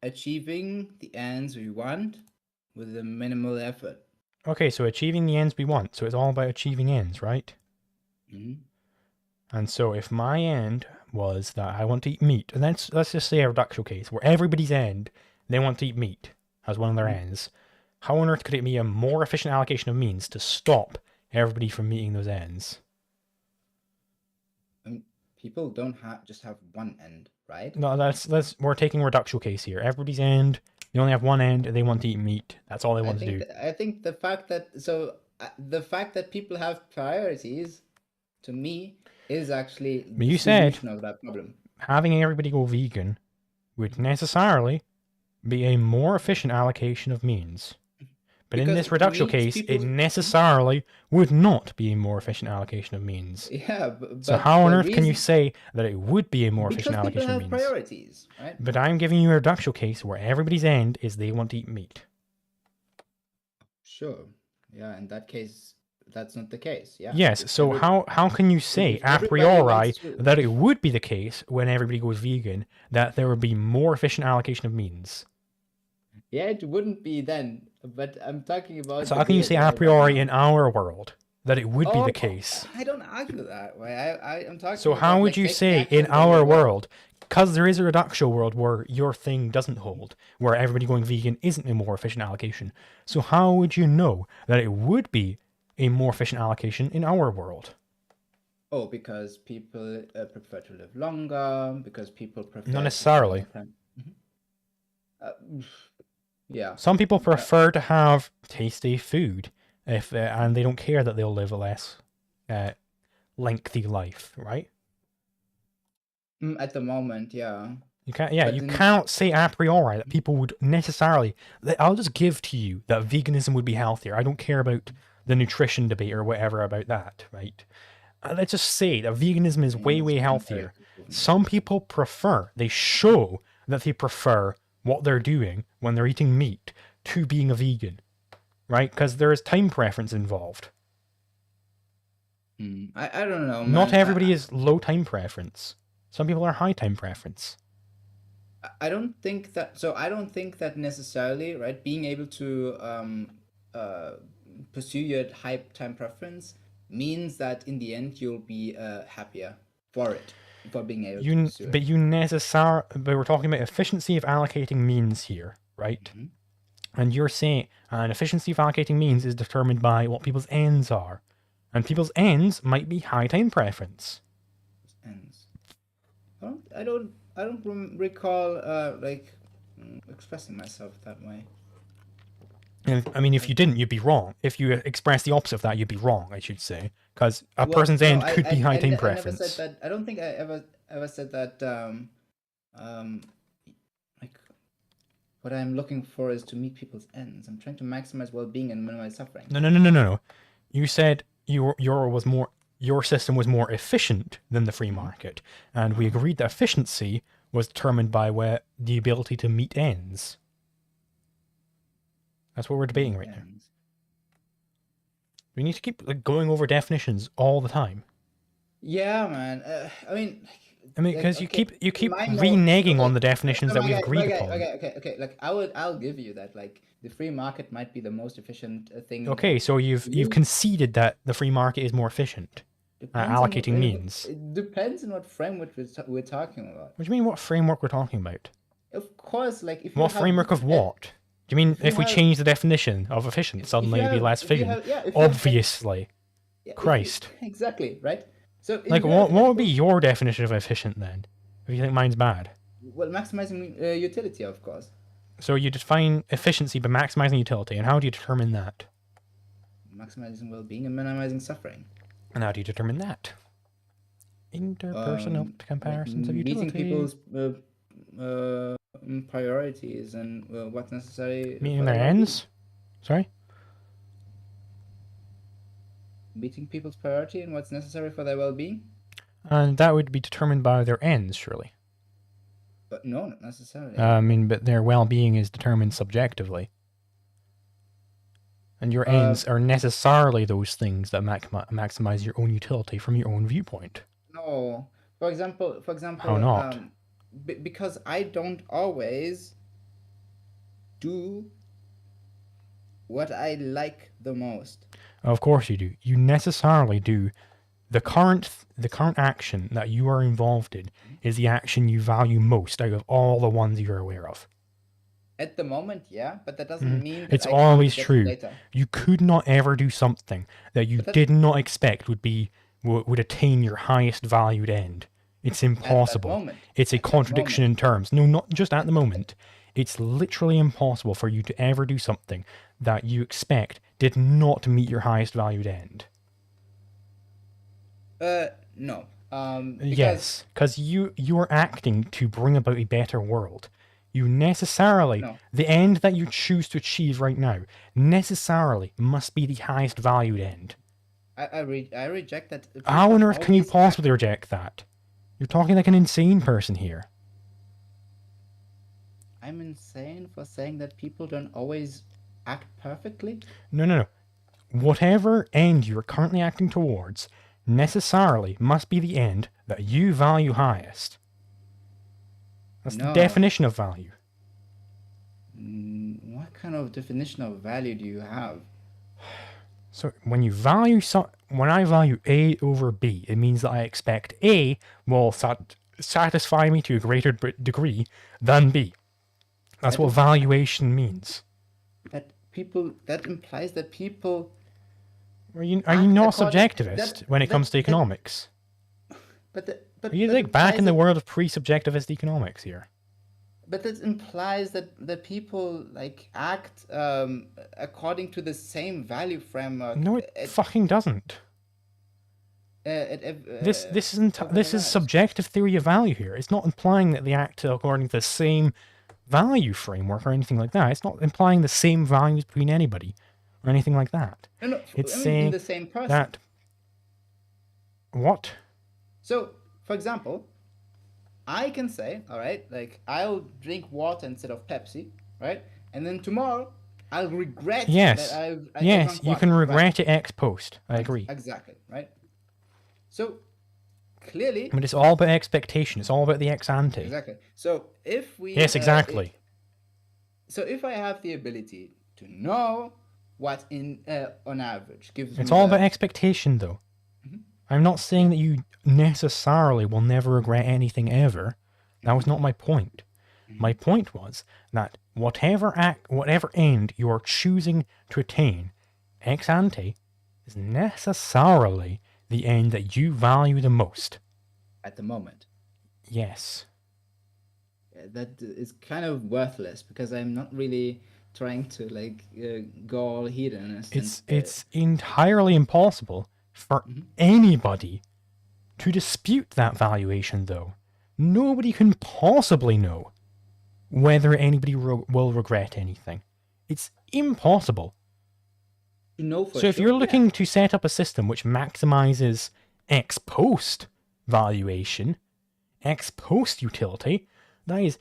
Achieving the ends we want with a minimal effort. Okay, so achieving the ends we want. So it's all about achieving ends, right? And so if my end was that I want to eat meat, and let's just say a reductio case where everybody's end, they want to eat meat as one of their ends. How on earth could it be a more efficient allocation of means to stop everybody from meeting those ends? People don't just have one end, right? No, we're taking a reductio case here. Everybody's end, they only have one end, and they want to eat meat. That's all they want to do. I think the fact that people have priorities, to me, is actually the solution of that problem. Having everybody go vegan would necessarily be a more efficient allocation of means. But in this reductio case, it necessarily would not be a more efficient allocation of means. Yeah, so how on earth can you say that it would be a more efficient allocation of means? Because people have priorities, right? But I'm giving you a reductio case where everybody's end is they want to eat meat. Sure. Yeah, in that case, that's not the case. Yeah. Yes, so how can you say a priori that it would be the case when everybody goes vegan that there would be more efficient allocation of means? Yeah, it wouldn't be then, but I'm talking about... So how can you say a priori in our world that it would be the case? I don't argue that way. I'm talking so how would you say in our world, because there is a reductio world where your thing doesn't hold, where everybody going vegan isn't a more efficient allocation, so how would you know that it would be a more efficient allocation in our world? Oh, because people prefer to live longer, because people prefer... Not necessarily. Yeah. Some people prefer to have tasty food and they don't care that they'll live a less lengthy life, right? At the moment, yeah. You cannot say a priori that people would necessarily. I'll just give to you that veganism would be healthier. I don't care about the nutrition debate or whatever about that, right? Let's just say that veganism is way, way healthier. Some people they show that they prefer what they're doing when they're eating meat to being a vegan, right? Because there is time preference involved. I don't know, man. Not everybody is low time preference. Some people are high time preference. I don't think that. So I don't think that necessarily, right? Being able to pursue your high time preference means that in the end you'll be happier for it, for being able to pursue it. But we're talking about efficiency of allocating means here, right? And you're saying an efficiency of allocating means is determined by what people's ends are, and people's ends might be high time preference. Ends. I don't recall expressing myself that way. I mean, if you didn't, you'd be wrong. If you express the opposite of that, you'd be wrong, I should say. Because a person's end could be high time preference. I never said that. I don't think I ever said that. Like, what I'm looking for is to meet people's ends. I'm trying to maximize well-being and minimize suffering. No. You said your system was more efficient than the free market, and we agreed that efficiency was determined by the ability to meet ends. That's what we're debating right now. We need to keep going over definitions all the time. Yeah, man. I mean, because you keep reneging on the definitions that we've agreed upon. Okay. Like I'll give you that. Like the free market might be the most efficient thing. Okay, so you've conceded that the free market is more efficient at allocating means. It depends on what framework we're talking about. What do you mean? What framework we're talking about? Of course, like if what framework of what? Do you mean if we change the definition of efficient, suddenly it'd be less efficient? Obviously. Christ. Exactly, right? So like, what would be your definition of efficient then? If you think mine's bad? Well, maximizing utility, of course. So you define efficiency by maximizing utility, and how do you determine that? Maximizing well-being and minimizing suffering. And how do you determine that? Interpersonal comparisons of utility. Meeting people's priorities and what's necessary. Meeting their ends? Sorry? Meeting people's priority and what's necessary for their well-being? And that would be determined by their ends, surely. But no, not necessarily. But their well-being is determined subjectively. And your ends are necessarily those things that maximize your own utility from your own viewpoint. No. For example. How not? Because I don't always do what I like the most. Of course you do. You necessarily do. The current action that you are involved in is the action you value most out of all the ones you're aware of. At the moment, yeah, but that doesn't mean that it's always true. You could not ever do something that you did not expect would attain your highest valued end. It's impossible. It's a contradiction in terms. No, not just at the moment. It's literally impossible for you to ever do something that you expect did not meet your highest valued end. No. Yes, because you are acting to bring about a better world. You necessarily, the end that you choose to achieve right now, necessarily must be the highest valued end. I reject that. How on earth can you possibly reject that? You're talking like an insane person here. I'm insane for saying that people don't always act perfectly? No. Whatever end you're currently acting towards necessarily must be the end that you value highest. That's the definition of value. What kind of definition of value do you have? So when I value A over B, it means that I expect A will satisfy me to a greater degree than B. That's what valuation means. That implies that people... Are you not a subjectivist when it comes to economics? Are you back in the world of pre-subjectivist economics here? But that implies that people like act according to the same value framework No, it fucking doesn't. This over their this is lives. subjective theory of value here. It's not implying that they act according to the same value framework or anything like that. It's not implying the same values between anybody or anything like that. No, no, It's I mean in saying the same person. that what? So, for example, I can say, all right, like I'll drink water instead of Pepsi, right? And then tomorrow I'll regret that Yes. I Yes, drank you water. can Right. regret it ex post. I agree. Exactly, right? So clearly, But it's all about expectation. It's all about the ex ante. exactly. So if we Yes, exactly. so if I have the ability to know what on average gives It's me all the, about expectation, though. I'm not saying that you necessarily will never regret anything ever. That was not my point. My point was that whatever end you are choosing to attain, ex ante, is necessarily the end that you value the most. at the moment. Yes. That is kind of worthless because I'm not really trying to like go all hedonist. It's entirely impossible for anybody to dispute that valuation, though. Nobody can possibly know whether anybody will regret anything. It's impossible. to know for So if sure, you're yeah. looking to set up a system which maximizes ex post valuation, ex post utility, that is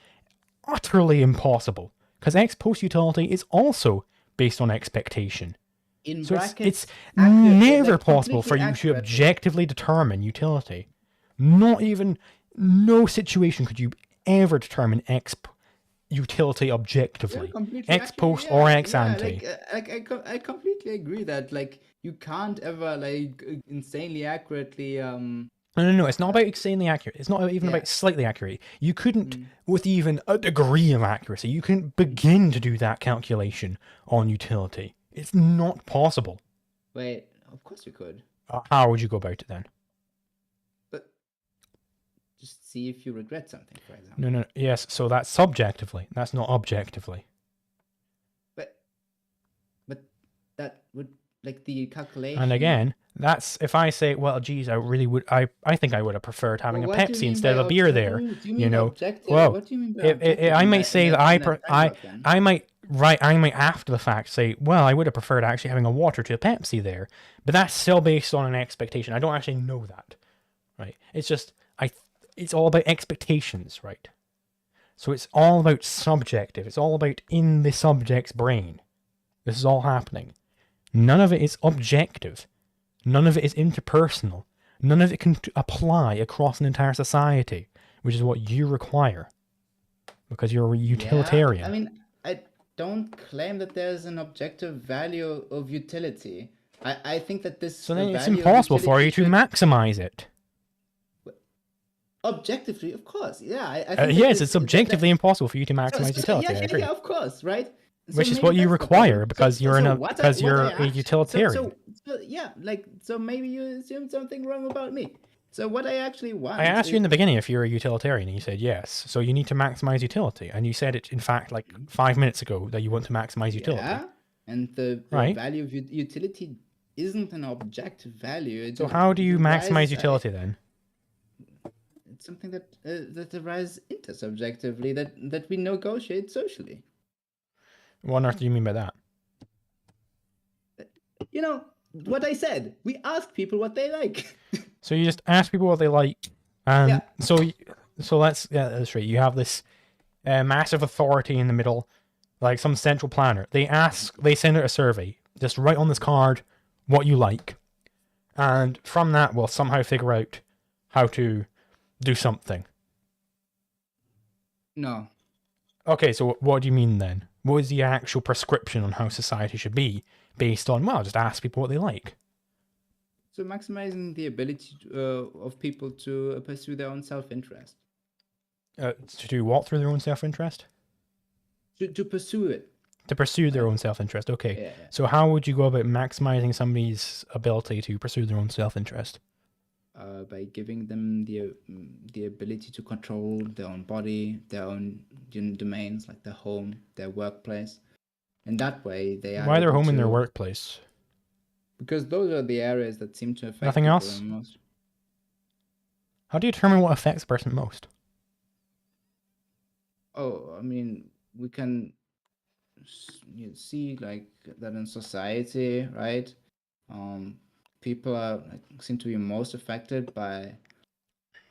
utterly impossible. Because ex post utility is also based on expectation. in So brackets, it's accurate, never like, possible for completely you to accurately. objectively determine utility. Not even, no situation could you ever determine utility Yeah, objectively. completely Ex accurate, post or yeah, ex yeah, ante. I completely agree that like you can't ever like insanely accurately No, it's not about insanely accurate. It's not even Yeah. about slightly accurate. You couldn't, with even a degree of accuracy, you couldn't begin to do that calculation on utility. It's not possible. wait, of course you could, How would you go about it then? but just see if you regret something, for example. No, yes, so that's subjectively. That's not objectively. But that would like the calculation. And again, that's if I say, well, geez, I really would, I think I would have preferred having a Pepsi instead of a beer there. Do you You mean know, objective? well, What do you mean by objective? I in might that- say in that in that framework, then? I might after the fact say, well, I would have preferred actually having a water to a Pepsi there, but that's still based on an expectation. I don't actually know that, right? It's just it's all about expectations, right? So it's all about subjective. It's all about in the subject's brain. This is all happening. None of it is objective. None of it is interpersonal. None of it can apply across an entire society, which is what you require. Because you're a utilitarian. Yeah, I mean, I don't claim that there's an objective value of utility. I think that this. So then it's value of impossible for you utility to should- maximize it. Objectively, of course, yeah. I think that Yes, this- it's objectively impossible for you to maximize utility. I agree. Yeah, of course, right? So Which is maybe what you that's the require problem. because you're a utilitarian. So yeah, like so maybe you assumed something wrong about me. So what I actually want. I asked you in the beginning if you're a utilitarian, and you said yes. So you need to maximize utility, and you said it in fact like 5 minutes ago that you want to maximize utility. Yeah, and the Right. value of utility isn't an objective value. So how do you maximize utility then? It's something that arises intersubjectively that we negotiate socially. What on earth do you mean by that? You know what I said. We ask people what they like. So you just ask people what they like, and Yeah. so let's that's right. You have this massive authority in the middle, like some central planner. They send out a survey. Just write on this card what you like, and from that we'll somehow figure out how to do something. No. Okay, so what do you mean then? What is the actual prescription on how society should be based on? Well, just ask people what they like. So maximizing the ability of people to pursue their own self-interest. To do what through their own self-interest? To pursue it. To pursue their own self-interest. Okay. Yeah. So how would you go about maximizing somebody's ability to pursue their own self-interest? By giving them the ability to control their own body, their own domains like their home, their workplace. And that way they are Why their able home and their to, workplace? because those are the areas that seem to affect Nothing people the else? most. How do you determine what affects a person most? Oh, I mean, we can you see like that in society, right? People are seem to be most affected by,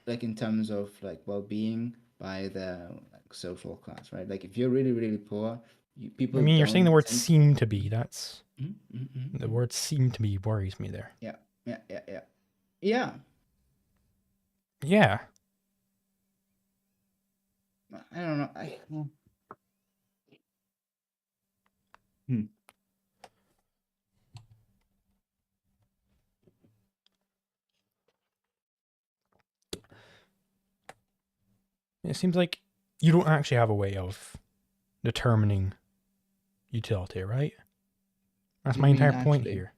like, in terms of like well-being, by the like social class, right? Like if you're really really poor, I people mean, you're saying the don't word tend. seem to be. That's Mhm, mhm, mhm, the mhm. word seem to be worries me there. Yeah, yeah, yeah, yeah, yeah. Yeah. I don't know. Hmm. It seems like you don't actually have a way of determining utility, right? That's You my mean entire point actually? here.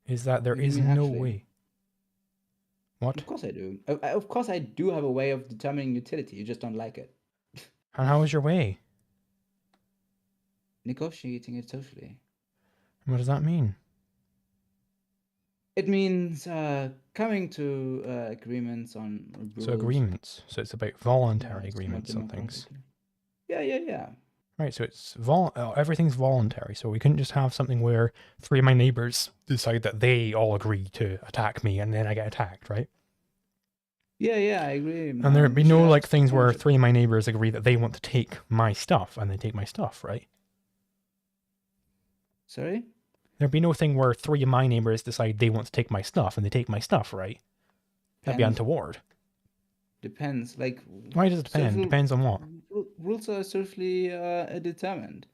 Is that there What do you is mean no actually? way. What? Of course I do. Of course I do have a way of determining utility. You just don't like it. And how is your way? Negotiating it socially. What does that mean? It means coming to agreements on So rules. agreements. So it's about Yeah, voluntary somewhat agreements on things. democratically. Yeah, yeah, yeah. Right, so it's everything's voluntary. So we couldn't just have something where three of my neighbors decide that they all agree to attack me and then I get attacked, right? Yeah, yeah, I agree. And there'd be We should no have like things where ownership. three of my neighbors agree that they want to take my stuff and they take my stuff, right? Sorry? There'd be no thing where three of my neighbors decide they want to take my stuff and they take my stuff, right? That'd be Depends. untoward. Depends. Like, Why does it depend? social Depends on what? rules are socially determined.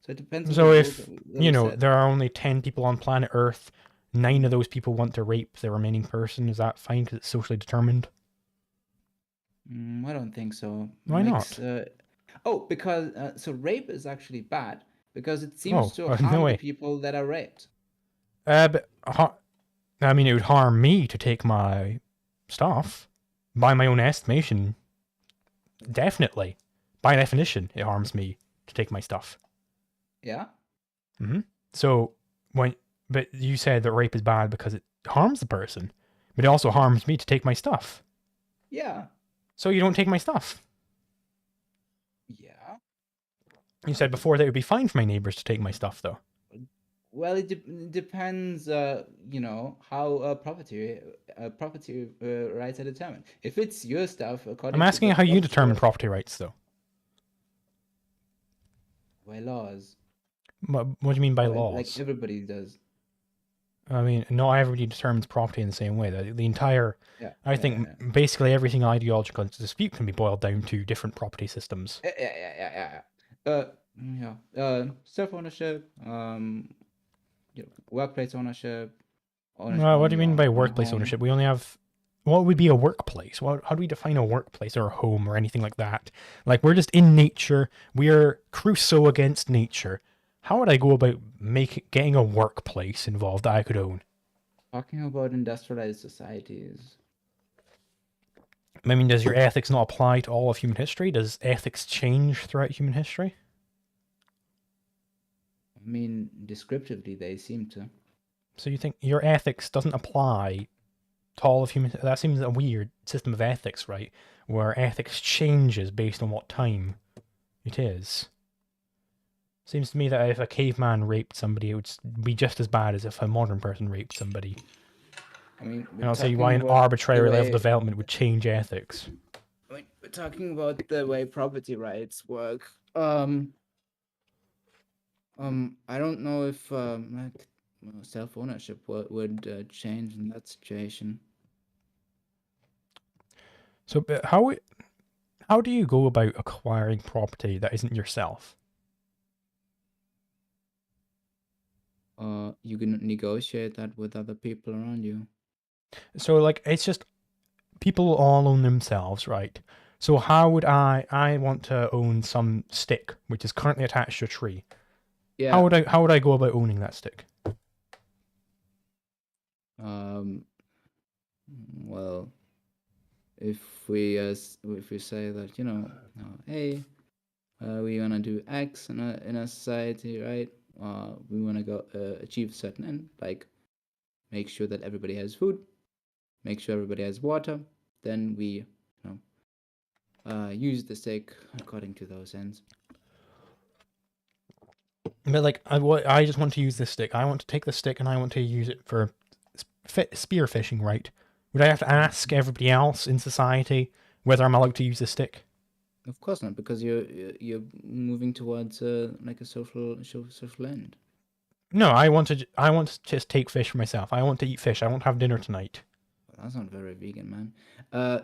So it depends on the So rules if, that we set. there are only 10 people on planet Earth, 9 of those people want to rape the remaining person, is that fine because it's socially determined? I don't think so. Why Makes not? because so rape is actually bad because it seems Oh, to no harm the way. people that are raped. But I mean, it would harm me to take my stuff. By my own estimation, definitely. By definition, it harms me to take my stuff. Yeah. So but you said that rape is bad because it harms the person, but it also harms me to take my stuff. Yeah. So you don't take my stuff. Yeah. You said before that it would be fine for my neighbors to take my stuff, though. Well, it depends. How property rights are determined. If it's your stuff, I'm according to asking the how you property determine laws, property rights, though. by laws, What do you mean by like laws? everybody does. I mean, not everybody determines property in the same way. The entire, Yeah. I Yeah. think, Yeah. basically everything ideological dispute can be boiled down to different property systems. Yeah. Yeah. Yeah. Yeah. Yeah. Self ownership. Workplace ownership. Ownership What on do you your mean by own workplace home. ownership? We only have. What would be a workplace? How do we define a workplace or a home or anything like that? Like, we're just in nature. We're Crusoe against nature. How would I go about getting a workplace involved that I could own? Talking about industrialized societies. I mean, does your ethics not apply to all of human history? Does ethics change throughout human history? I mean, descriptively, they seem to. So you think your ethics doesn't apply to all of human? That seems a weird system of ethics, right? Where ethics changes based on what time it is. Seems to me that if a caveman raped somebody, it would be just as bad as if a modern person raped somebody. I mean, I we're don't see why talking an about the arbitrary level of way. development would change ethics. I mean, we're talking about the way property rights work. I don't know if like self ownership would change in that situation. So, but how do you go about acquiring property that isn't yourself? You can negotiate that with other people around you. So, like, it's just people all own themselves, right? So how would I want to own some stick which is currently attached to a tree? Yeah. How would I go about owning that stick? Well, if we say that, hey, we want to do X in a society, right? We want to go achieve a certain end, like make sure that everybody has food, make sure everybody has water. Then we, use the stick according to those ends. But like, I just want to use this stick. I want to take the stick and I want to use it for spear fishing, right? Would I have to ask everybody else in society whether I'm allowed to use the stick? Of course not, because you're moving towards like a social end. No, I want to just take fish for myself. I want to eat fish. I want to have dinner tonight. Well, that's not very vegan, man.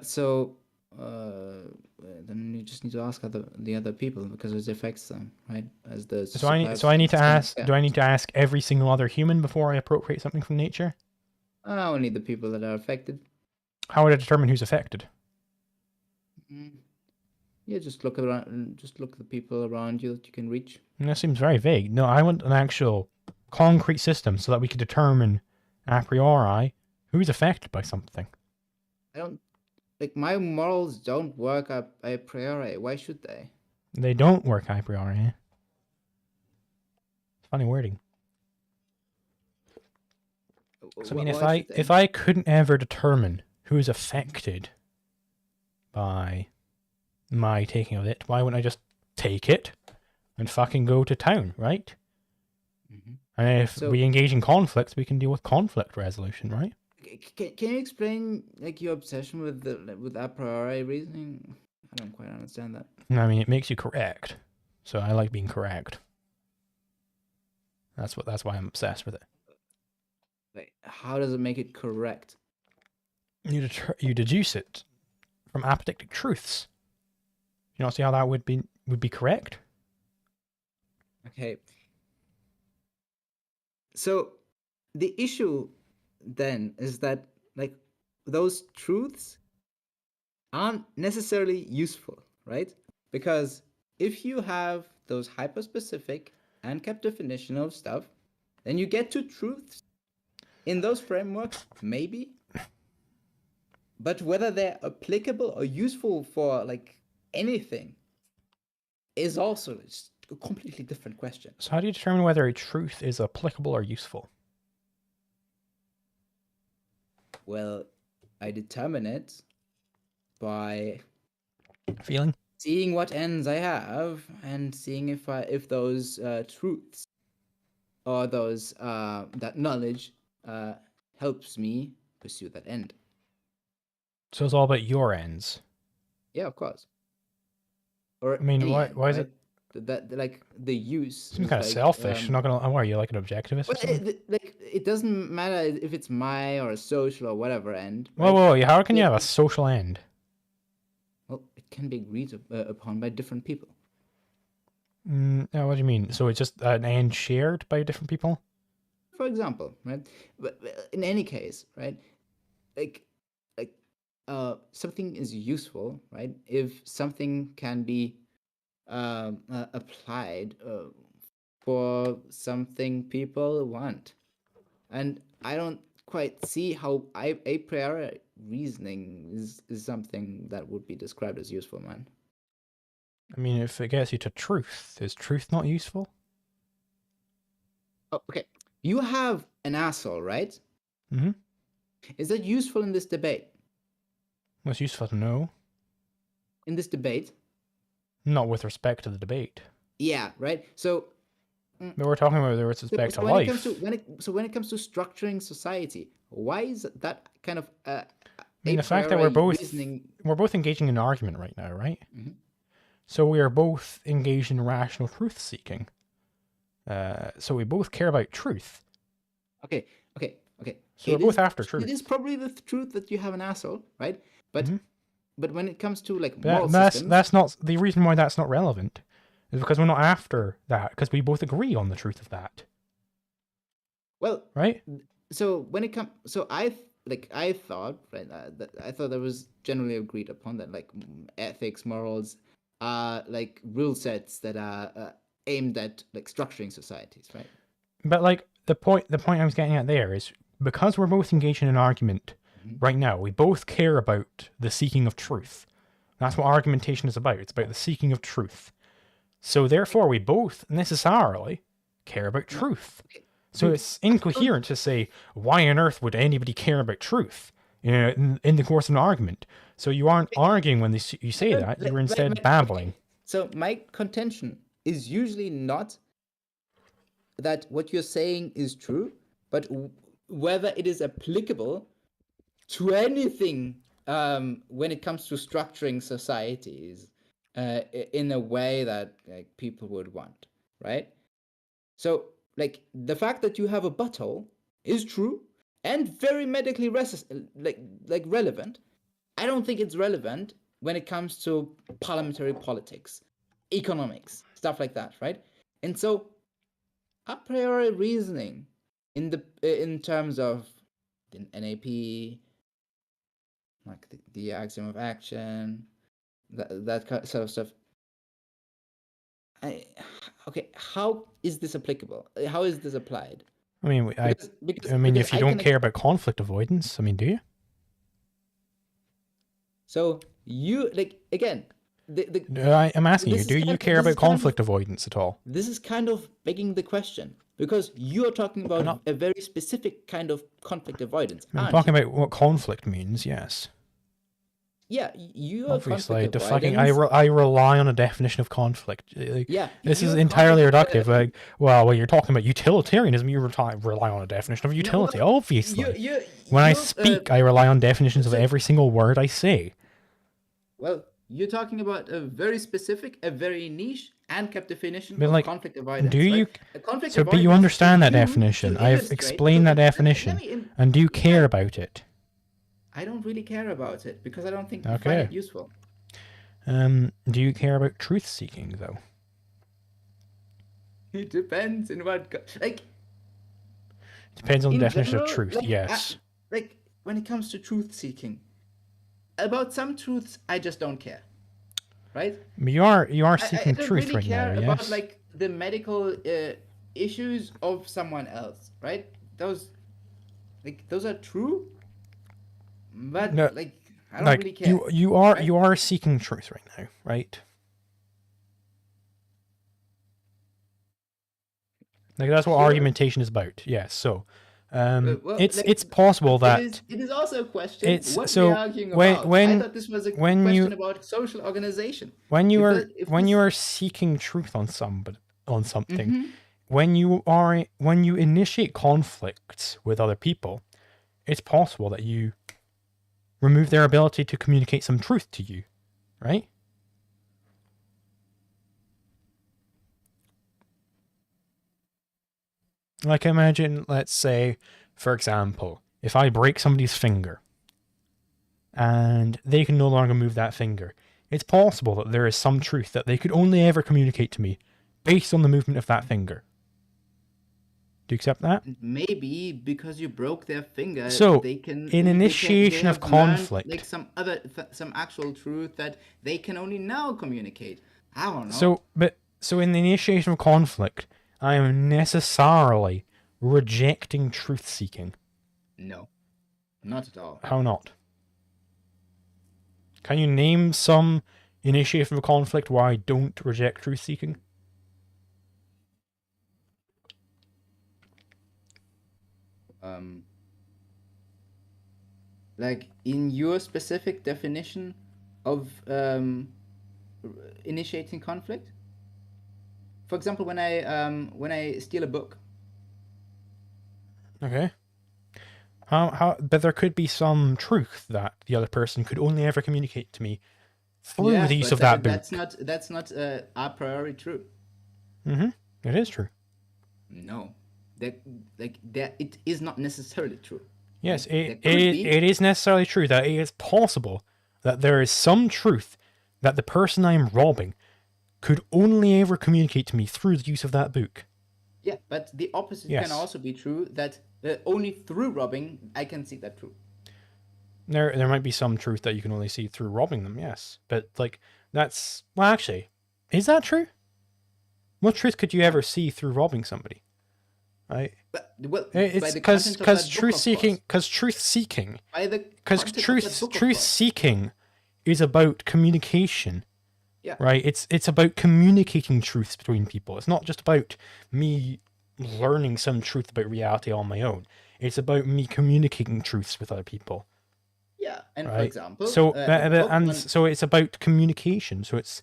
So then you just need to ask the other people, because it affects them, right? As the So I need to ask. Do I need to ask every single other human before I appropriate something from nature? Only the people that are affected. How would I determine who's affected? Yeah, just look around. Just look at the people around you that you can reach. That seems very vague. No, I want an actual concrete system so that we could determine a priori who's affected by something. I don't like my morals don't work a priori. Why should they? They don't work a priori. Funny wording. So I mean, if I couldn't ever determine who's affected by my taking of it, why wouldn't I just take it and fucking go to town, right? Mm-hmm. And if we engage in conflict, we can deal with conflict resolution, right? Can you explain like your obsession with a priori reasoning? I don't quite understand that. I mean, it makes you correct, so I like being correct. That's why I'm obsessed with it. Like, how does it make it correct? You deduce it from apodictic truths. You not see how that would be correct? Okay. So the issue then is that like those truths aren't necessarily useful, right? Because if you have those hyperspecific and kept definition of stuff, then you get to truths in those frameworks, maybe. But whether they're applicable or useful for like anything is also a completely different question. So how do you determine whether a truth is applicable or useful? Well, I determine it by feeling, seeing what ends I have, and seeing if those truths or those that knowledge helps me pursue that end. So it's all about your ends. Yeah, of course. Or I mean, why end, is right? it that like the use? Seems kind of selfish. I'm not gonna. Why are you like an objectivist? Well, it doesn't matter if it's my or a social or whatever end. Right? Whoa! How can you have a social end? Well, it can be agreed upon by different people. What do you mean? So it's just an end shared by different people? For example, right? But in any case, right? Like something is useful, right? If something can be applied for something people want, and I don't quite see how a priori reasoning is something that would be described as useful, man. I mean, if it gets you to truth, is truth not useful? Oh, okay. You have an asshole, right? Mm-hmm. Is that useful in this debate? What's useful to know? In this debate? Not with respect to the debate. Yeah, right. So. But we're talking about with respect to life. When it comes to structuring society, why is that kind of? I mean, the fact that we're both engaging in an argument right now, right? Mm-hmm. So we are both engaged in rational truth seeking. So we both care about truth. Okay. So we're both after truth. It is probably the truth that you have an asshole, right? But but when it comes to like moral systems, that's not the reason why that's not relevant. Is because we're not after that, because we both agree on the truth of that. Well, right. So when it comes, so I thought, right, I thought that was generally agreed upon that like ethics, morals, like rule sets that are aimed at like structuring societies, right? But like the point I was getting at there is because we're both engaged in an argument right now. We both care about the seeking of truth. That's what argumentation is about. It's about the seeking of truth. So therefore, we both necessarily care about truth. So it's incoherent to say, why on earth would anybody care about truth in the course of an argument? So you aren't arguing when you say that, you're instead babbling. So my contention is usually not that what you're saying is true, but whether it is applicable to anything when it comes to structuring societies in a way that like people would want, right? So like the fact that you have a butthole is true and very medically relevant. I don't think it's relevant when it comes to parliamentary politics, economics, stuff like that, right? And so a priori reasoning in terms of the NAP, like the axiom of action, that sort of stuff. Okay, how is this applicable? How is this applied? I mean, if you don't care about conflict avoidance, I mean, do you? So you like again. I'm asking you, do you care about conflict avoidance at all? This is kind of begging the question because you are talking about a very specific kind of conflict avoidance. I'm talking about what conflict means. Yes. Yeah, you are obviously defining. I rely on a definition of conflict. Yeah, this is entirely reductive. Like, well, when you're talking about utilitarianism, you rely on a definition of utility. No, obviously, when I speak, I rely on definitions of every single word I say. Well, you're talking about a very specific, a very niche, and kept definition of conflict avoidance. Do you? Right? But you understand that definition. I've explained that definition, and do you care about it? I don't really care about it because I don't think I find it useful. Do you care about truth seeking though? It depends in what depends on the definition of truth. Yes. Like when it comes to truth seeking, about some truths I just don't care. Right? You are seeking truth really right now. I don't really care yes? about like the medical issues of someone else. Right? Those are true. But no, I don't really care. You are seeking truth right now, right? Like that's what argumentation is about. Yes. So, it's possible that it is also a question. What so we're arguing about. I thought this was a question about social organization. When you are seeking truth on something, mm-hmm. when you initiate conflicts with other people, it's possible that you remove their ability to communicate some truth to you, right? Like imagine, let's say, for example, if I break somebody's finger and they can no longer move that finger, it's possible that there is some truth that they could only ever communicate to me based on the movement of that finger. Do you accept that? Maybe because you broke their finger, so they can in initiation of conflict, like some actual truth that they can only now communicate. I don't know. So in the initiation of conflict, I am necessarily rejecting truth seeking. No, not at all. How not? Can you name some initiation of conflict where I don't reject truth seeking? Like in your specific definition of initiating conflict. For example, when I steal a book. Okay. But there could be some truth that the other person could only ever communicate to me through the use of that book. That's not a priori true. Mm-hmm. It is true. No. That it is not necessarily true. Yes, it is necessarily true that it is possible that there is some truth that the person I am robbing could only ever communicate to me through the use of that book. Yeah, but the opposite can also be true, that only through robbing I can see that truth. There might be some truth that you can only see through robbing them, yes. But that's actually, is that true? What truth could you ever see through robbing somebody? Right? Well, by It's the content of that book, truth of seeking, course. because By the content of that book, of truth course. seeking is about communication, Yeah. right? It's about communicating truths between people. It's not just about me learning some truth about reality on my own. It's about me communicating truths with other people, Yeah. And for right? example, So a book on so it's about communication. So it's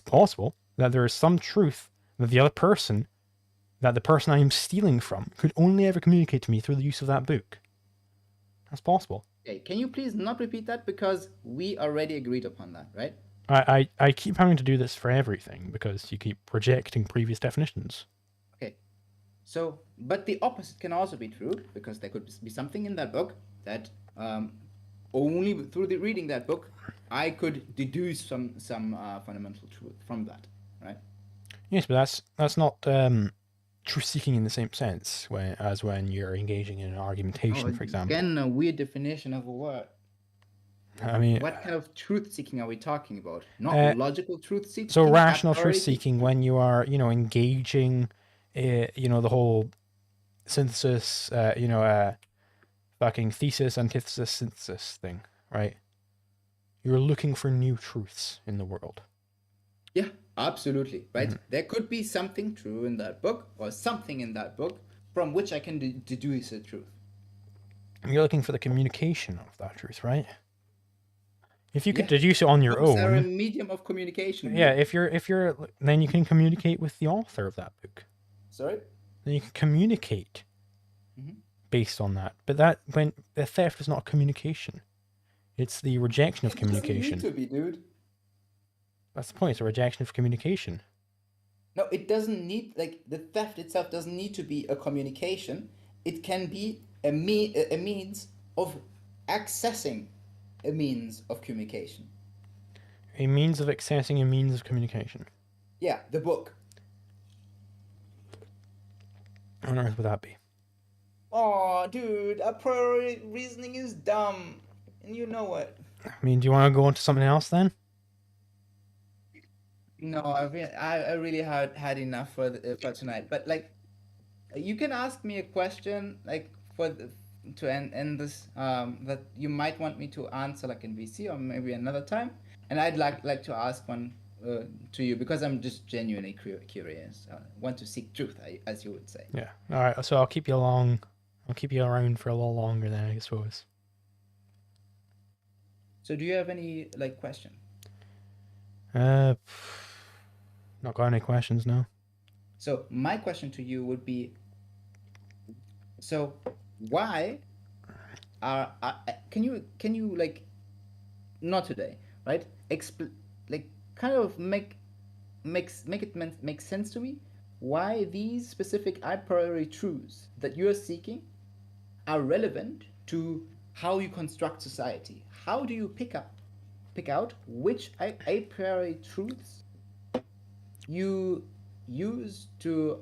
possible that there is some truth that the person I am stealing from could only ever communicate to me through the use of that book. That's possible. Okay, can you please not repeat that? Because we already agreed upon that, right? I keep having to do this for everything because you keep rejecting previous definitions. Okay. So, but the opposite can also be true, because there could be something in that book that only through reading that book I could deduce some fundamental truth from that, right? Yes, but that's not truth seeking in the same sense as when you're engaging in an argumentation, for example. Again, a weird definition of a word. I mean, What kind of truth seeking are we talking about? Not logical truth seeking. So rational truth seeking, when you are, engaging, the whole synthesis, fucking thesis, antithesis, synthesis thing, right? You're looking for new truths in the world. Yeah, absolutely, right? There could be something true in that book, or something in that book from which I can deduce the truth. You're looking for the communication of that truth, right? If you could deduce it on your Books are a own, medium of communication. yeah. If you're, then you can communicate with the author of that book. Sorry. Then you can communicate based on that. But when the theft is not communication, it's the rejection of communication. It doesn't need to be, dude. That's the point. It's a rejection of communication. No, it doesn't need, like, the theft itself doesn't need to be a communication. It can be a means of accessing a means of communication. A means of accessing a means of communication. Yeah, the book. What on earth would that be? Oh, dude, a priori reasoning is dumb, and you know it. I mean, do you want to go on to something else then? No, I really had enough for tonight. But like, you can ask me a question like to end this that you might want me to answer like in VC or maybe another time, and I'd like to ask one to you, because I'm just genuinely curious. Want to seek truth, as you would say. Yeah. All right. So I'll keep you along. I'll keep you around for a little longer then, I suppose. So do you have any like question? Not got any questions now. So my question to you would be, so why can you like, not today, right? Like kind of make it make sense to me why these specific a priori truths that you're seeking are relevant to how you construct society. How do you pick out which a priori truths you use to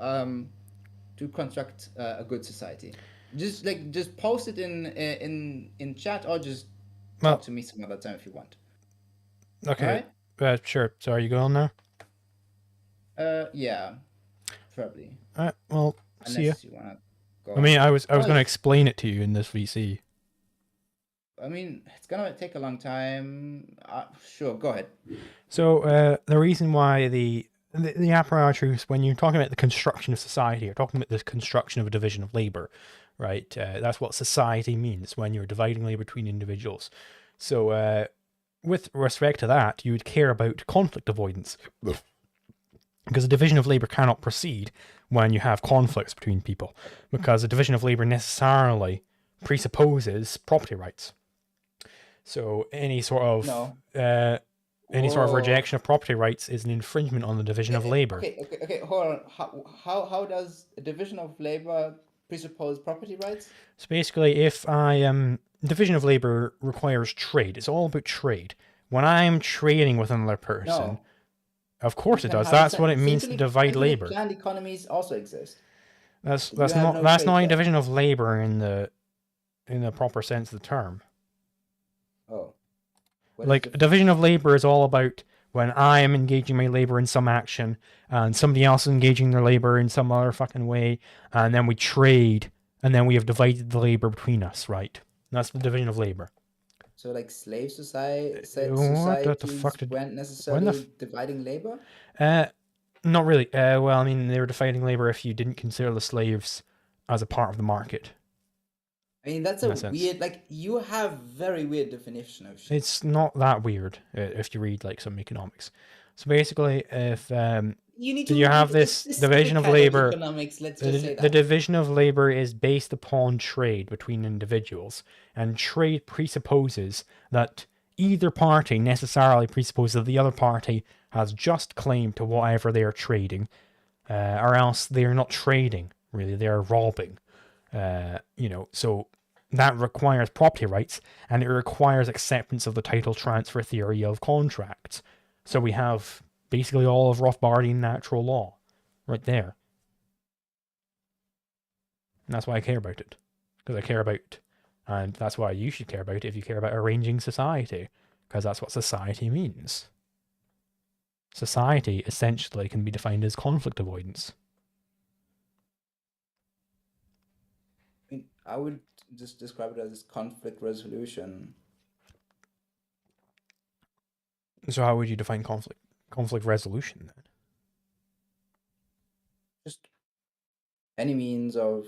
construct a good society? Just post it in chat, or just talk to me some other time if you want. Okay. Right? Sure. So are you going now? Yeah, probably. All right. Well, see ya. Unless you wanna go. I mean, I was going to explain it to you in this VC. I mean, it's gonna take a long time. Sure, go ahead. So the reason why the a priori truths, when you're talking about the construction of society, you're talking about the construction of a division of labor, right? That's what society means when you're dividing labor between individuals. So with respect to that, you would care about conflict avoidance, because a division of labor cannot proceed when you have conflicts between people, because a division of labor necessarily presupposes property rights. So any sort of rejection of property rights is an infringement on the division of labor. Okay. Hold on. How does a division of labor presuppose property rights? So basically, if division of labor requires trade. It's all about trade. When I'm trading with another person, of course it does. That's what it means to divide labor. Planned economies also exist. That's not a division of labor in the proper sense of the term. Oh. Like a division of labor is all about when I am engaging my labor in some action and somebody else is engaging their labor in some other fucking way, and then we trade, and then we have divided the labor between us, right? That's the division of labor. So like slave What the societies fuck did... weren't when the necessarily dividing labor? Not really. Well, I mean, they were dividing labor if you didn't consider the slaves as a part of the market. I mean, that's In a a sense. weird, like, you have very weird definition of shit. It's not that weird if you read like some economics. So basically, if you have this division of labor, economics, let's just say the that. division of labor is based upon trade between individuals, and trade presupposes that either party necessarily presupposes that the other party has just claim to whatever they are trading, or else they are not trading, really, they are robbing. So that requires property rights, and it requires acceptance of the title transfer theory of contracts. So we have basically all of Rothbardian natural law right there. And that's why I care about it. Because I care about, and that's why you should care about it if you care about arranging society. Because that's what society means. Society essentially can be defined as conflict avoidance. I mean, I would just describe it as conflict resolution. So how would you define conflict resolution then? Just any means of,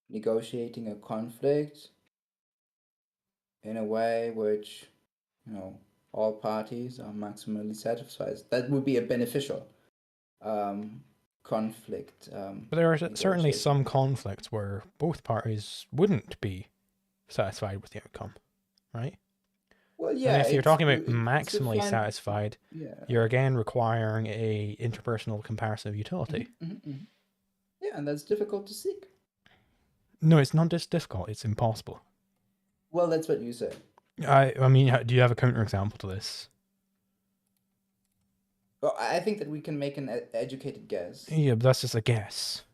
negotiating a conflict in a way which, all parties are maximally satisfied. That would be a beneficial conflict. But there are certainly some conflicts where both parties wouldn't be satisfied with the outcome, right? Well, yeah. And if you're talking about maximally satisfied, you're again requiring a interpersonal comparison of utility. Yeah, and that's difficult to seek. No, it's not just difficult, it's impossible. Well, that's what you say. I mean, do you have a counterexample to this? Well, I think that we can make an educated guess. Yeah, but that's just a guess.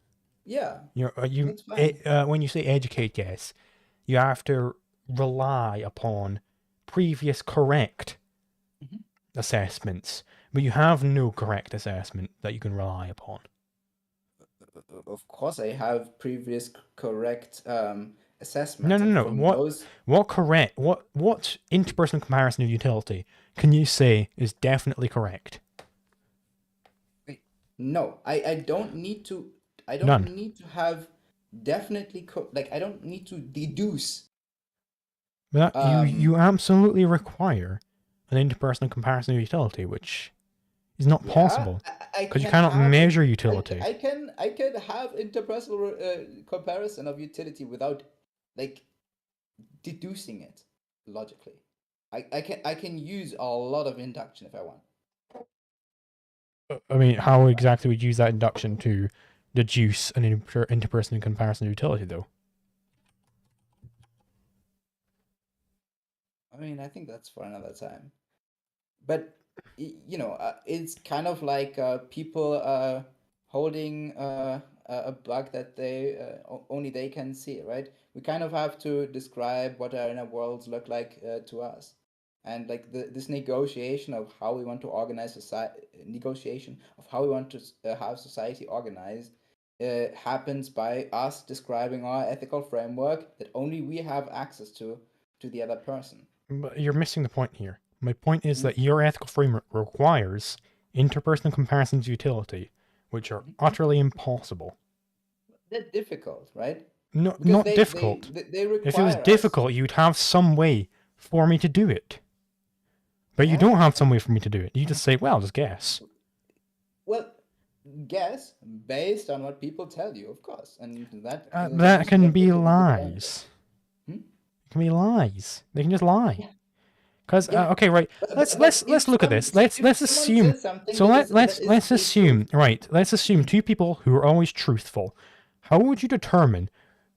Yeah. When you say educated guess, you have to rely upon previous correct assessments, but you have no correct assessment that you can rely upon. Of course, I have previous correct assessments. No. What interpersonal comparison of utility can you say is definitely correct? No, I don't need to. I don't need to have definitely I don't need to deduce. But you absolutely require an interpersonal comparison of utility, which is not possible because you cannot measure utility. I can have interpersonal comparison of utility without deducing it logically. I can use a lot of induction if I want. I mean, how exactly would you use that induction to deduce an interpersonal comparison of utility, though? I mean, I think that's for another time. But, it's kind of like people holding a bug that they only they can see, right? We kind of have to describe what our inner worlds look like to us. And this negotiation of how we want to organize society, have society organized, happens by us describing our ethical framework that only we have access to the other person. But you're missing the point here. My point is that your ethical framework requires interpersonal comparisons of utility, which are utterly impossible. They're difficult, right? No, not difficult. They require if it was difficult, you'd have some way for me to do it. But you don't have some way for me to do it. You just say, well, just guess. Well, guess based on what people tell you, of course. And that can be lies. It can be lies. They can just lie. Because okay, right. Let's look at this. Let's assume. So let's assume. Right. Let's assume two people who are always truthful. How would you determine?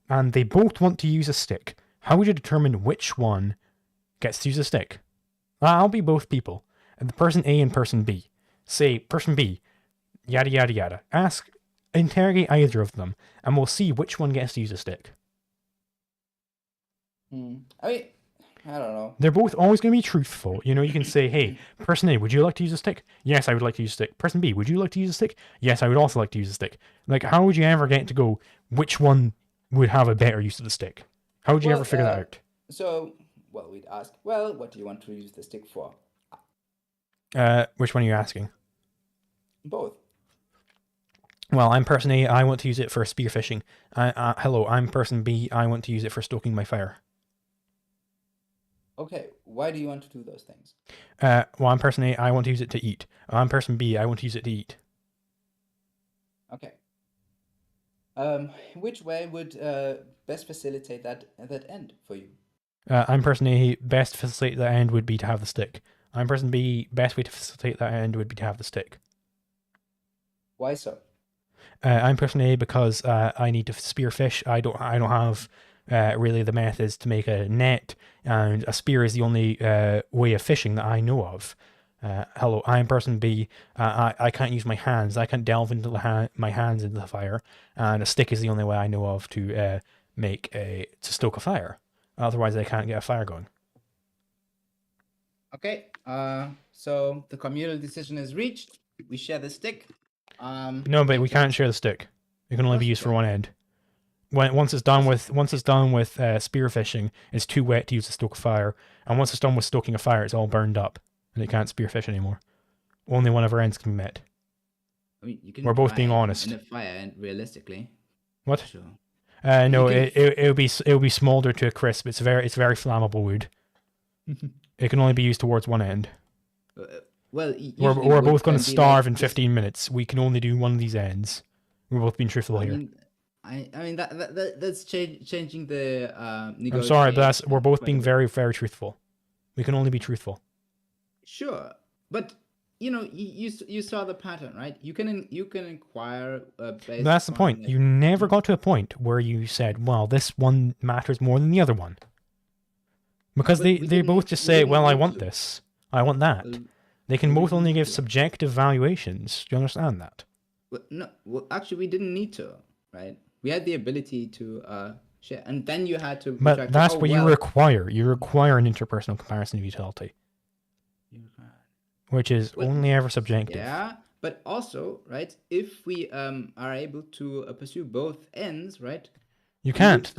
And they both want to use a stick. How would you determine which one gets to use a stick? I'll be both people. And the person A and person B. Say, person B, yada yada yada. Interrogate either of them, and we'll see which one gets to use a stick. I mean, I don't know. They're both always going to be truthful. You know, you can say, hey, person A, would you like to use a stick? Yes, I would like to use a stick. Person B, would you like to use a stick? Yes, I would also like to use a stick. Like, how would you ever get to go, which one would have a better use of the stick? How would you ever figure that out? So, well, we'd ask, well, what do you want to use the stick for? Which one are you asking? Both. Well, I'm person A, I want to use it for spearfishing. Hello, I'm person B, I want to use it for stoking my fire. Okay, why do you want to do those things? Well, I'm person A, I want to use it to eat. I'm person B, I want to use it to eat. Okay. Which way would best facilitate that end for you? I'm person A, best to facilitate that end would be to have the stick. I'm person B, best way to facilitate that end would be to have the stick. Why so? I'm person A because I need to spearfish. I don't have really the methods to make a net, and a spear is the only way of fishing that I know of. Hello, I'm person B. I can't use my hands. I can't delve into my hands into the fire, and a stick is the only way I know of to stoke a fire. Otherwise, I can't get a fire going. Okay. So the communal decision is reached. We share the stick. No, but we can't share the stick. It can only be used for one end. Once it's done with spearfishing, it's too wet to use to stoke a fire, and once it's done with stoking a fire, it's all burned up, and it can't spearfish anymore. Only one of our ends can be met. I mean, you can We're both being honest. In a fire, and realistically. What? Sure. No, it'll be smoldered to a crisp. It's very flammable wood. It can only be used towards one end. Well, we're both going to starve in 15 minutes. We can only do one of these ends. We're both being truthful here. I mean that's changing the I'm sorry, but we're both being very, very truthful. We can only be truthful. Sure, but you know, you saw the pattern, right? You can inquire based. That's the point. You never got to a point where you said, "Well, this one matters more than the other one," because they both just say, "Well, I want this, I want that." They can both only give subjective valuations. Do you understand that? Well, no. Well, actually, we didn't need to, right? We had the ability to share, and then you had to. But that's what you require. You require an interpersonal comparison of utility, which is only ever subjective. Yeah, but also, right? If we are able to pursue both ends, right? You can't.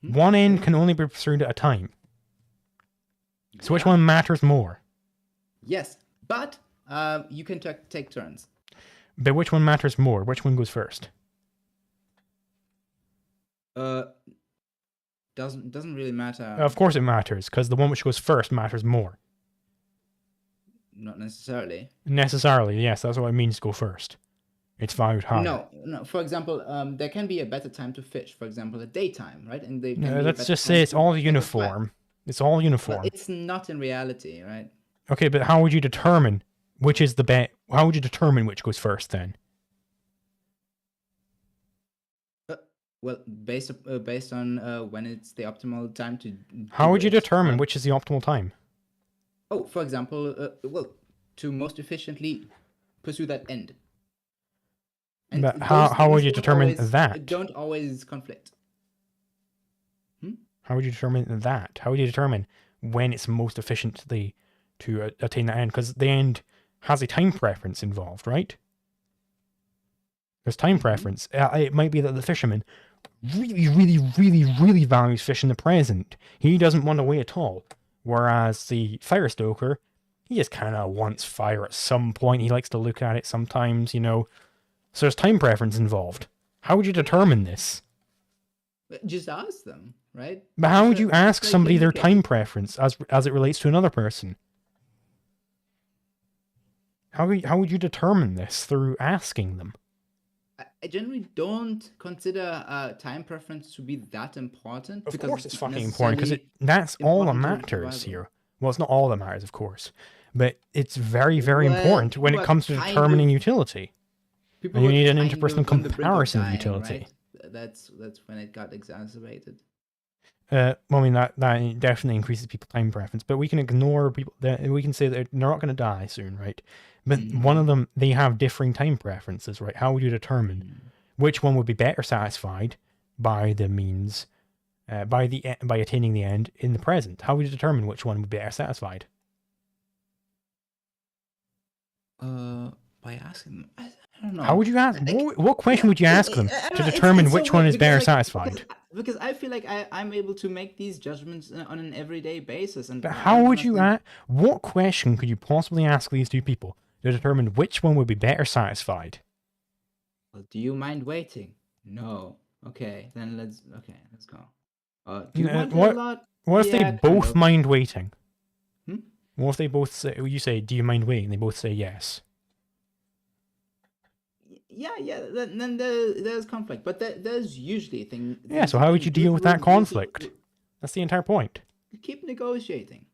One end can only be pursued at a time. So which one matters more? Yes, but you can take turns. But which one matters more? Which one goes first? Doesn't really matter. Of course it matters, because the one which goes first matters more. Not necessarily. Necessarily, yes. That's what it means to go first. It's valued higher. No. For example, there can be a better time to fish. For example, at daytime, right? And let's just say it's all uniform. It's all uniform. Well, it's not in reality, right? Okay, but how would you determine which is the best? How would you determine which goes first then? Well, based on when it's the optimal time to. How would you determine which is the optimal time? Oh, for example, to most efficiently pursue that end. And but how would you determine that? Don't always conflict. How would you determine that? How would you determine when it's most efficient to attain that end? Because the end has a time preference involved, right? There's time preference. It might be that the fisherman really values fish in the present. He doesn't want to wait at all. Whereas the fire stoker, he just kind of wants fire at some point. He likes to look at it sometimes, you know. So there's time preference involved. How would you determine this? Just ask them, right? But how would you ask somebody their time preference as it relates to another person? How would you determine this through asking them? I generally don't consider time preference to be that important. Of course it's fucking important, because that's all that matters here. Well, it's not all that matters, of course. But it's very, very important when it comes to determining utility. And you need an interpersonal comparison of utility. Right? That's when it got exacerbated. I mean, that definitely increases people's time preference, but we can ignore people. We can say that they're not going to die soon, right? But one of them, they have differing time preferences, right? How would you determine which one would be better satisfied by the means by attaining the end in the present? How would you determine which one would be better satisfied? By asking them, I don't know. How would you ask? Like, What question would you ask them I don't to know, determine it's so which one weird is better because, like, satisfied? because I feel like I'm able to make these judgments on an everyday basis, and But I how don't would you think- ask? What question could you possibly ask these two people to determine which one would be better satisfied? Well, do you mind waiting? No. Okay, then let's go. Do you want what- a lot? What if they Yeah, kind both of. mind waiting? Hmm? What if they both say? You say, "Do you mind waiting?" They both say yes. Yeah. Then there's conflict, but there's usually thing. Yeah. So how would you deal with that conflict? That's the entire point. Keep negotiating.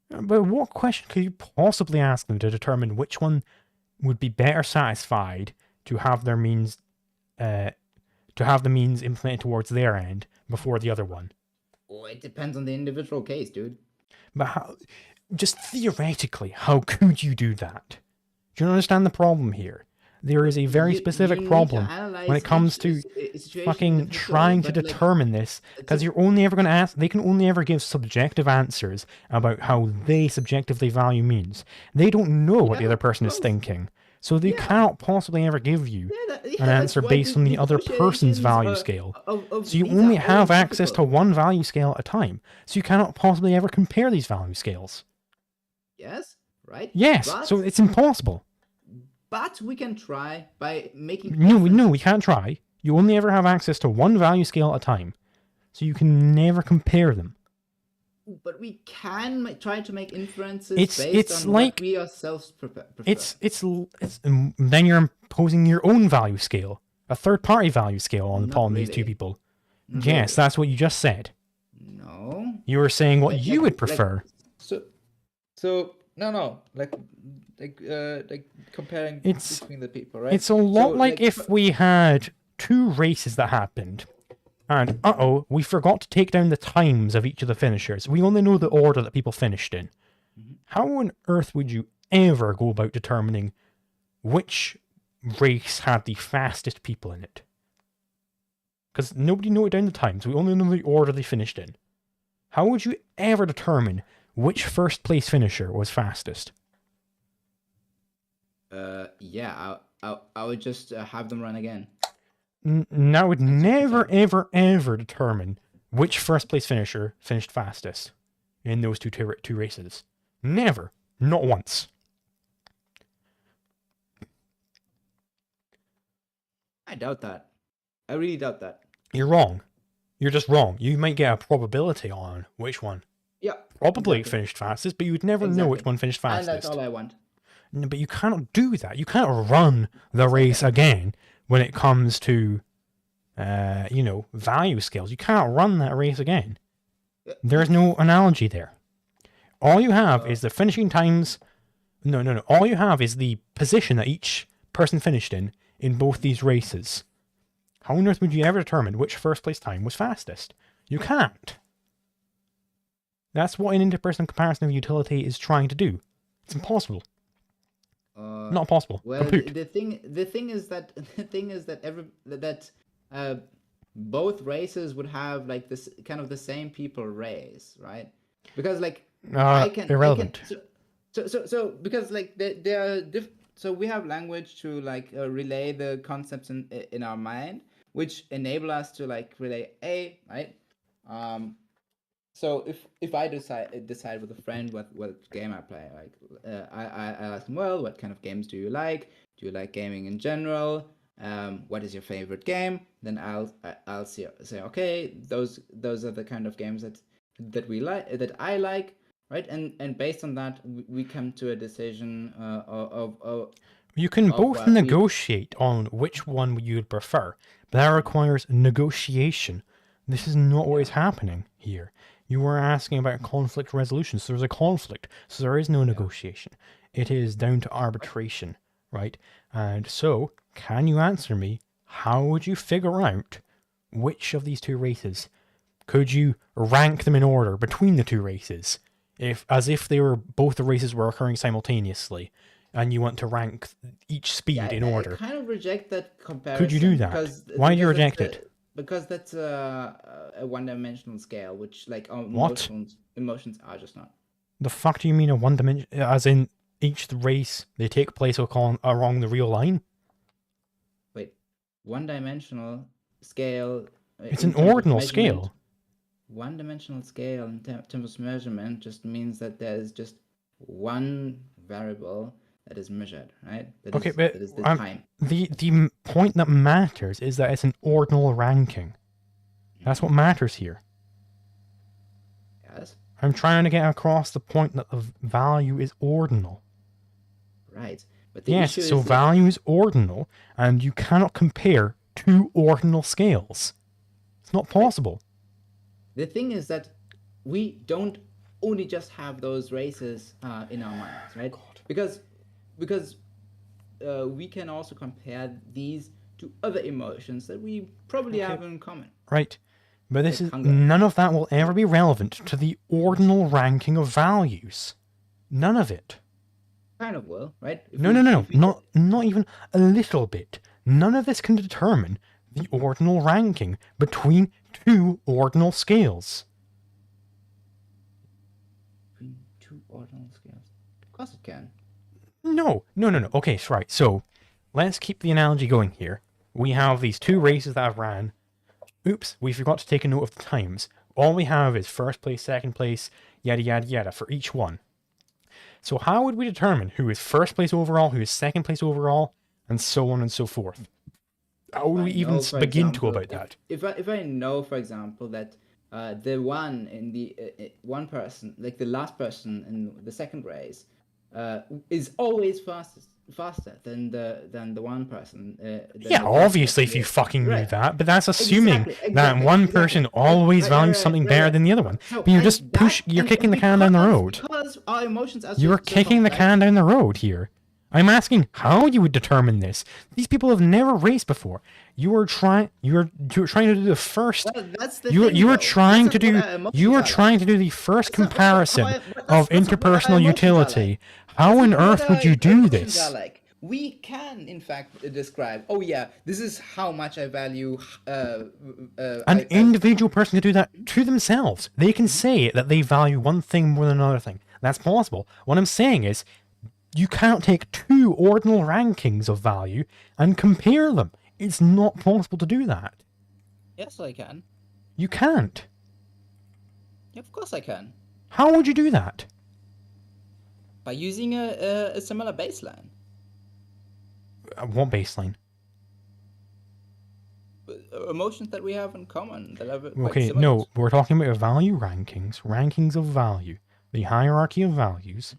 But what question could you possibly ask them to determine which one would be better satisfied to have their means, to have the means implemented towards their end before the other one? Oh, it depends on the individual case, dude. But how, just theoretically, how could you do that? Do you understand the problem here? There is a very You specific need to problem analyze when it comes each to situation fucking individually, trying to but, like, determine this, because you're only ever going to ask, they can only ever give subjective answers about how they subjectively value means. They don't know what the Yeah, other person is well, thinking, so they yeah. cannot possibly ever give you an that's answer why based on the other person's negotiations value are- scale. of So you these only are have always access to difficult. one value scale at a time, so you cannot possibly ever compare these value scales. Yes, right? Yes, But, so it's impossible. but we can try by making No, inferences. we can't try. You only ever have access to one value scale at a time, so you can never compare them. But we can try to make inferences It's based on like- what we ourselves prefer. It's then you're imposing your own value scale, a third party value scale on Not upon these two really. people. Not Yes, really. that's what you just said. No. You were saying what you would Like, prefer. so no, like comparing It's- between the people, right? It's a lot So, like if we had two races that happened, and we forgot to take down the times of each of the finishers. We only know the order that people finished in. How on earth would you ever go about determining which race had the fastest people in it? Because nobody noted down the times. We only know the order they finished in. How would you ever determine which first place finisher was fastest? Yeah, I would just have them run again. That would never, ever, ever determine which first place finisher finished fastest in those two races. Never. Not once. I doubt that. I really doubt that. You're wrong. You're just wrong. You might get a probability on which one Yeah. probably exactly. finished fastest, but you would never know which Exactly. one finished And fastest. that's all I want. No, but you cannot do that. You can't run the race again when it comes to, value scales. You can't run that race again. There's no analogy there. All you have is the finishing times. No. All you have is the position that each person finished in both these races. How on earth would you ever determine which first place time was fastest? You can't. That's what an interpersonal comparison of utility is trying to do. It's impossible. Not possible. Well, Kaput. the thing is that both races would have like this kind of the same people race, right? Because like Irrelevant. So because like they are so we have language to like relay the concepts in our mind, which enable us to like relay A, right? So if I decide with a friend what game I play, like I ask them, well, what kind of games do you like? Do you like gaming in general? What is your favorite game? Then I'll say okay, those are the kind of games that we like, that I like, right? And based on that, we come to a decision of You can of both what we- negotiate on which one you would prefer, but that requires negotiation. This is not what is happening here. You were asking about conflict resolution, so there's a conflict, so there is no negotiation. It is down to arbitration, right? And so, can you answer me, how would you figure out which of these two races? Could you rank them in order between the two races, as if they were both the races were occurring simultaneously, and you want to rank each speed in order? I kind of reject that comparison. Could you do that? because- Why do you because reject it's, it? because that's a one-dimensional scale, which like What? emotions are just not. The fuck do you mean a one dimension? As in each race they take place along the real line? Wait, one-dimensional scale It's in an terms of ordinal measurement. scale. One-dimensional scale in terms of measurement just means that there's just one variable that is measured, right? Okay, that but is the time. the point that matters is that it's an ordinal ranking. That's what matters here. Yes. I'm trying to get across the point that the value is ordinal. Right. But the Yes, issue so is value is ordinal, and you cannot compare two ordinal scales. It's not possible. the thing is that we don't only just have those races in our minds, right? Because we can also compare these to other emotions that we probably have in common. Right. But this Like is hunger. none of that will ever be relevant to the ordinal ranking of values. None of it. Kind of will, right? No, not even a little bit. None of this can determine the ordinal ranking between two ordinal scales. Between two ordinal scales. Of course it can. No. Okay, right. So let's keep the analogy going here. We have these two races that have ran. Oops, we forgot to take a note of the times. All we have is first place, second place, yada yada yada for each one. So how would we determine who is first place overall, who is second place overall, and so on and so forth? How would we even begin to about that? If I know, for example, that the one in the one person, like the last person in the second race, is always faster than the one person. Yeah, obviously, if you fucking knew that, but that's assuming that one person always values something better than the other one. But you just you're kicking the can down the road. Because our emotions are You're kicking the can down the road here. I'm asking how you would determine this. These people have never raced before. You are trying to do the first. Well, that's the You are trying to do the first comparison of interpersonal utility. How on earth would you do this? We can, in fact, describe. Oh yeah, this is how much I value. An individual person can do that to themselves. They can say that they value one thing more than another thing. That's possible. What I'm saying is, you cannot take two ordinal rankings of value and compare them. It's not possible to do that. Yes, I can. You can't. Yeah, of course I can. How would you do that? By using a similar baseline. What baseline? Emotions that we have in common. That are Okay, no, we're talking about value rankings of value, the hierarchy of values.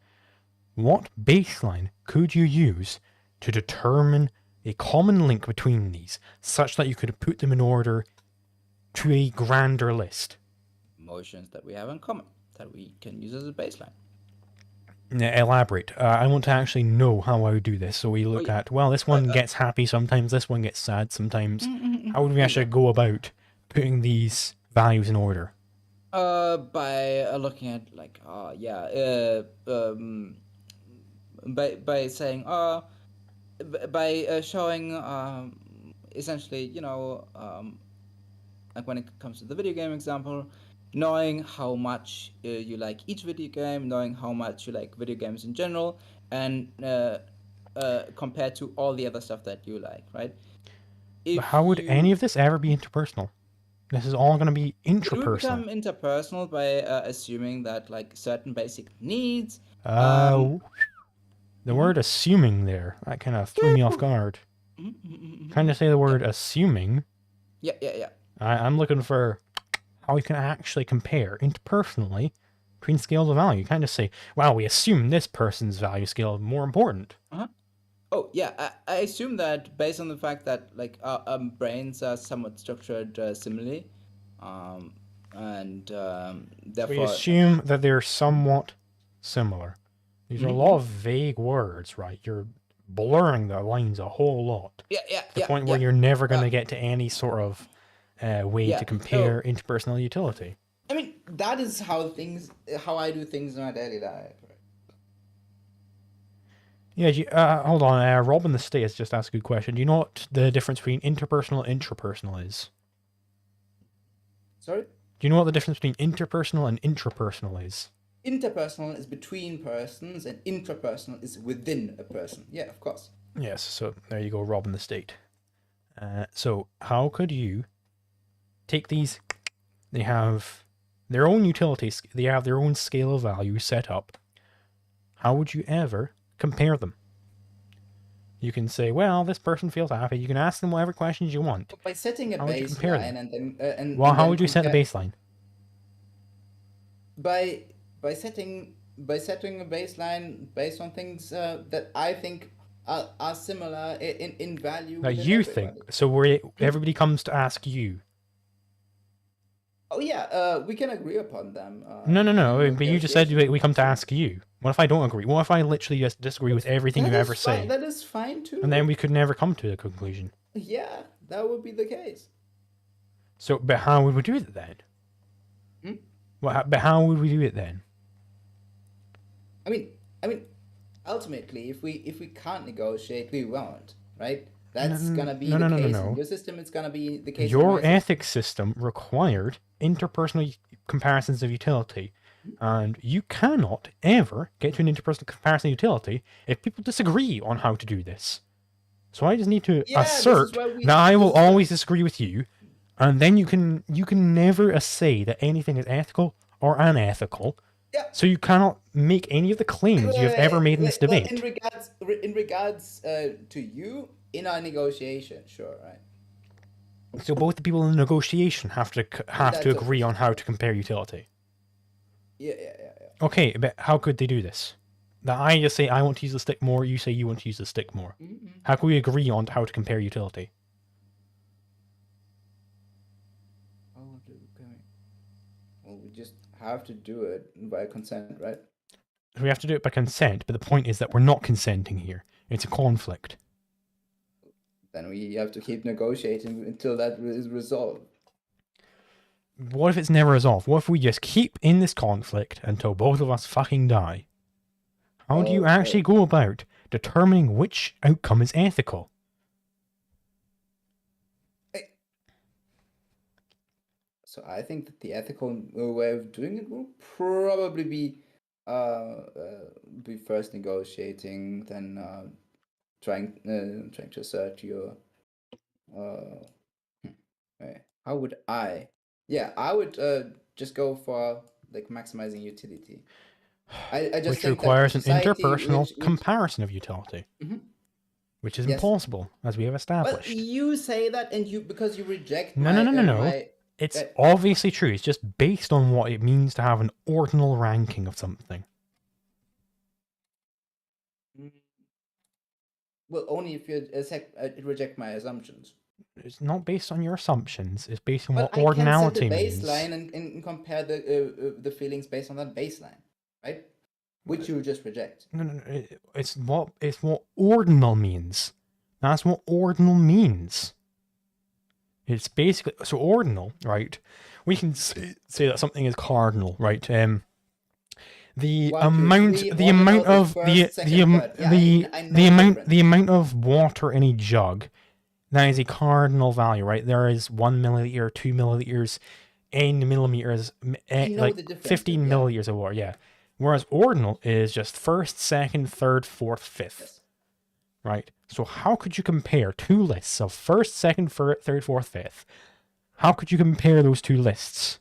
What baseline could you use to determine a common link between these, such that you could put them in order to a grander list? Emotions that we have in common, that we can use as a baseline. Elaborate. I want to actually know how I would do this. So we look at, well, this one gets happy sometimes, this one gets sad sometimes. How would we actually go about putting these values in order? By looking at like, by saying, by showing, essentially, like when it comes to the video game example, knowing how much you like each video game, knowing how much you like video games in general, and compared to all the other stuff that you like, right? But how would any of this ever be interpersonal? This is all going to be intrapersonal. It would become interpersonal by assuming that like certain basic needs. The word assuming there, that kind of threw me off guard. Trying to say the word assuming. Yeah. I'm looking for how we can actually compare interpersonally between scales of value. You kind of say, wow, we assume this person's value scale is more important. Oh, yeah, I assume that based on the fact that like our brains are somewhat structured similarly, and therefore... We assume that they're somewhat similar. These are a lot of vague words, right? You're blurring the lines a whole lot. Yeah. To the point where you're never going to get to any sort of way to compare interpersonal utility. I mean, that is how I do things in my daily life. Yeah, hold on. Rob in the States just asked a good question. Do you know what the difference between interpersonal and intrapersonal is? Sorry? Do you know what the difference between interpersonal and intrapersonal is? Interpersonal is between persons, and intrapersonal is within a person. Yeah, of course. Yes, so there you go, robbing the state. So how could you take these? They have their own utilities. They have their own scale of value set up. How would you ever compare them? You can say, well, this person feels happy. You can ask them whatever questions you want. By setting a How would you compare baseline them? and then Well, how then would you set the compare baseline? by setting a baseline based on things that I think are similar in value That within you everybody. think. So where everybody comes to ask you. Oh yeah, we can agree upon them. No. in But you just said negotiation. we come to ask you. What if I don't agree? What if I literally just disagree with everything you That ever is fine. say? That is fine too. And then we could never come to a conclusion. Yeah, that would be the case. So, but how would we do it then? But how would we do it then? I mean, ultimately, if we can't negotiate, we won't, right? That's gonna be the case in your system. It's gonna be the case. Your ethics system required interpersonal comparisons of utility, and you cannot ever get to an interpersonal comparison of utility if people disagree on how to do this. So I just need to assert that I will always disagree with you, and then you can never say that anything is ethical or unethical. Yeah. So you cannot make any of the claims you have ever made in this debate. Well, in regards to you in our negotiation, sure, right? So both the people in the negotiation have to agree on how to compare utility. Yeah. Okay, but how could they do this? That I just say I want to use the stick more, you say you want to use the stick more. How can we agree on how to compare utility? Well, we just have to do it by consent, right? We have to do it by consent, but the point is that we're not consenting here. It's a conflict. Then we have to keep negotiating until that is resolved. What if it's never resolved? What if we just keep in this conflict until both of us fucking die? How do you actually go about determining which outcome is ethical? So I think that the ethical way of doing it will probably be first negotiating, then trying to assert your. How would I? Yeah, I would just go for like maximizing utility. I just which think requires an interpersonal comparison of utility, which is impossible, as we have established. But you say that, and because you reject. No. It's obviously true. It's just based on what it means to have an ordinal ranking of something. Well, only if you reject my assumptions. It's not based on your assumptions. It's based on what ordinality means. I can set the baseline and compare the feelings based on that baseline, right? Which you just reject. No. It's what ordinal means. That's what ordinal means. It's basically so ordinal, right? We can say that something is cardinal, right? The amount of water in a jug, that is a cardinal value, right? There is 1 milliliter, 2 milliliters, n millimeters, like 15 milliliters of water, yeah. Whereas ordinal is just first, second, third, fourth, fifth. Yes. Right? So how could you compare two lists of first, second, third, fourth, fifth? How could you compare those two lists?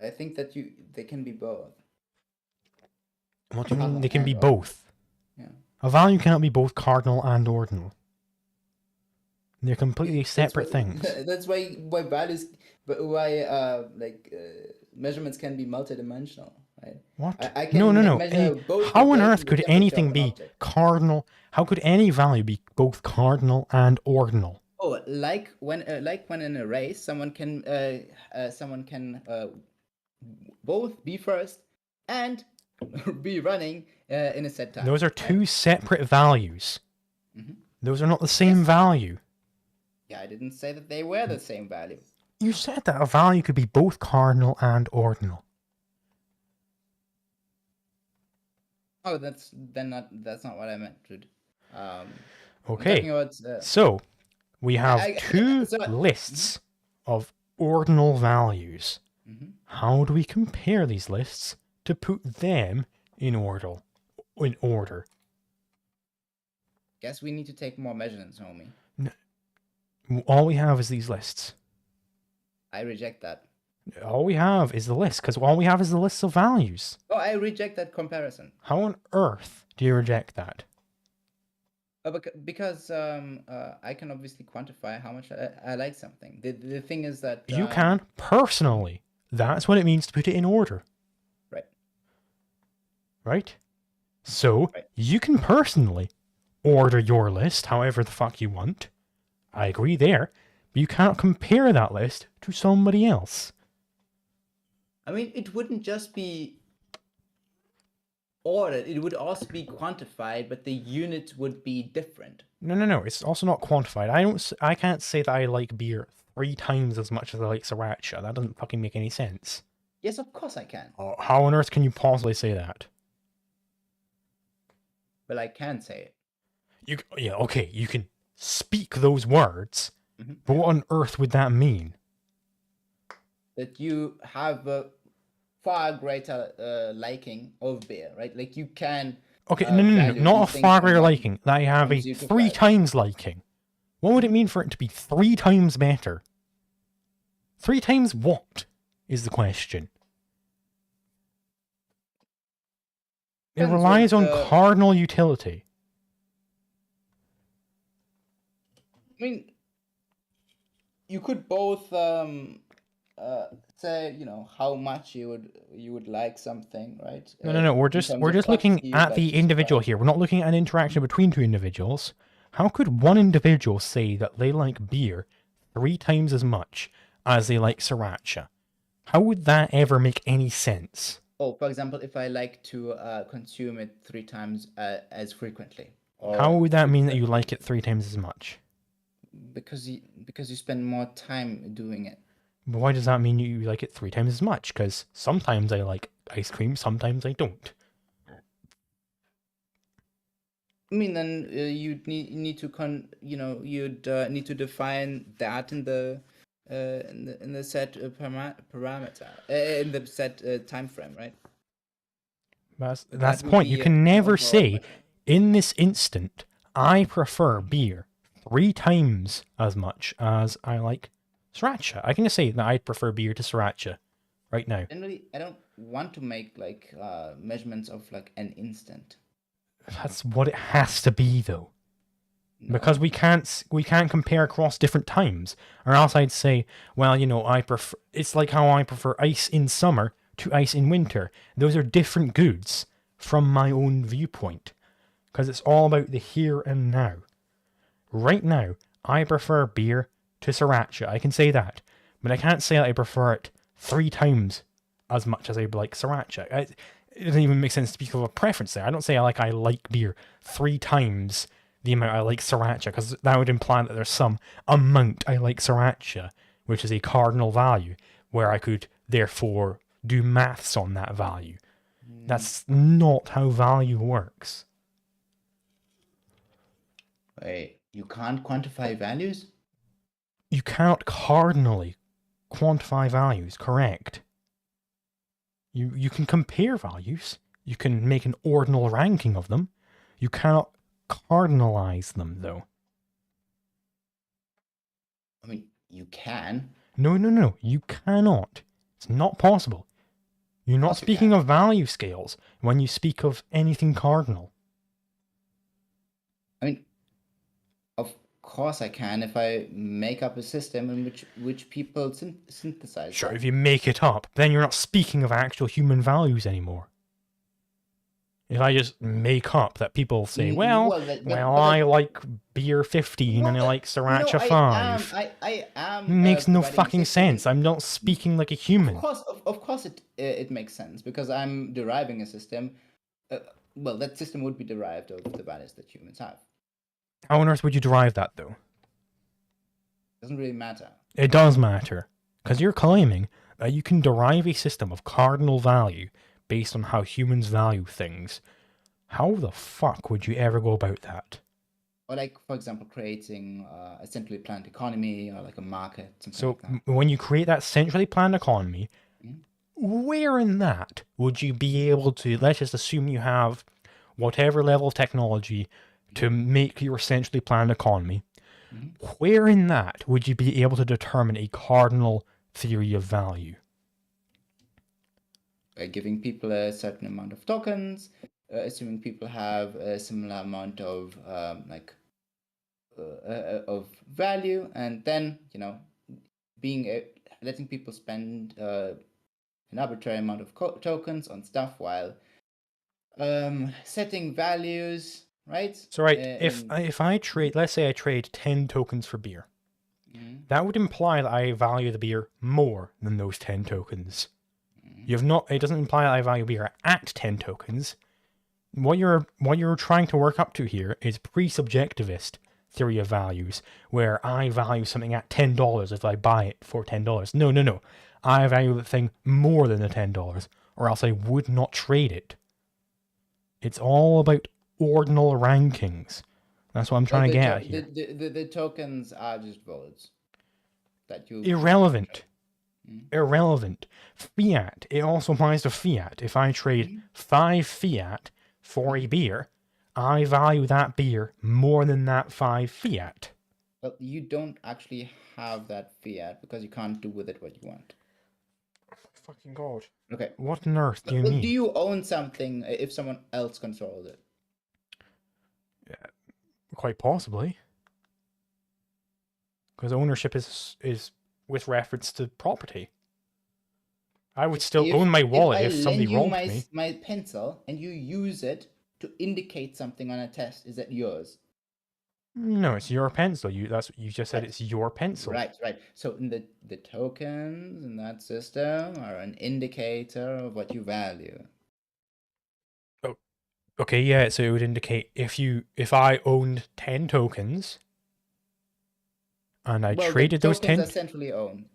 I think that they can be both. What do you mean they can be both? Yeah. A value cannot be both cardinal and ordinal. They're completely separate things. That's why values, measurements can be multidimensional. Right? What? I can No. How on earth could anything be cardinal? How could any value be both cardinal and ordinal? Oh, like when in a race, someone can both be first and be running in a set time. Those are two separate values. Those are not the same value. Yeah, I didn't say that they were the same value. You said that a value could be both cardinal and ordinal. Oh, that's not what I meant, dude. Okay. So we have two lists of ordinal values. Mm-hmm. How do we compare these lists to put them in order? Guess we need to take more measurements, homie. All we have is these lists. I reject that. All we have is the list, because all we have is the lists of values. Oh, I reject that comparison. How on earth do you reject that? Because I can obviously quantify how much I like something. The thing is that... You can, personally. That's what it means to put it in order. Right. Right? So, Right. you can personally order your list however the fuck you want. I agree there. But you cannot compare that list to somebody else. I mean, it wouldn't just be ordered. It would also be quantified, but the units would be different. No. It's also not quantified. I can't say that I like beer 3 times as much as I like sriracha. That doesn't fucking make any sense. Yes, of course I can. How on earth can you possibly say that? Well, I can say it. You can speak those words, Mhm. but what on earth would that mean? That you have a far greater liking of beer, right? Like you can... Okay, no, value not a these things far from greater one liking. That I have from a 0 to 3 5. times liking. What would it mean for it to be 3 times better? 3 times what is the question? It Depends relies on what, cardinal utility. I mean, you could both say, how much you would like something, right? No. We're in just terms of looking quantity, at like the individual here. We're not looking at an interaction between 2 individuals. How could one individual say that they like beer 3 times as much as they like sriracha? How would that ever make any sense? Oh, for example, if I like to consume it 3 times as frequently. Or How would that mean that you like it 3 times as much? because you spend more time doing it. But why does that mean you like it 3 times as much? Because sometimes I like ice cream, sometimes I don't. I mean, then you'd need you'd need to define that in the set parameter in the set time frame, right? That's That the would point. You be can an never overall say, measure. in this instant, I prefer beer 3 times as much as I like sriracha. I can just say that I prefer beer to sriracha right now. Generally, I don't want to make like measurements of like an instant. That's what it has to be, though. No. Because we can't compare across different times, or else I'd say, well, I prefer. It's like how I prefer ice in summer to ice in winter. Those are different goods from my own viewpoint, because it's all about the here and now. Right now, I prefer beer to sriracha. I can say that, but I can't say that I prefer it 3 times as much as I like sriracha. It doesn't even make sense to speak of a preference there. I don't say I like beer 3 times the amount I like sriracha, because that would imply that there's some amount I like sriracha, which is a cardinal value, where I could therefore do maths on that value. That's not how value works. Wait, you can't quantify values? You cannot cardinally quantify values, correct? You can compare values. You can make an ordinal ranking of them. You cannot cardinalize them, though. I mean, you can. No. You cannot. It's not possible. You're not course you speaking can. of value scales when you speak of anything cardinal. I mean, of course I can if I make up a system in which people synthesize. Sure, that. if you make it up, then you're not speaking of actual human values anymore. If I just make up that people say, well, I like beer 15 and I like sriracha 5. I am. Makes no providing a fucking system. sense. I'm not speaking like a human. Of course, it makes sense because I'm deriving a system. Well, that system would be derived of the values that humans have. How on earth would you derive that, though? Doesn't really matter. It does matter, because you're claiming that you can derive a system of cardinal value based on how humans value things. How the fuck would you ever go about that? or like, for example, creating a centrally planned economy or like a market, something So like that. when you create that centrally planned economy, Mhm. where in that would you be able to, let's just assume you have whatever level of technology to make your centrally planned economy, Mhm. where in that would you be able to determine a cardinal theory of value? Giving people a certain amount of tokens, assuming people have a similar amount of of value, and then being letting people spend an arbitrary amount of tokens on stuff while setting values, right? So right, In if I trade, let's say I trade 10 tokens for beer, Mhm. that would imply that I value the beer more than those 10 tokens. Mhm. You have not. It doesn't imply that I value beer at 10 tokens. What you're trying to work up to here is pre-subjectivist theory of values, where I value something at $10 if I buy it for $10. No, no, no. I value the thing more than the $10, or else I would not trade it. It's all about ordinal rankings. That's what I'm Well, trying to get at here. the tokens are just votes that you put on a Irrelevant. chart. Mhm. Irrelevant. Fiat. It also applies to fiat. If I trade Mhm. 5 fiat for a Mhm. beer, I value that beer more than that 5 fiat. Well, you don't actually have that fiat because you can't do with it what you want. Fucking god. Okay. What on earth do you Well, do mean? you own something if someone else controls it? Quite possibly. Because ownership is with reference to property. I would still own my If wallet I if somebody lend you robbed me. my pencil and you use it to indicate something on a test, is that yours? No, it's your pencil. That's what you just said. Right. It's your pencil. Right. So in the tokens in that system are an indicator of what you value. Oh, okay, yeah. So it would indicate if I owned 10 tokens and I Well, the traded those tokens are 10. centrally owned.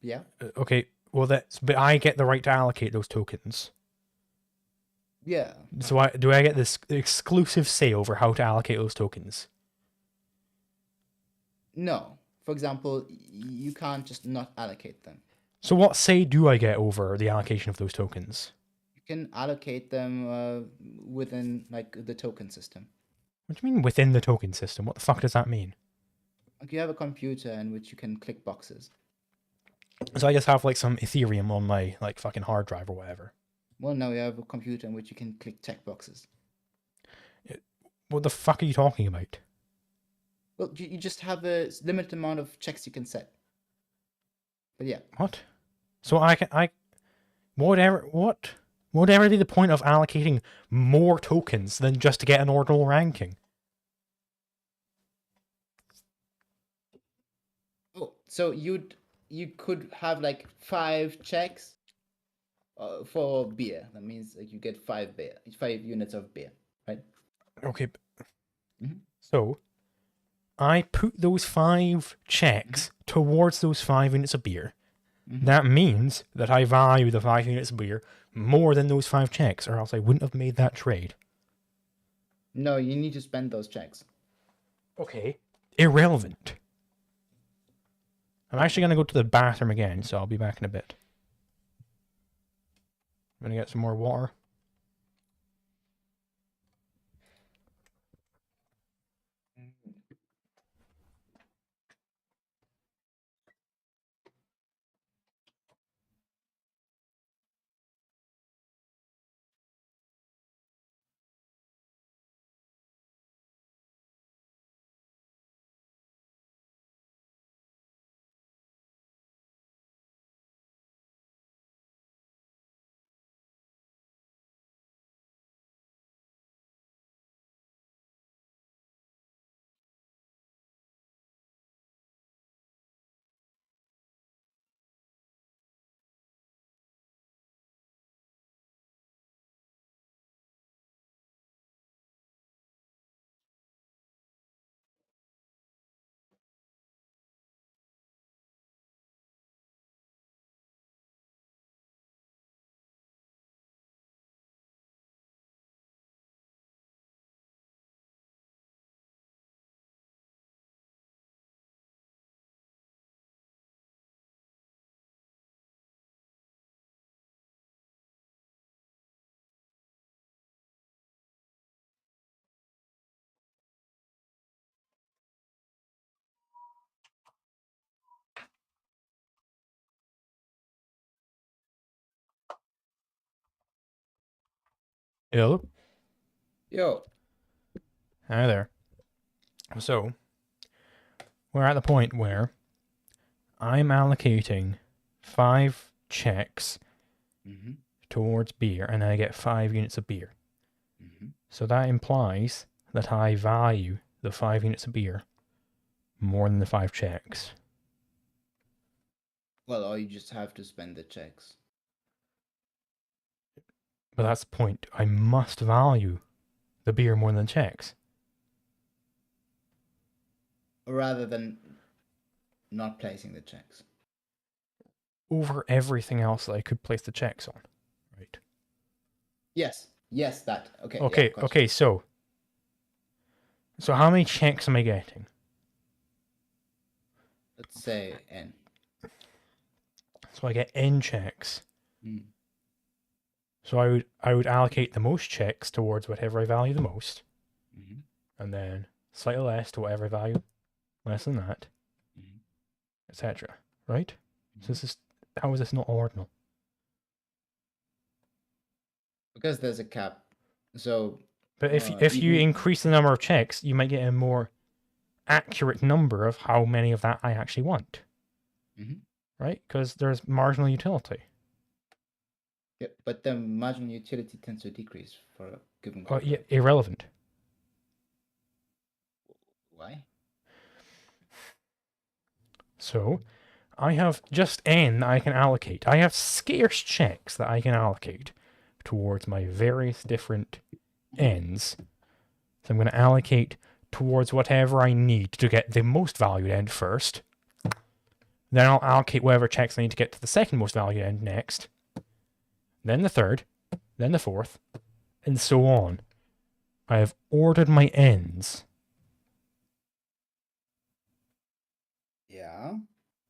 Yeah. Okay, well but I get the right to allocate those tokens. Yeah. So do I get this exclusive say over how to allocate those tokens? No. For example, you can't just not allocate them. So what say do I get over the allocation of those tokens? You can allocate them within like the token system. What do you mean within the token system? What the fuck does that mean? Like you have a computer in which you can click boxes. So I just have like some Ethereum on my like fucking hard drive or whatever. Well, now you have a computer in which you can click check boxes. What the fuck are you talking about? Well, you just have a limited amount of checks you can set. But yeah. What? So I whatever be the point of allocating more tokens than just to get an ordinal ranking? Oh, so you could have like 5 checks for beer. That means like you get 5 units of beer, right? Okay, Mhm. so I put those 5 Mhm. checks towards those 5 units of beer. Mhm. That means that I value the 5 units of beer more than those 5 checks, or else I wouldn't have made that trade. No, you need to spend those checks. Okay. Irrelevant. I'm actually going to go to the bathroom again, so I'll be back in a bit. I'm going to get some more water. Hello? Yo. Hi there. So, we're at the point where I'm allocating 5 checks Mm-hmm. towards beer, and I get 5 units of beer. Mm-hmm. So that implies that I value the 5 units of beer more than the 5 checks. Well, or you just have to spend the checks. But that's the point. I must value the beer more than the checks. Rather than not placing the checks. Over everything else that I could place the checks on. Right. Yes. Yes, that. Okay. Yeah, Okay, of course. okay, so how many checks am I getting? Let's say n. So I get n checks. Mm. So I would allocate the most checks towards whatever I value the most, Mm-hmm. and then slightly less to whatever I value less than that, Mm-hmm. etc. Right? Mm-hmm. So this is, how is this not ordinal? Because there's a cap. So But if you increase the number of checks, you might get a more accurate number of how many of that I actually want. Mm-hmm. Right? Because there's marginal utility. Yeah, but the marginal utility tends to decrease for a given Oh, group. yeah, irrelevant. Why? So I have just n that I can allocate. I have scarce checks that I can allocate towards my various different ends. So I'm going to allocate towards whatever I need to get the most valued end first. Then I'll allocate whatever checks I need to get to the second most valued end next. Then the third. Then the fourth. And so on. I have ordered my ends. Yeah.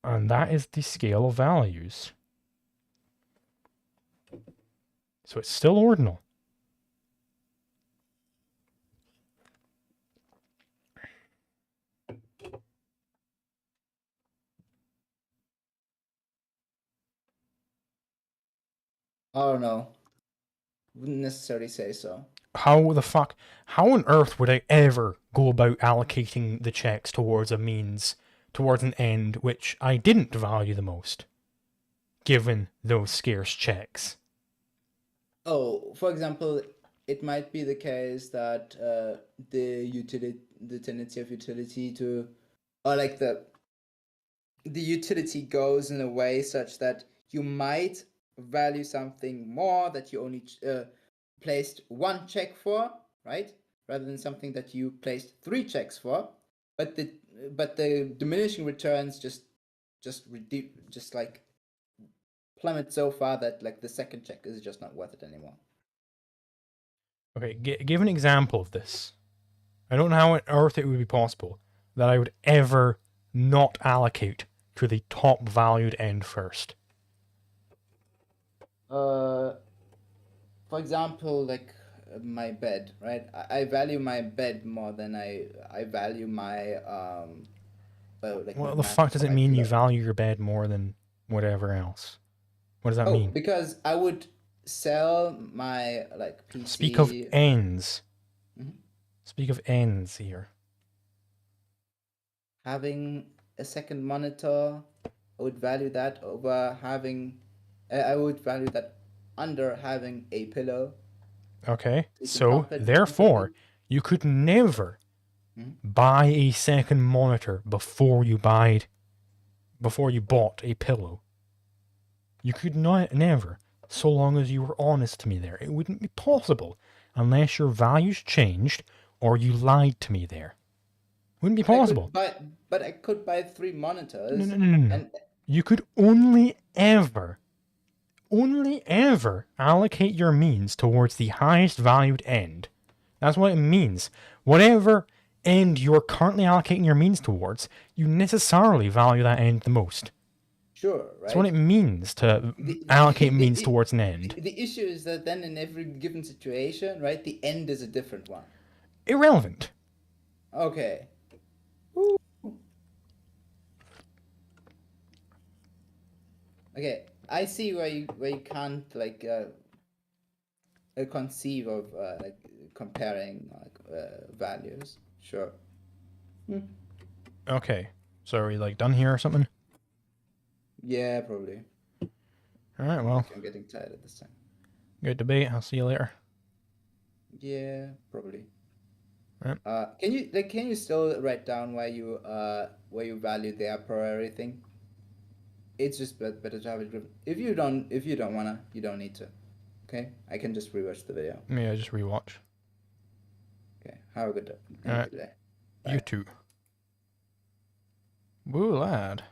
And that is the scale of values. So it's still ordinal. Oh no. Wouldn't necessarily say so. How the fuck? How on earth would I ever go about allocating the checks towards a means, towards an end which I didn't value the most, given those scarce checks? Oh, for example, it might be the case that the tendency of utility to, or like the utility goes in a way such that you might value something more that you only placed 1 check for, right? Rather than something that you placed 3 checks for, but the diminishing returns just like plummet so far that like the second check is just not worth it anymore. Okay, give an example of this. I don't know how on earth it would be possible that I would ever not allocate to the top valued end first. For example, like my bed, right? I value my bed more than I value my like What my the fuck mattress does or it my mean you pillow. value your bed more than whatever else? What does that Oh, mean? because I would sell my like PC. Speak of ends. Mhm. Speak of ends here. Having a second monitor, I would value that over having. I would value that under having a pillow. Okay, You can so comfortably. therefore, you could never Mhm. buy a second monitor before you bought a pillow. You could not never, so long as you were honest to me there. It wouldn't be possible unless your values changed or you lied to me there. Wouldn't be possible. But I could buy 3 No, monitors. no, no, no, no. And You could only ever allocate your means towards the highest valued end. That's what it means. Whatever end you're currently allocating your means towards, you necessarily value that end the most. sure, That's what it right? means to The, allocate the, means the, towards an end. the issue is that then in every given situation, right, the end is a different one. Irrelevant. Okay. Woo. Okay, I see where you can't like conceive of like comparing like values. Sure. Okay. So are we like done here or something? Yeah, probably. All right. Well, I'm getting tired at this time. good debate. I'll see you later. Yeah, probably. Right. Can you still write down where you value the a priori thing? It's just better to have it written. If you don't wanna, you don't need to. Okay, I can just rewatch the video. Yeah, just rewatch. Okay, have a good All right. day. You Bye. too. Woo, lad.